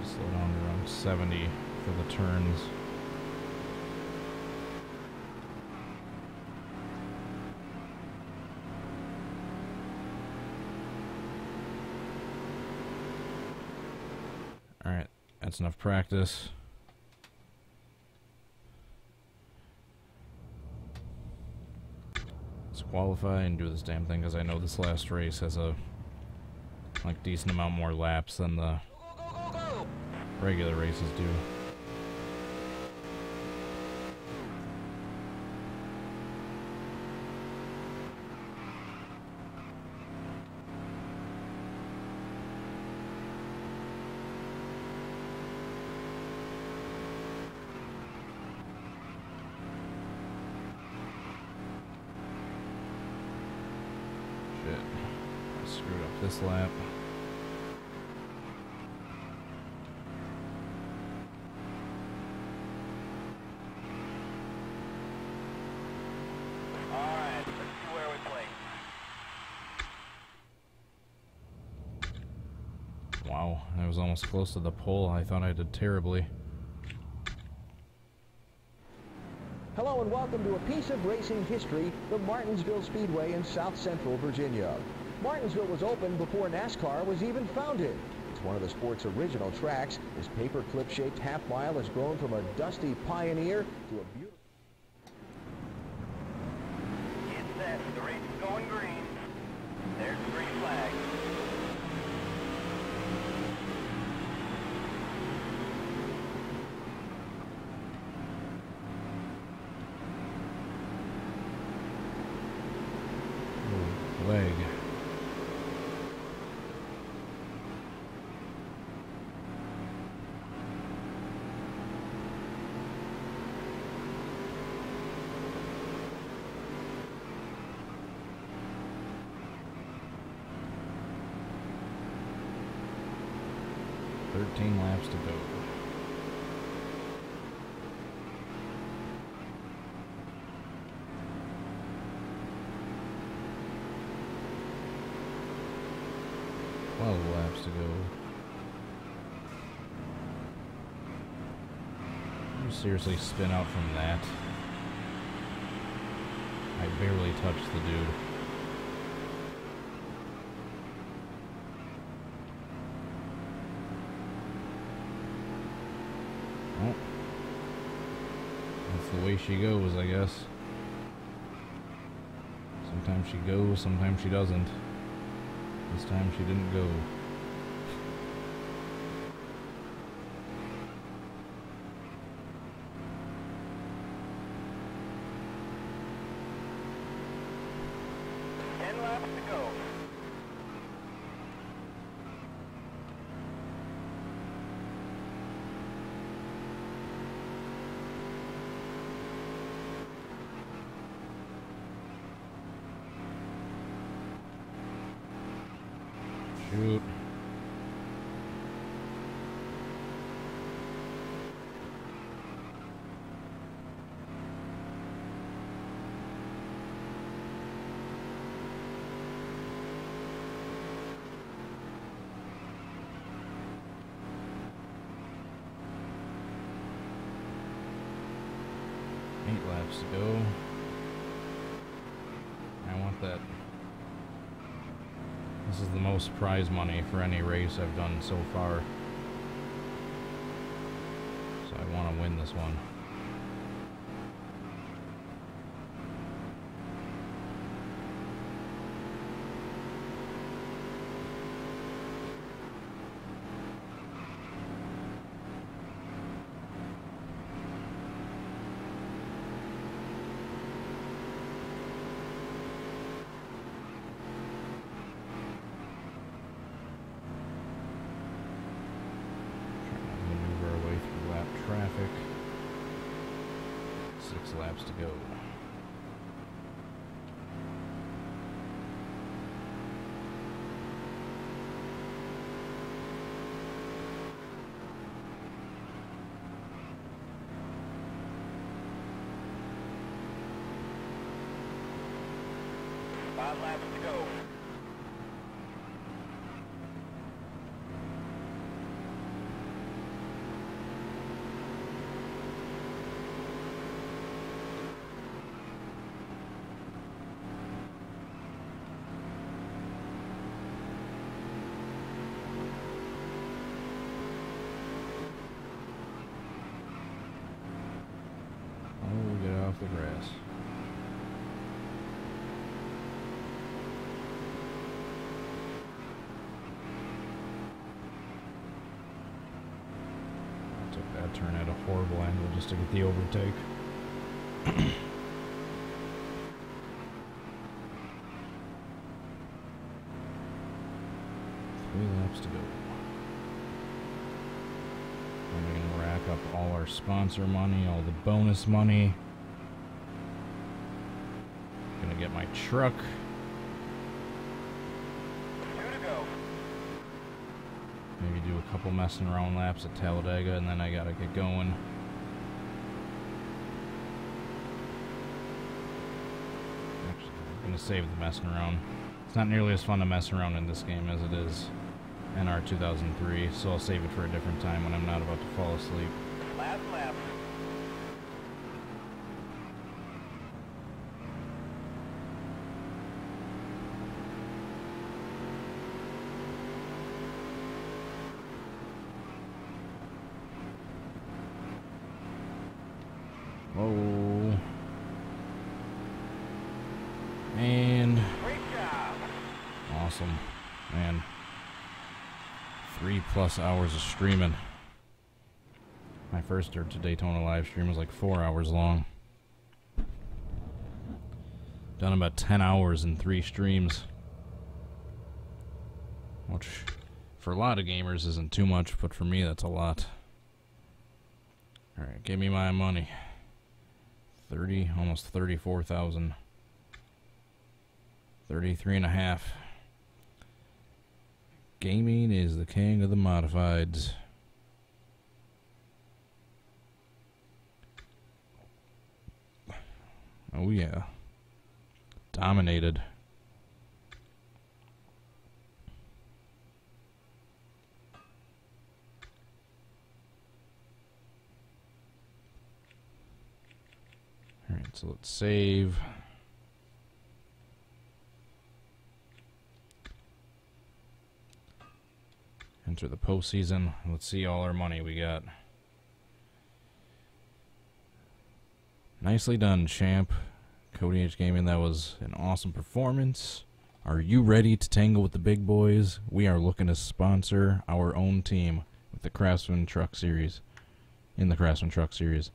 Slow down to around 70 for the turns. Alright, that's enough practice. Let's qualify and do this damn thing, because I know this last race has a decent amount more laps than the regular races do. Shit. I screwed up this lap. Wow, I was almost close to the pole. I thought I did terribly.
Hello and welcome to a piece of racing history, the Martinsville Speedway in South Central Virginia. Martinsville was opened before NASCAR was even founded. It's one of the sport's original tracks. This paper clip-shaped half-mile has grown from a dusty pioneer to a beautiful...
Get set. The race is going green. There's the green flag.
Leg. Thirteen laps to go. Laps to go. You seriously spin out from that? I barely touched the dude. Oh. That's the way she goes, I guess. Sometimes she goes, sometimes she doesn't. This time she didn't go. Shoot. Laps to go. I want that. This is the most prize money for any race I've done so far. So I want to win this one. Traffic. 6 laps to go.
Five laps to go.
Off the grass. I took that turn at a horrible angle just to get the overtake. 3 laps to go. And we're gonna rack up all our sponsor money, all the bonus money. Gonna get my truck.
2 to go.
Maybe do a couple messing around laps at Talladega, and then I gotta get going. Actually, I'm gonna save the messing around. It's not nearly as fun to mess around in this game as it is in our 2003, so I'll save it for a different time when I'm not about to fall asleep.
Last lap.
Whoa. And
Great job.
awesome. Man. 3+ hours of streaming. My first Dirt to Daytona live stream was like 4 hours long. Done about 10 hours in 3 streams. Which, for a lot of gamers, isn't too much, but for me, that's a lot. Alright, give me my money. 30, almost 34,000. 33.5. Gaming is the king of the modifieds. Oh yeah. Dominated. Alright, so let's save. Enter the postseason. Let's see all our money we got. Nicely done, champ. Cody H Gaming, that was an awesome performance. Are you ready to tangle with the big boys? We are looking to sponsor our own team with the Craftsman Truck Series. In the Craftsman Truck Series.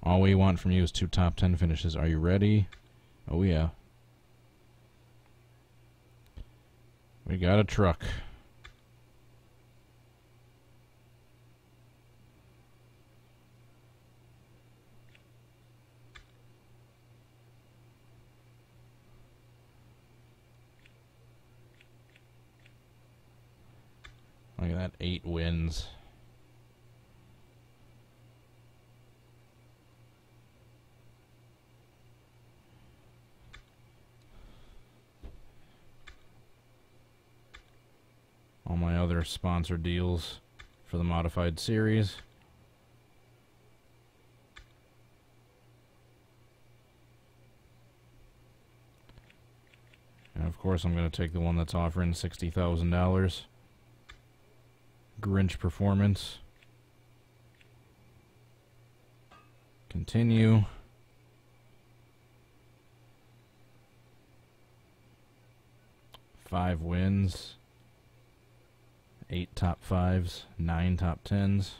All we want from you is 2 top 10 finishes. Are you ready? Oh yeah. We got a truck. 8 wins. All my other sponsor deals for the modified series. And of course I'm going to take the one that's offering $60,000. Grinch Performance. Continue. Five wins. 8 top 5s, 9 top 10s.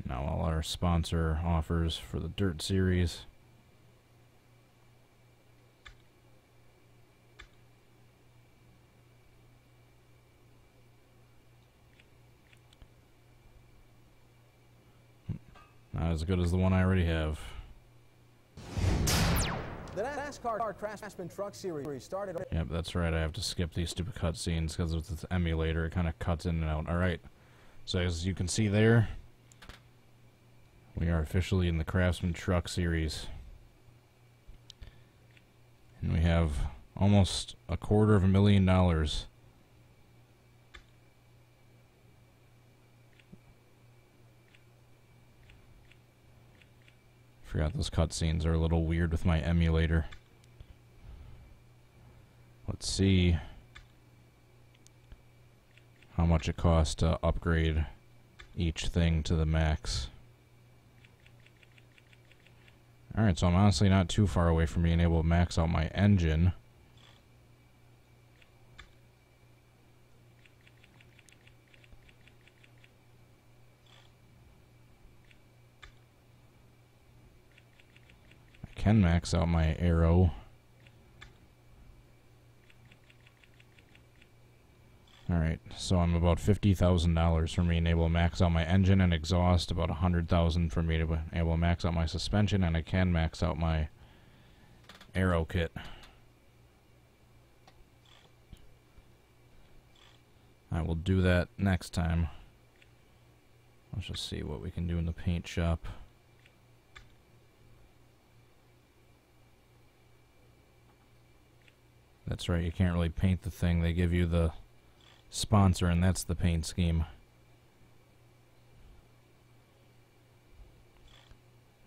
Now all our sponsor offers for the Dirt Series. Not as good as the one I already have.
The Nascar Craftsman Truck Series started.
Yep, that's right. I have to skip these stupid cutscenes because with this emulator, it kind of cuts in and out. Alright, so as you can see there, we are officially in the Craftsman Truck Series. And we have almost $250,000. Forgot those cutscenes are a little weird with my emulator. Let's see how much it costs to upgrade each thing to the max. Alright, so I'm honestly not too far away from being able to max out my engine. Can max out my aero. Alright, so I'm about $50,000 from being able to max out my engine and exhaust, about $100,000 for me to be able to max out my suspension, and I can max out my aero kit. I will do that next time. Let's just see what we can do in the paint shop. That's right, you can't really paint the thing. They give you the sponsor, and that's the paint scheme.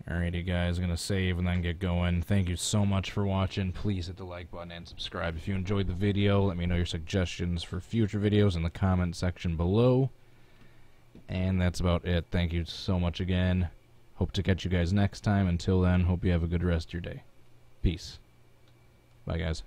Alrighty guys, I'm going to save and then get going. Thank you so much for watching. Please hit the like button and subscribe if you enjoyed the video. Let me know your suggestions for future videos in the comment section below. And that's about it. Thank you so much again. Hope to catch you guys next time. Until then, hope you have a good rest of your day. Peace. Bye guys.